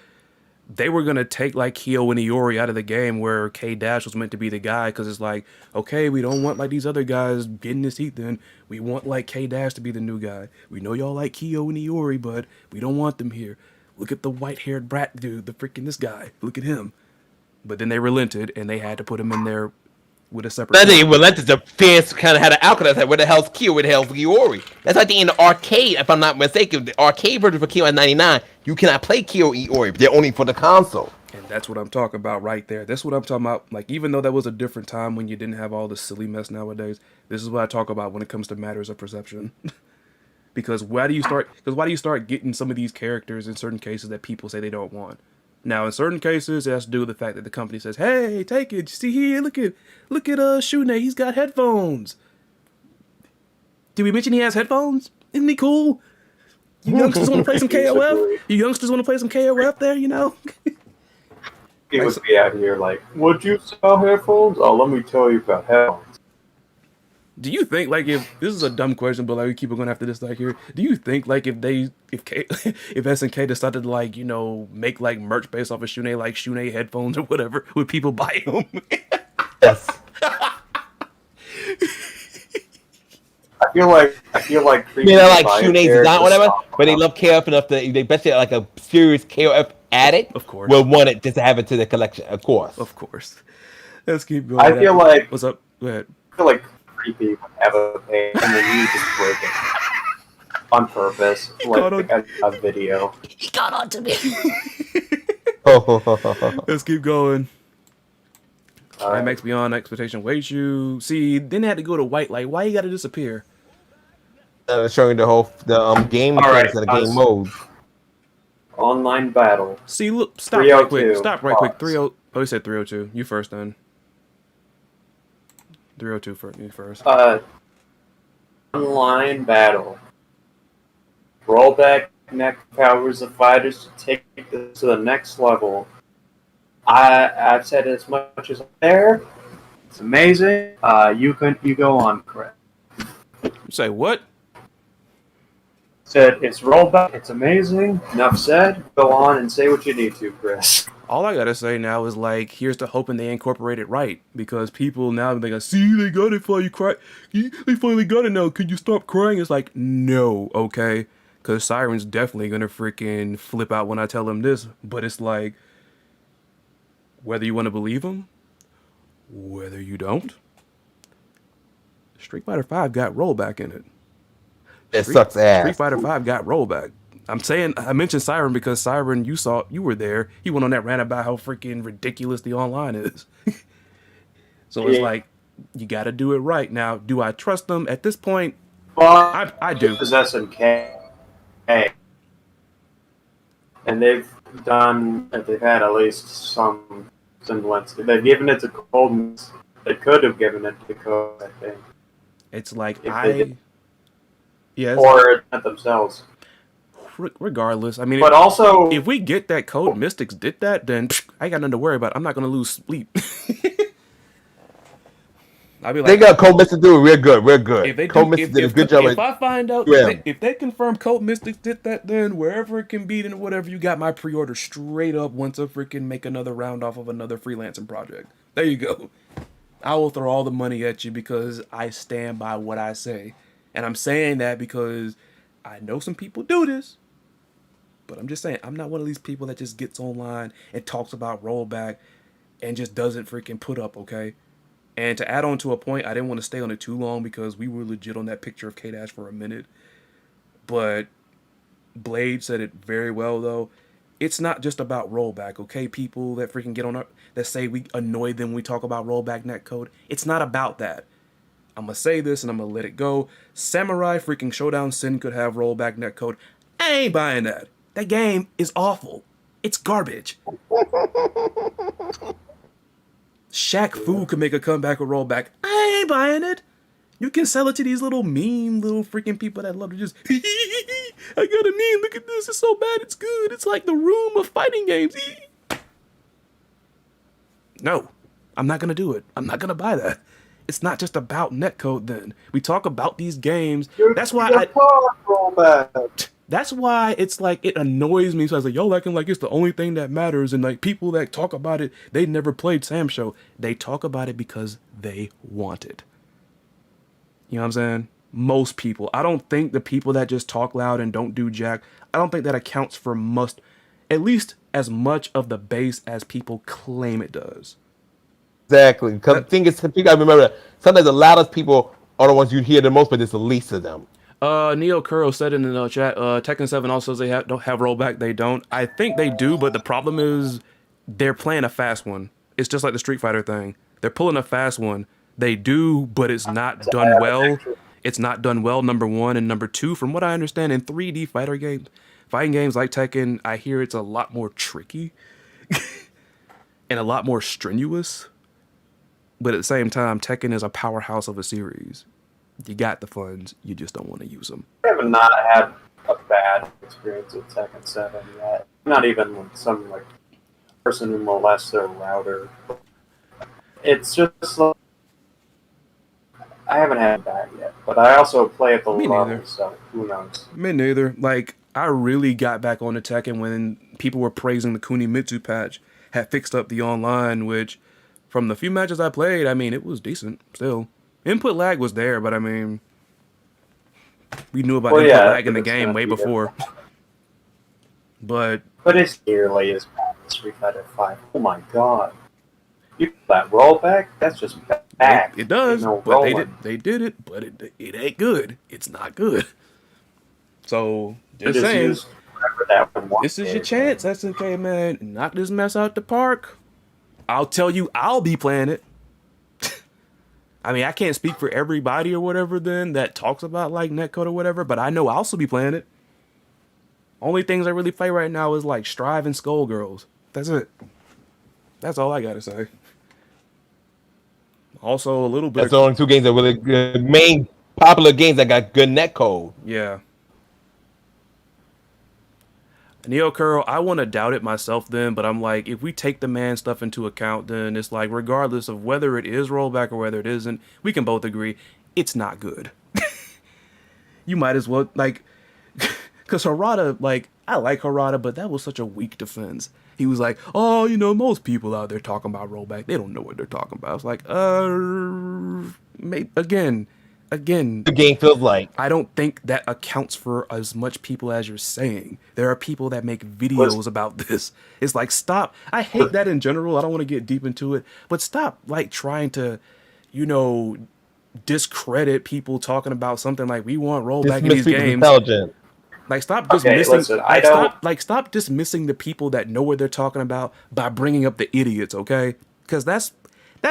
they were going to take, like, Kyo and Iori out of the game where K-Dash was meant to be the guy, because it's like, okay, we don't want, like, these other guys getting this heat then. We want, like, K-Dash to be the new guy. We know y'all like Kyo and Iori, but we don't want them here. Look at the white-haired brat dude, this guy. Look at him. But then they relented, and they had to put him in there with a separate. Then they relented. The fans kind of had an outcry that where the hell's Kyo, where the hell's Iori? That's like in the arcade, if I'm not mistaken, the arcade version for Kyo at 99, you cannot play Kyo Iori, but they're only for the console. And that's what I'm talking about right there. That's what I'm talking about. Like, even though that was a different time when you didn't have all the silly mess nowadays, this is what I talk about when it comes to matters of perception. Because why do you start getting some of these characters in certain cases that people say they don't want? Now, in certain cases, it has to do with the fact that the company says, "Hey, take it. See here, look at Shune. He's got headphones. Did we mention he has headphones? Isn't he cool? You youngsters want to play some KOF? You youngsters want to play some KOF there? You know." He would be out here like, "Would you sell headphones? Oh, let me tell you about headphones." Do you think, like, if this is a dumb question, but like we keep it going after this, like here, do you think like if SNK decided to like make like merch based off of Shune, like Shune headphones or whatever, would people buy them? Yes. I feel like like Shune's design, whatever, but they love KOF enough that they bet you like a serious KOF addict, of course, will want it just to have it to the collection, of course. Of course. Let's keep going. I feel like what's up? Go ahead. I feel like creepy would have a page and then you just break it on purpose, like a video. He got onto me. Oh. Let's keep going. Climax beyond expectation waits you. See, then they had to go to white. Like, why you gotta disappear? Showing the whole game mechanics and the game mode. Online battle. See, look, stop right quick. Stop right quick. 30. Oh, you said 302. You first then. 302 for you first. Online battle. Rollback neck powers the fighters to take this to the next level. I've said as much as there. It's amazing. You go on, Chris. You say what? Said it's rollback. It's amazing. Enough said. Go on and say what you need to, Chris. All I gotta say now is like, here's to hoping they incorporate it right, because people now they go, see, they got it for you. Cry. They finally got it now. Could you stop crying? It's like, no, okay, because Syrin's definitely gonna freaking flip out when I tell him this. But it's like, whether you want to believe him, whether you don't, Street Fighter V got rollback in it. It sucks ass. Street Fighter V got rollback. I mentioned Syrin because Syrin, you were there. He went on that rant about how freaking ridiculous the online is. So it's like, you got to do it right. Now, do I trust them at this point? Well, I do. Possessing K, and they've done, if they've had at least some semblance, if they've given it to Coldness, they could have given it to Code, I think. It's like If they did. yeah, Or not themselves. regardless. I mean, But also, if we get that Code Mystics did that, then I got nothing to worry about. I'm not gonna lose sleep. I'll be like, They got Cold Mystic do it. We're good. We're good. if they Cold do, Mystic did a good job. if I find out if they confirm Code Mystics did that, then wherever it can be, then whatever, you got my pre-order straight up once I freaking make another round off of another freelancing project. There you go. I will throw all the money at you because I stand by what I say, and I'm saying that because I know some people do this. But I'm just saying, I'm not one of these people that just gets online and talks about rollback and just doesn't freaking put up, okay? And to add on to a point, I didn't want to stay on it too long because we were legit on that picture of K-Dash for a minute. But Blade said it very well, though. It's not just about rollback, okay? People that freaking get on our, that say we annoy them when we talk about rollback netcode. It's not about that. I'm going to say this and I'm going to let it go. Samurai freaking Showdown Sin could have rollback netcode. I ain't buying that. That game is awful. It's garbage. Shaq Fu could make a comeback or rollback. I ain't buying it. You can sell it to these little mean little freaking people that love to just I got a meme, look at this, it's so bad, it's good. It's like the room of fighting games. No, I'm not gonna do it. I'm not gonna buy that. It's not just about netcode then. We talk about these games. That's why that's why it's like it annoys me. So I was like, y'all acting like it's the only thing that matters, and like people that talk about it, they never played Sam Show. They talk about it because they want it. You know what I'm saying? Most people. I don't think the people that just talk loud and don't do jack, I don't think that accounts for at least as much of the base as people claim it does. Exactly. Because the thing is, you gotta remember that sometimes the loudest people are the ones you hear the most, but it's the least of them. Neo Kuro said in the chat, Tekken 7 also says they don't have rollback. They don't. I think they do, but the problem is they're playing a fast one. It's just like the Street Fighter thing. They're pulling a fast one. They do, but it's not done well. It's not done well, number one. And number two, from what I understand, in 3D fighting games like Tekken, I hear it's a lot more tricky and a lot more strenuous. But at the same time, Tekken is a powerhouse of a series. You got the funds, you just don't want to use them. I have not had a bad experience with Tekken 7 yet. Not even with some like person who molests their router. It's just like, I haven't had that yet, but I also play at the level, so who knows? Me neither. Like, I really got back on the Tekken when people were praising the Kunimitsu patch had fixed up the online, which from the few matches I played, I mean, it was decent still. Input lag was there, but I mean, we knew about input lag in the game way before. But it's nearly as bad as Street Fighter 5. Oh my god. You that rollback? That's just bad. It does, no but they did it, but it ain't good. It's not good. So, just saying, this is your chance, SNK, man. Knock this mess out the park. I'll tell you, I'll be playing it. I mean, I can't speak for everybody or whatever then that talks about like netcode or whatever, but I know I'll still be playing it. Only things I really play right now is like Strive and Skullgirls. That's it. That's all I gotta say. Also, a little bit. That's the only two games that really good, main popular games that got good netcode. Yeah. Neo Curl, I want to doubt it myself then, but I'm like, if we take the man stuff into account, then it's like, regardless of whether it is rollback or whether it isn't, we can both agree it's not good. You might as well, like, because Harada, like, I like Harada, but that was such a weak defense. He was like, oh, you know, most people out there talking about rollback, they don't know what they're talking about. It's like, maybe, again, The game feels like. I don't think that accounts for as much people as you're saying. There are people that make videos about this. It's like, stop. I hate that in general. I don't want to get deep into it, but stop like trying to, you know, discredit people talking about something like we want rollback in these games. Intelligent. Like stop dismissing. Stop dismissing the people that know what they're talking about by bringing up the idiots. Okay, because that's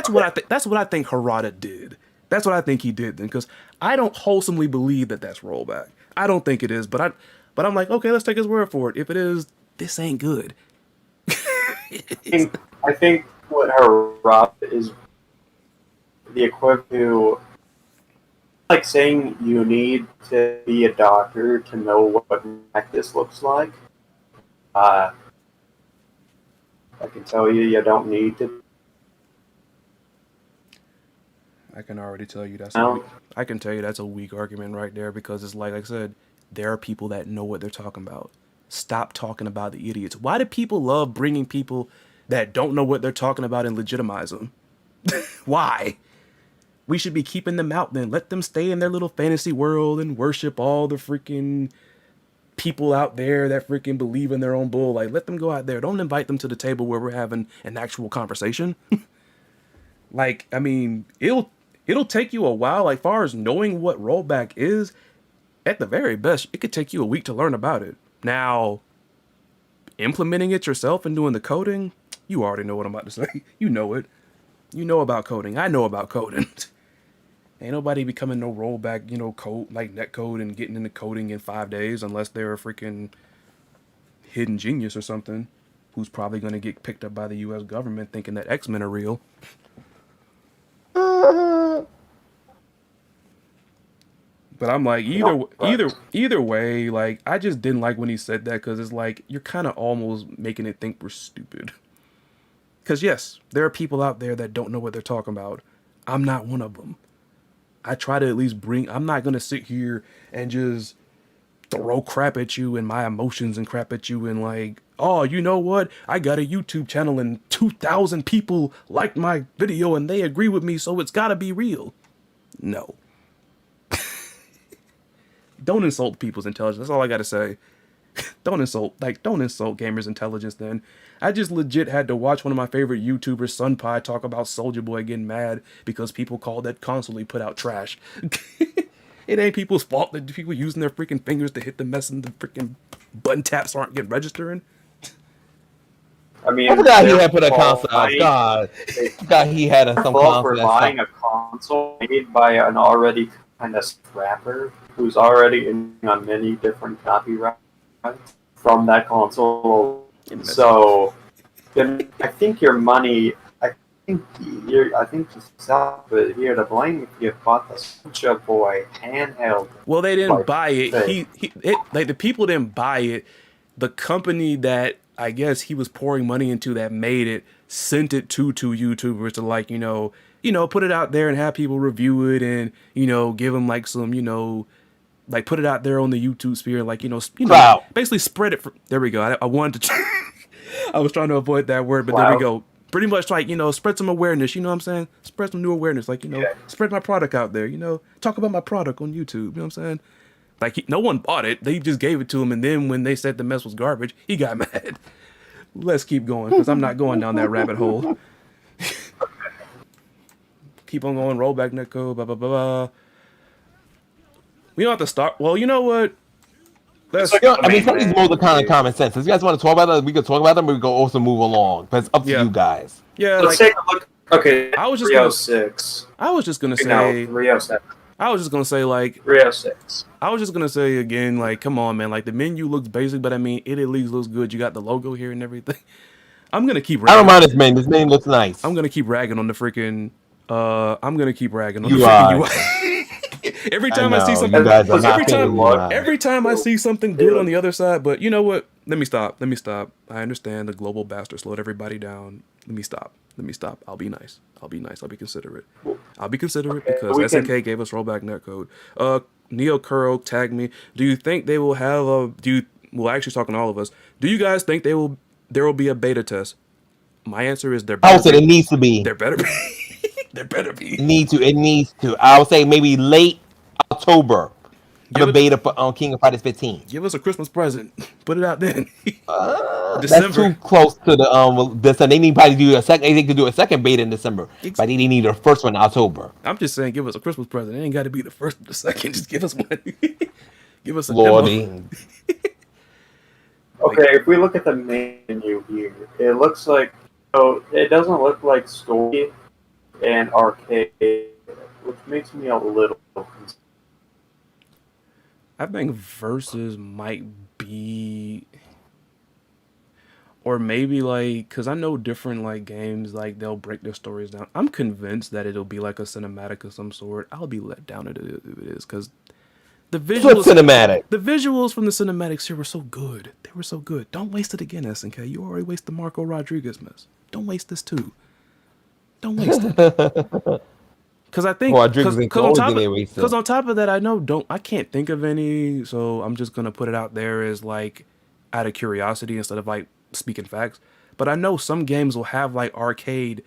what I think. That's what I think Harada did. That's what I think he did then, because I don't wholesomely believe that that's rollback. I don't think it is, but I'm like, okay, let's take his word for it. If it is, this ain't good. I think what her rob is the equivalent to like saying you need to be a doctor to know what practice looks like. Uh, I can tell you don't need to. I can already tell you that's a weak. Know. I can tell you that's a weak argument right there because it's like I said, there are people that know what they're talking about. Stop talking about the idiots. Why do people love bringing people that don't know what they're talking about and legitimize them? Why? We should be keeping them out then. Let them stay in their little fantasy world and worship all the freaking people out there that freaking believe in their own bull. Like, let them go out there. Don't invite them to the table where we're having an actual conversation. Like, I mean, it'll take you a while. Like, far as knowing what rollback is, at the very best, it could take you a week to learn about it. Now, implementing it yourself and doing the coding, you already know what I'm about to say. You know it. You know about coding. I know about coding. Ain't nobody becoming no rollback, code like netcode and getting into coding in 5 days unless they're a freaking hidden genius or something who's probably going to get picked up by the U.S. government thinking that X-Men are real. But I'm like, either way, like, I just didn't like when he said that because it's like you're kind of almost making it think we're stupid. Because yes, there are people out there that don't know what they're talking about. I'm not one of them. I try to at least I'm not gonna sit here and just throw crap at you and my emotions and crap at you and like, oh, you know what? I got a YouTube channel and 2,000 people liked my video and they agree with me, so it's gotta be real. No. Don't insult people's intelligence. That's all I gotta say. Don't insult gamers' intelligence then. I just legit had to watch one of my favorite YouTubers, Sunpie, talk about Soulja Boy getting mad because people called that console he put out trash. It ain't people's fault that people using their freaking fingers to hit the mess and the freaking button taps aren't getting registering. I mean, I forgot he had put a console out. God. I forgot he had some console. For buying a console made by an already kind of scrapper who's already in on many different copyrights from that console. So, then I think your money. I think yourself here to blame if you bought the Soulja Boy handheld. Well, they didn't buy it. Like the people didn't buy it. The company that I guess he was pouring money into that made it sent it to YouTubers to like put it out there and have people review it and give them like some like put it out there on the YouTube sphere like basically spread it. There we go. I wanted to. I was trying to avoid that word, but there we go. Pretty much like, spread some awareness, you know what I'm saying? Spread some new awareness, like, spread my product out there, talk about my product on YouTube, you know what I'm saying? Like, no one bought it. They just gave it to him, and then when they said the mess was garbage, he got mad. Let's keep going, because I'm not going down that rabbit hole. Keep on going, roll back netcode, blah, blah, blah, blah. We don't have to start. Well, you know what? Some of these more the kind of common sense. If you guys want to talk about it, we can talk about them, but we can also move along. But it's up to you guys. Yeah, let's take a look. Okay, I was just 306. I was just gonna say 307. I was just gonna say like 306. I was just gonna say again, like, come on, man. Like the menu looks basic, but I mean, it at least looks good. You got the logo here and everything. I'm gonna keep. I don't mind this name. This name looks nice. I'm gonna keep ragging on the freaking. I'm gonna keep ragging on the freaking UI. Every time I see something, every time I see something good on the other side, but you know what? Let me stop. I understand the global bastard slowed everybody down. Let me stop. I'll be nice. I'll be considerate. Because SNK gave us rollback netcode. Neo Kuro tagged me. Do you think they will have actually talking to all of us. Do you guys think there will be a beta test? My answer is there better. I would say it needs to be. There better be. There better be. It needs to. I would say maybe late October. The beta for King of Fighters 15. Give us a Christmas present. Put it out then. December. That's too close to the. They need probably do a second. They could do a second beta in December, but they need the first one in October. I'm just saying, give us a Christmas present. It ain't got to be the first or the second. Just give us one. Give us a Lordy. demo. Okay, if we look at the menu here, it looks like it doesn't look like story and arcade, which makes me a little concerned. I think Versus might be. Or maybe like, cause I know different like games like they'll break their stories down. I'm convinced that it'll be like a cinematic of some sort. I'll be let down if it is, cause the It's not visuals, cinematic. the visuals from the cinematics here were so good. They were so good. Don't waste it again, SNK. You already wasted Marco Rodriguez mess. Don't waste this too. Don't waste it. Cause I think, Rodriguez ain't the only thing they wasted. cause on top of that, I can't think of any. So I'm just gonna put it out there as like, out of curiosity instead of like speaking facts. But I know some games will have like arcade,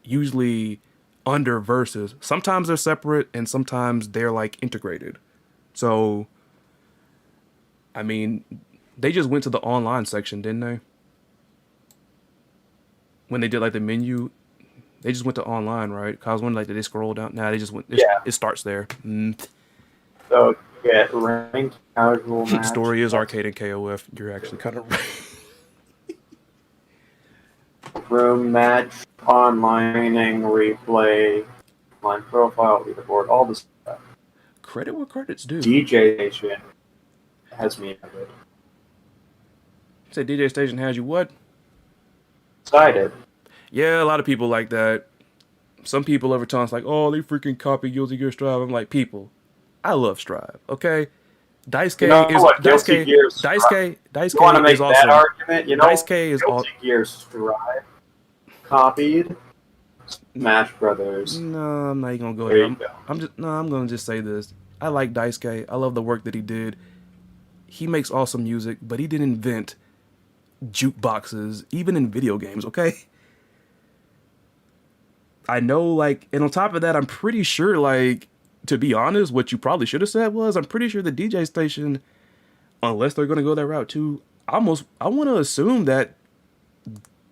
usually under verses. Sometimes they're separate and sometimes they're like integrated. So, I mean, they just went to the online section, didn't they? When they did like the menu, they just went to online, right? Cause when like did they scroll down? Nah, they just went. Yeah. It starts there. So you get ranked casual match. Story is arcade and KOF. You're actually kind of right. Room match, online replay, online profile, leaderboard, all this stuff. Credit where credit's due. DJ Station has me covered. Say DJ Station has you what? Excited. Yeah, a lot of people like that. Some people over time it's like, oh, they freaking copy Guilty Gear Strive. I'm like, people, I love Strive. Okay, Daisuke You know is what? Guilty Gear Daisuke You want to make is that awesome. argument? You know, Daisuke is Guilty Gear Strive copied Smash Brothers. No, I'm not even gonna go There there. you go. I'm gonna just say this. I like Daisuke. I love the work that he did. He makes awesome music, but he didn't invent jukeboxes, even in video games, okay? I know, like, and on top of that, I'm pretty sure, like, to be honest, what you probably should have said was, I'm pretty sure the DJ station, unless they're gonna go that route too, I want to assume that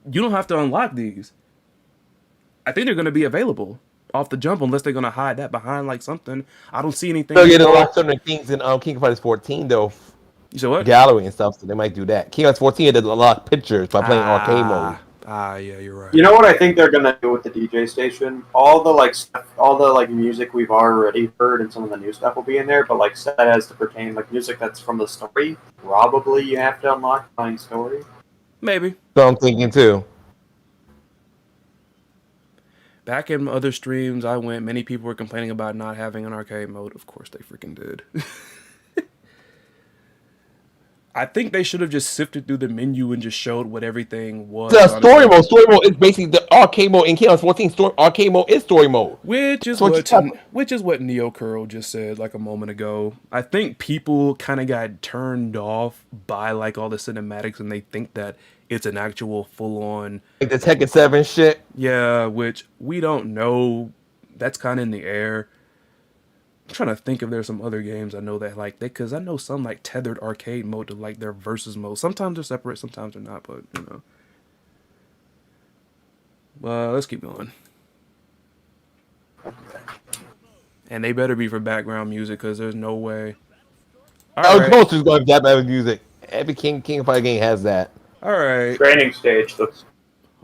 you don't have to unlock these. I think they're gonna be available off the jump, unless they're gonna hide that behind like something. I don't see anything. They'll get a lot of certain things in King of Fighters 14 though. You said what? Gallery and stuff, so they might do that. King of Fighters 14 did a lot of pictures by playing arcade mode. Yeah, you're right. You know what I think they're gonna do with the DJ station? All the music we've already heard and some of the new stuff will be in there, but like that has to pertain like music that's from the story. Probably you have to unlock find story. Maybe. So I'm thinking too. Back in other streams I went, many people were complaining about not having an arcade mode. Of course they freaking did. I think they should have just sifted through the menu and just showed what everything was. The story mode. Story mode is basically the arcade mode in King of Fighters 14. Arcade mode is story mode. Which is what Neo Curl just said like a moment ago. I think people kind of got turned off by like all the cinematics and they think that it's an actual full-on Like the Tekken 7 shit. Yeah, which we don't know. That's kind of in the air. I'm trying to think if there's some other games I know that like they, because I know some like tethered arcade mode to like their versus mode. Sometimes they're separate, sometimes they're not, but you know. Well, let's keep going. And they better be for background music because there's no way. All right. Poster's going to that bad music. Every King of Fighters game has that. All right. Training stage looks.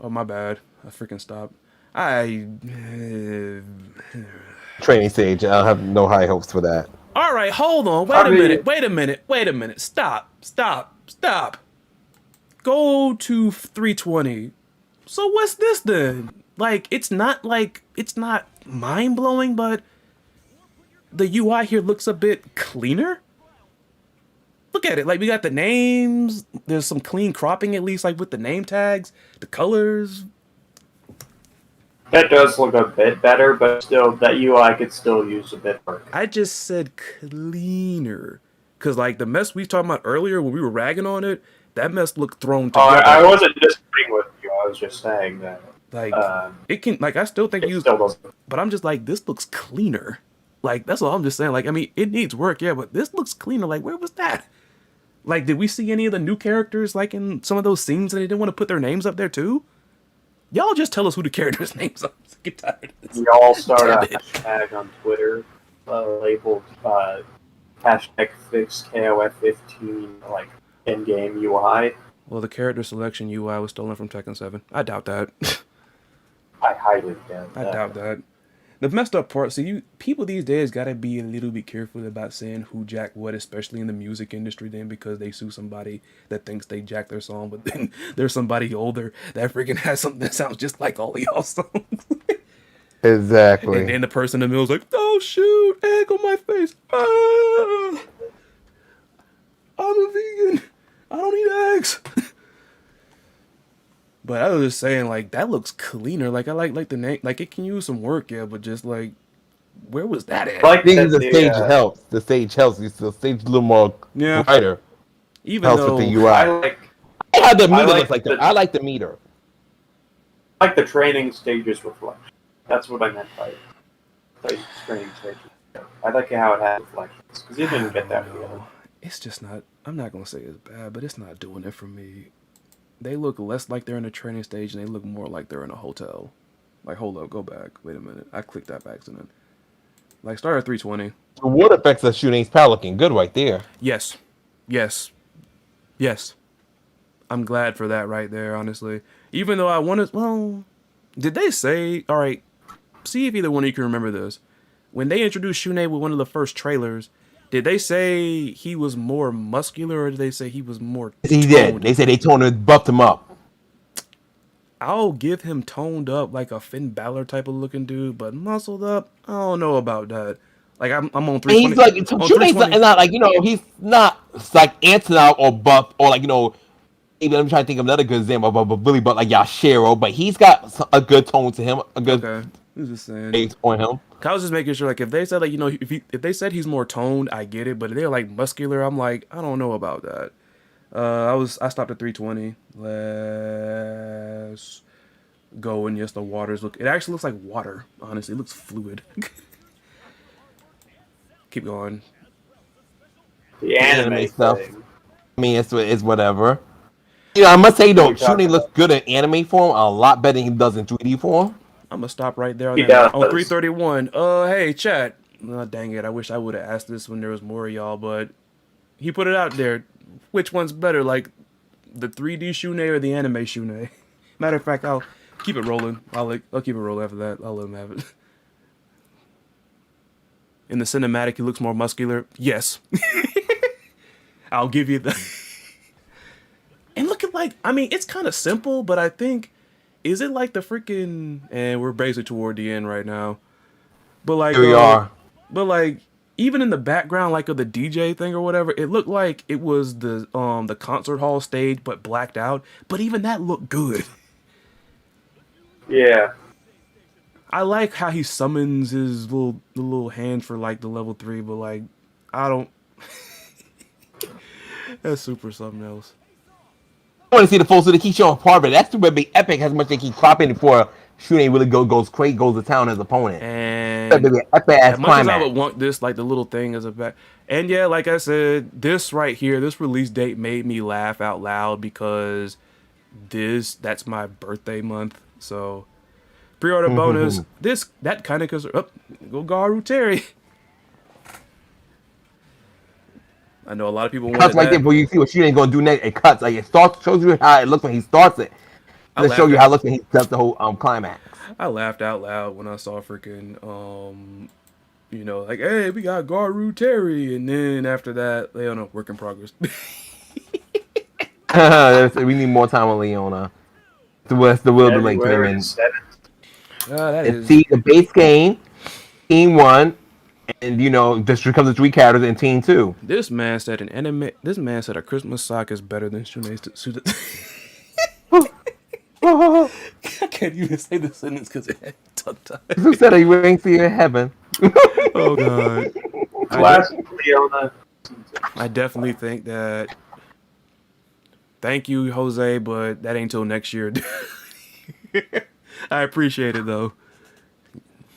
Oh my bad. I freaking stopped. Training stage. I have no high hopes for that. All right, hold on. Wait a minute. Stop. Go to 320. So what's this then? Like, it's not mind blowing, but the UI here looks a bit cleaner. Look at it. Like, we got the names. There's some clean cropping, at least, like with the name tags, the colors. That does look a bit better, but still, that UI could still use a bit work. I just said cleaner. Because, like, the mess we were talking about earlier when we were ragging on it, that mess looked thrown together. I wasn't disagreeing with you. I was just saying that. Like, it can, like, I still think it still doesn't. But I'm just like, this looks cleaner. Like, that's all I'm just saying. Like, I mean, it needs work, yeah, but this looks cleaner. Like, where was that? Like, did we see any of the new characters, like, in some of those scenes that they didn't want to put their names up there, too? Y'all just tell us who the characters' names are. I get tired of this. We all start a hashtag on Twitter labeled hashtag fix KOF15, like, in-game UI. Well, the character selection UI was stolen from Tekken 7. I doubt that. I highly doubt that. I doubt that. The messed up part, see, people these days gotta be a little bit careful about saying who jacked what, especially in the music industry. Then because they sue somebody that thinks they jacked their song, but then there's somebody older that freaking has something that sounds just like all of y'all songs. Exactly. And then the person in the middle is like, "Oh shoot, egg on my face! Ah, I'm a vegan. I don't eat eggs." But I was just saying, like, that looks cleaner. Like, I like the name. Like, it can use some work, yeah, but just like, where was that at? Like I think that the stage helps. The stage helps. The stage a little more Yeah. brighter. Even Helps though with the UI. I like I had the meter like looks like that. the- I like the meter. the training stages reflection. That's what I meant by training stages. I like how it has reflections because you didn't get that here. it's just not. I'm not gonna say it's bad, but it's not doing it for me. They look less like they're in a training stage, and they look more like they're in a hotel. Like, hold up, go back. Wait a minute, I clicked that by accident. Like, start at 320. The water effects of Shooting's power looking good right there. Yes, yes, yes. I'm glad for that right there, honestly. Even though I wanted, well, did they say? All right, see if either one of you can remember this. When they introduced Shune with one of the first trailers, did they say he was more muscular, or did they say he was more He did. toned? They said they toned and buffed him up. I'll give him toned up like a Finn Balor type of looking dude, but muscled up, I don't know about that. Like, I'm on 320. And he's like, on Shooting's 320. not like, he's not like Antonov or buff or like, even I'm trying to think of another good example of Billy Butt like Yashiro, but he's got a good tone to him, a good Okay, I was just saying. base on him. I was just making sure, like, if they said, like, if they said he's more toned, I get it. But if they're like muscular, I'm like, I don't know about that. I stopped at 320. Let's go, and yes, the waters look. It actually looks like water. Honestly, it looks fluid. Keep going. The anime stuff. thing. I mean, it's whatever. I must say though, What are you talking Shooting looks good in anime form a lot better than he does in 3D form. I'm gonna stop right there on, He that, does. on 331. Hey, chat. Oh, dang it! I wish I would have asked this when there was more of y'all, but he put it out there. Which one's better, like the 3D Shune or the anime Shune? Matter of fact, I'll keep it rolling. I'll keep it rolling after that. I'll let him have it. In the cinematic, he looks more muscular. Yes, I'll give you that. And look at, like, I mean, it's kind of simple, but I think, is it like the freaking? And we're basically toward the end right now. But like, Here we are. But like, even in the background, like of the DJ thing or whatever, it looked like it was the concert hall stage, but blacked out. But even that looked good. Yeah. I like how he summons his little hand for like the level 3, but like, I don't. That's super something else. I want to see the full so they keep showing part of it. That's too big epic as much they keep cropping before Shooting really goes crazy, goes to town as opponent. And That big epic ass as much as I climax. would want this, like the little thing as a back, and yeah, like I said, this right here, this release date made me laugh out loud because that's my birthday month. So pre-order bonus, that kind of goes up. Go Garu Terry. I know a lot of people wanted Cuts right that. there before you see what Shooting gonna do next. It cuts like it starts, shows you how it looks when he starts it. I Let's show laughed you at- how it looks when he does the whole climax. I laughed out loud when I saw freaking like, hey, we got Garu Terry, and then after that, they don't know, work in progress. We need more time on Leona. That's the will to link him February in. 7th. That And is. see the base game, team 1, and this becomes the 3 characters in team 2. This man said an anime. This man said a Christmas sock is better than Shune's. I can't even say the sentence because it had tongue tie. Who said you ain't see in heaven? Oh god. Classic Leona. I definitely think that. Thank you, Jose, but that ain't till next year. I appreciate it though.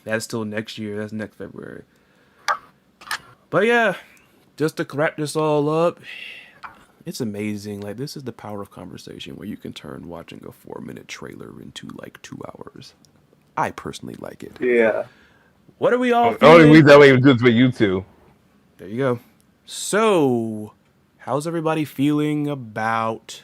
That's till next year. That's next February. But yeah, just to wrap this all up, it's amazing. Like, this is the power of conversation where you can turn watching a 4-minute trailer into like 2 hours. I personally like it. Yeah. What are we all The only feeling? reason that way was good for you two. There you go. So, how's everybody feeling about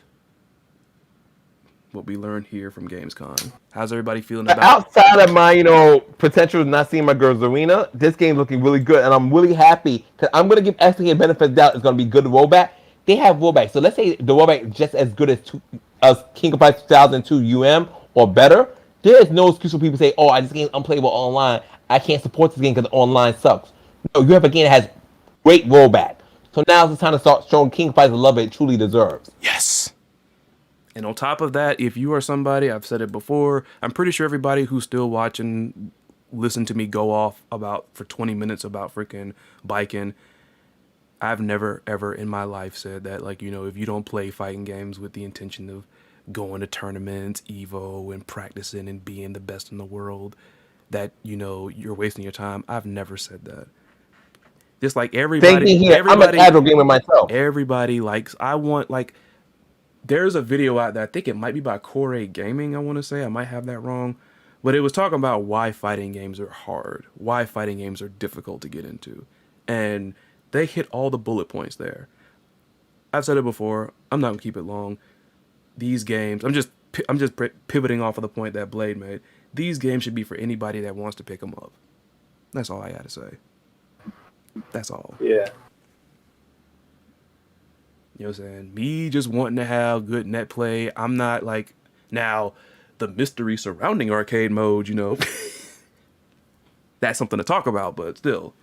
what we learned here from Gamescom. How's everybody feeling But about? outside of my, potential of not seeing my girls arena, this game's looking really good, and I'm really happy because I'm gonna give SK a benefit of the doubt. It's gonna be good rollback. They have rollback, so let's say the rollback is just as good as King of Fighters 2002 or better. There is no excuse for people to say, "Oh, this game unplayable online. I can't support this game because online sucks." No, you have a game that has great rollback. So now's the time to start showing King of Fighters the love it truly deserves. Yes. And on top of that, if you are somebody, I've said it before, I'm pretty sure everybody who's still watching listened to me go off for 20 minutes about freaking biking. I've never, ever in my life said that, like, if you don't play fighting games with the intention of going to tournaments, Evo, and practicing and being the best in the world, that, you're wasting your time. I've never said that. Just like everybody, I'm an casual gamer myself. Everybody likes, there's a video out there, I think it might be by Core 8 Gaming, I want to say. I might have that wrong. But it was talking about why fighting games are hard, why fighting games are difficult to get into. And they hit all the bullet points there. I've said it before. I'm not going to keep it long. These games, I'm just pivoting off of the point that Blade made. These games should be for anybody that wants to pick them up. That's all I got to say. That's all. Yeah. You know what I'm saying? Me just wanting to have good net play. I'm not like, now, the mystery surrounding arcade mode, that's something to talk about, but still.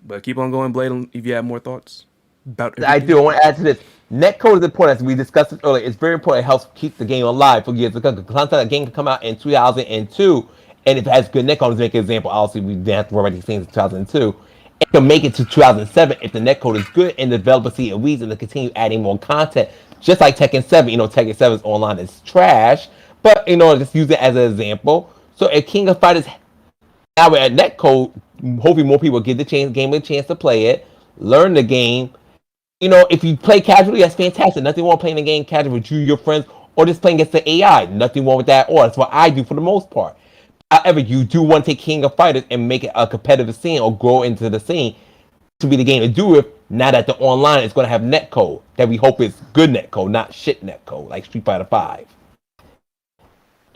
But keep on going, Blade, if you have more thoughts about everything. I do. I want to add to this. Netcode is important, as we discussed it earlier. It's very important. It helps keep the game alive for years. Because the game can come out in 2002, and if it has good netcode, to make an example, obviously we didn't have to worry about these things in 2002. It can make it to 2007 if the netcode is good and the developer see a reason to continue adding more content. Just like Tekken 7, Tekken 7's online is trash, but just use it as an example. So if King of Fighters now we're at netcode, hopefully more people give the game a chance to play it, learn the game. If you play casually, that's fantastic. Nothing wrong with playing the game casually with you, your friends, or just playing against the AI. Nothing wrong with that. Or that's what I do for the most part. However, you do want to take King of Fighters and make it a competitive scene or grow into the scene to be the game to do it. Now that the online is going to have netcode that we hope is good netcode, not shit netcode like Street Fighter 5.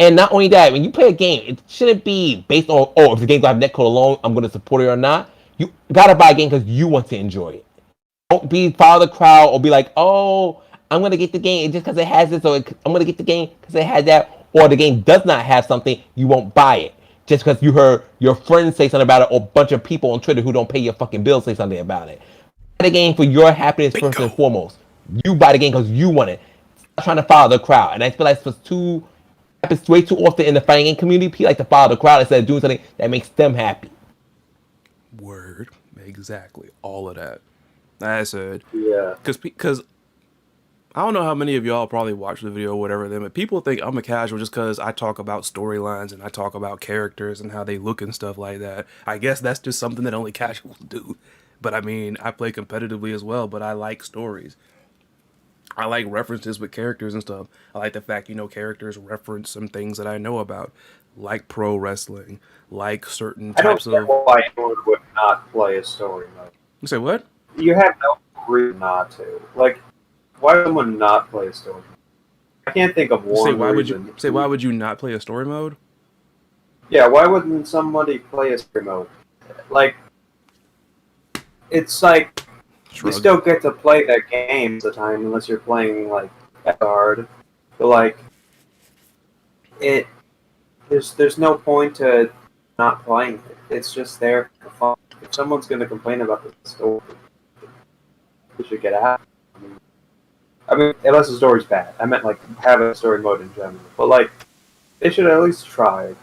And not only that, when you play a game, it shouldn't be based on, if the game's going to have netcode alone, I'm going to support it or not. You got to buy a game because you want to enjoy it. Don't follow the crowd or be like, oh, I'm going to get the game just because it has this, or I'm going to get the game because it has that. Or the game does not have something, you won't buy it. Just because you heard your friends say something about it, or a bunch of people on Twitter who don't pay your fucking bills say something about it. Buy the game for your happiness first and foremost. You buy the game because you want it. Stop trying to follow the crowd. And I feel like it happens way too often in the fighting game community. People like to follow the crowd instead of doing something that makes them happy. Word. Exactly. All of that. I said. Yeah. Because I don't know how many of y'all probably watch the video or whatever, but people think I'm a casual just because I talk about storylines and I talk about characters and how they look and stuff like that. I guess that's just something that only casuals do. But I mean, I play competitively as well, but I like stories. I like references with characters and stuff. I like the fact, characters reference some things that I know about, like pro wrestling, like certain types of... I don't get why anyone would not play a story mode. You say what? You have no reason not to. Like, why would someone not play a story mode? I can't think of one reason. Why would you not play a story mode? Yeah, why wouldn't somebody play a story mode? Like, it's like... Shrug. You still get to play that game at the time, unless you're playing, like, hard. But, like, there's no point to not playing it. It's just there for fun. If someone's going to complain about the story, they should get out. I mean, unless the story's bad. I meant, like, have a story mode in general. But, like, they should at least try.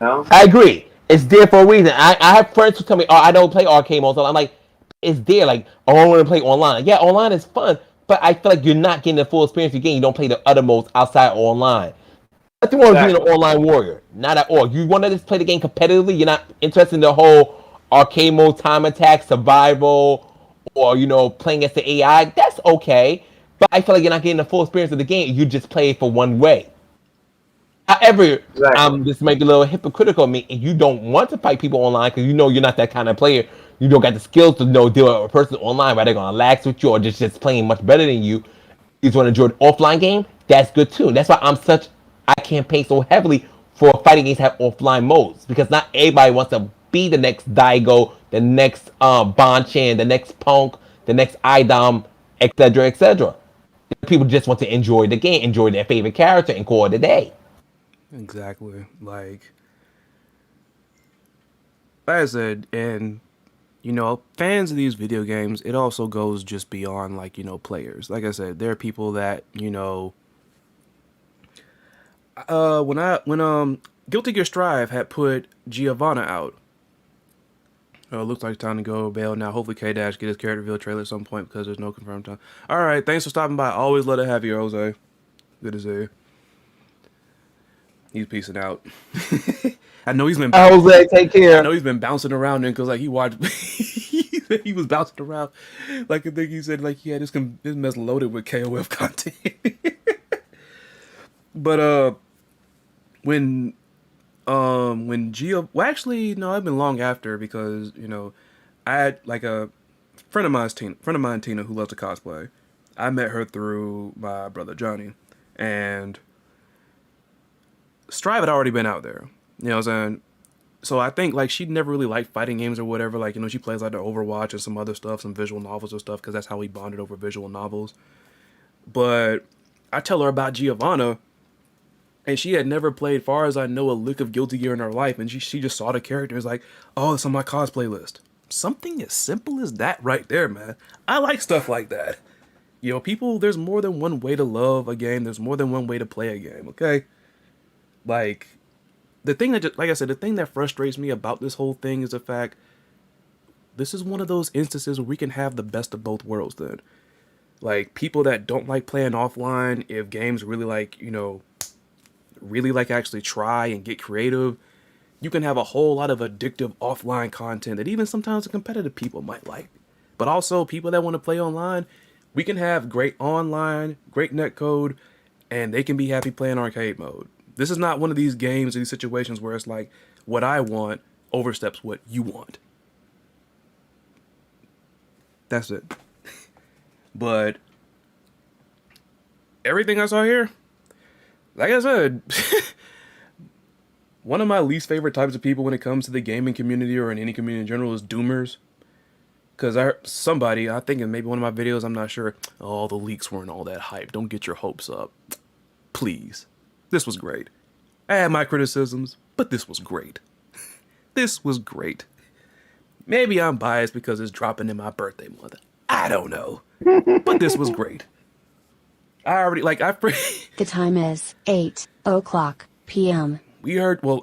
No? I agree. It's there for a reason. I have friends who tell me, I don't play arcade mode. So I'm like, it's there. Like, I want to play online. Yeah, online is fun. But I feel like you're not getting the full experience of the game. You don't play the other modes outside or online. Nothing wrong with being an online warrior. Not at all. You want to just play the game competitively. You're not interested in the whole arcade mode, time attack, survival, or, playing against the AI. That's okay. But I feel like you're not getting the full experience of the game. You just play it for one way. However, this might be a little hypocritical of me. If you don't want to fight people online because you're not that kind of player, you don't got the skills to deal with a person online, where they're going to lax with you or just playing much better than you, you just want to enjoy an offline game, that's good too. That's why I campaign so heavily for fighting games that have offline modes because not everybody wants to be the next Daigo, the next Bonchan, the next Punk, the next Idom, etc., etc. People just want to enjoy the game, enjoy their favorite character, and call it a day. Exactly. Like I said, and fans of these video games, it also goes just beyond like, players. Like I said, there are people that, when Guilty Gear Strive had put Giovanna out. Looks like it's time to go bail now. Hopefully K-Dash get his character reveal trailer at some point because there's no confirmed time. Alright, thanks for stopping by. Always let it have you, Jose. Good to see you. He's peacing out. I know he's been Jose, take care. I know he's been bouncing around because like he watched he was bouncing around. Like I think he said like he had this mess loaded with KOF content. But when Gio, well, actually, no, I've been long after because I had like a friend of mine, Tina, who loves to cosplay. I met her through my brother Johnny, and Strive had already been out there. You know what I'm saying? So I think like she'd never really liked fighting games or whatever. Like she plays like the Overwatch and some other stuff, some visual novels and stuff, because that's how we bonded over visual novels. But I tell her about Giovanna. And she had never played, far as I know, a lick of Guilty Gear in her life. And she just saw the character and was like, oh, it's on my cosplay list. Something as simple as that right there, man. I like stuff like that. People, there's more than one way to love a game. There's more than one way to play a game, okay? Like, the thing that, like I said, the thing that frustrates me about this whole thing is the fact this is one of those instances where we can have the best of both worlds then. Like, people that don't like playing offline, if games really like, really like actually try and get creative, you can have a whole lot of addictive offline content that even sometimes the competitive people might like. But also people that want to play online, we can have great online, great netcode, and they can be happy playing arcade mode. This is not one of these games or these situations where it's like what I want oversteps what you want. That's it. But everything I saw here, like I said, one of my least favorite types of people when it comes to the gaming community or in any community in general is doomers. Because I think in maybe one of my videos, I'm not sure, oh, the leaks weren't all that hype. Don't get your hopes up. Please. This was great. I had my criticisms, but this was great. This was great. Maybe I'm biased because it's dropping in my birthday month. I don't know. But this was great. The time is 8:00 p.m.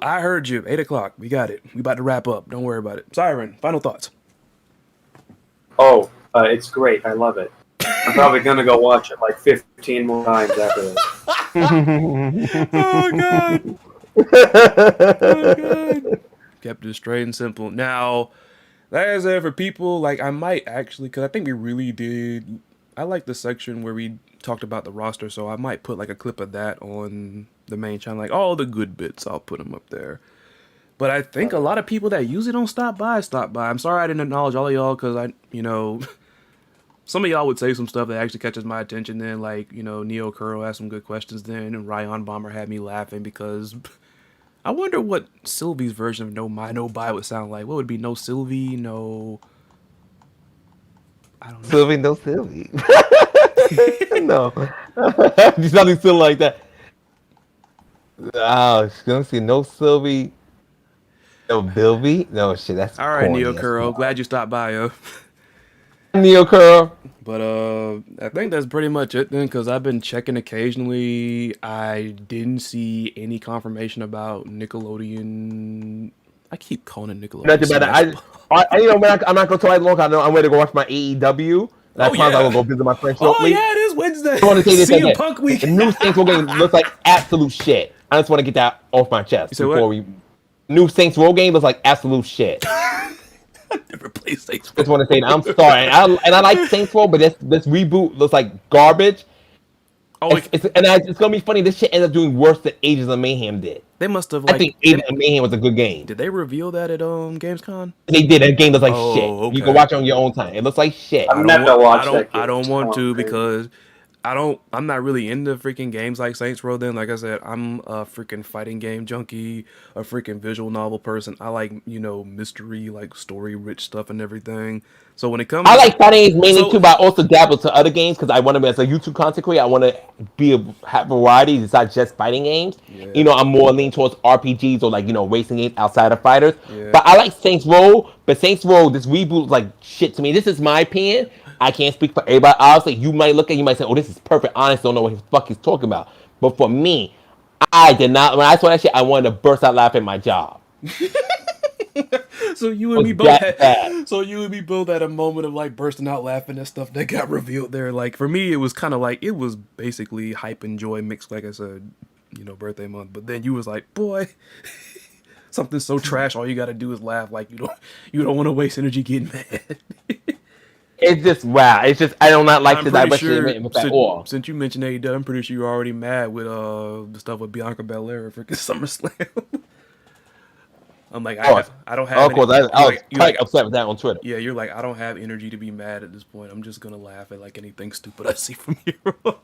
I heard you. 8 o'clock. We got it. We about to wrap up. Don't worry about it. Syrin, final thoughts. Oh, it's great. I love it. I'm probably going to go watch it like 15 more times after this. Oh, God. Oh, God. Kept it straight and simple. Now, like I said, for people, like, I might actually, because I think we really did, I like the section where we talked about the roster, so I might put like a clip of that on the main channel, like all the good bits, I'll put them up there. But I think a lot of people that usually don't stop by. I'm sorry I didn't acknowledge all of y'all because some of y'all would say some stuff that actually catches my attention then, like, Neo Kuro asked some good questions then, and Ryan Bomber had me laughing because I wonder what Sylvie's version of No Buy would sound like. What would it be? No Sylvie, no... I don't know. Sylvie, no Sylvie. No. Just something silly like that. Oh, she's gonna see no Sylvie. No Bilby? No shit, that's all right, corny. Neo Kuro. Glad you stopped by, yo. Neo Kuro. But I think that's pretty much it then, because I've been checking occasionally. I didn't see any confirmation about Nickelodeon. I keep calling it Nickelodeon. Nothing better. I'm not gonna talk long. I know I'm ready to go watch my AEW. That's why I'm gonna go visit my friend shortly. Oh yeah, it is Wednesday. I want to say this CM again. Punk week. The new Saints Row game looks like absolute shit. I just want to get that off my chest New Saints Row game looks like absolute shit. I never played Saints Row. Just want to say that I'm sorry, and I like Saints Row, but this reboot looks like garbage. Oh, it's gonna be funny. This shit ended up doing worse than Agents of Mayhem did. They must have I think Agents of Mayhem was a good game. Did they reveal that at Gamescom? They did. That game looks like shit. Okay. You can watch it on your own time. It looks like shit. I'm not gonna watch that game. I don't want to because I'm not really into freaking games like Saints Row. Then, like I said, I'm a freaking fighting game junkie, a freaking visual novel person. I like, mystery, like story rich stuff and everything. So when it comes I to, like fighting games mainly so too, but I also dabble to other games because I want to be as a YouTube content creator. I want to have variety. It's not just fighting games. yeah, I'm more leaning towards RPGs or like racing games outside of fighters. yeah. But I like Saints Row. But Saints Row, this reboot is like shit to me. This is my opinion. I can't speak for everybody. Obviously, you might look at it, you might say, "Oh, this is perfect." Honestly, don't know what the fuck he's talking about. But for me, I did not. When I saw that shit, I wanted to burst out laughing at my job. So you It and was me both that bad. had, so you and me both had a moment of like bursting out laughing at stuff that got revealed there. Like for me, it was kind of like it was basically hype and joy mixed. Like I said, birthday month. But then you was like, boy, something so trash. All you got to do is laugh. Like you don't want to waste energy getting mad. It's just wow. It's just I do not like I'm the pretty direction sure at all. since you mentioned AEW, I'm pretty sure you're already mad with the stuff with Bianca Belair for freaking SummerSlam. I'm like, Of course. I don't have Of any. course, I was You're quite like, upset with that on Twitter. yeah, you're like, I don't have energy to be mad at this point. I'm just gonna laugh at like anything stupid I see from here on.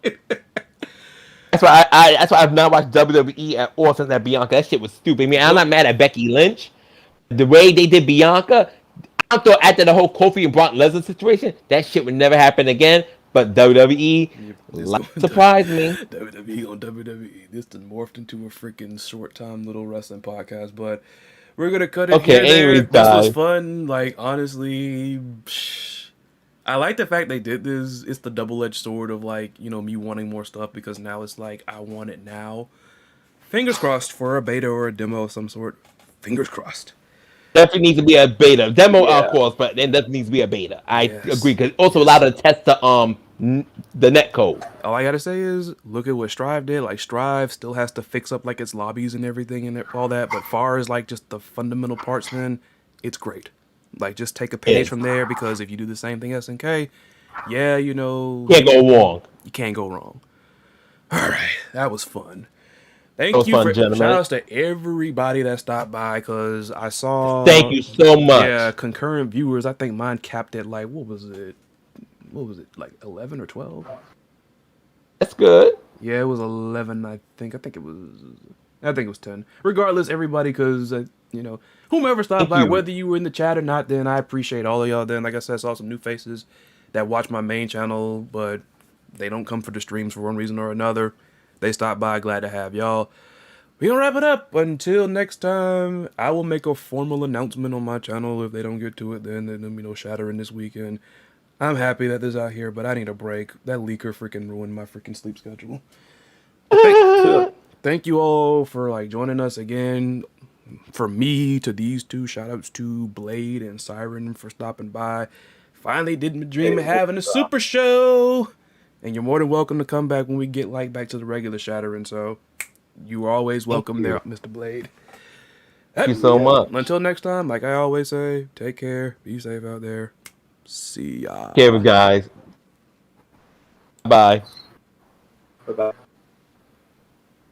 That's why I've not watched WWE at all since that Bianca. That shit was stupid. I mean, I'm not mad at Becky Lynch. The way they did Bianca, I thought after the whole Kofi and Brock Lesnar situation, that shit would never happen again. But WWE, This surprised me. WWE on WWE. This done morphed into a freaking short time little wrestling podcast, but we're gonna cut it Okay, here. There. anyways, This was guys. fun. Like honestly, I like the fact they did this. It's the double-edged sword of like me wanting more stuff because now it's like I want it now. Fingers crossed for a beta or a demo of some sort. Fingers crossed. Definitely needs to be a beta demo, Yeah. of course, but then definitely needs to be a beta. I Yes. agree because also allowed to test the net code. All I gotta say is, look at what Strive did. Like Strive still has to fix up like its lobbies and everything and all that, but far as like just the fundamental parts, man, it's great. Like just take a page from there because if you do the same thing SNK, yeah, Can't go wrong. you can't go wrong. All right, that was fun. That Thank was you fun, for gentlemen. shout outs to everybody that stopped by because I saw. Thank you so much. Yeah, concurrent viewers. I think mine capped at like what was it? Like 11 or 12? That's good. Yeah, it was 11. I think it was 10. Regardless, everybody, because whomever stopped Thank by, you. whether you were in the chat or not, then I appreciate all of y'all. Then, like I said, I saw some new faces that watch my main channel, but they don't come for the streams for one reason or another. They stopped by. Glad to have y'all. We gonna wrap it up. Until next time, I will make a formal announcement on my channel. If they don't get to it, then Shattering this weekend. I'm happy that this is out here, but I need a break. That leaker freaking ruined my freaking sleep schedule. Thank you all for like joining us again. For me, to these two, shout outs to Blade and Syrin for stopping by. Finally did my dream of having a super show. And you're more than welcome to come back when we get like back to the regular Shattering. So you are always welcome there, Mr. Blade. Thank you so much. Until next time, like I always say, take care, be safe out there. See ya. Okay, guys. Bye. Bye-bye.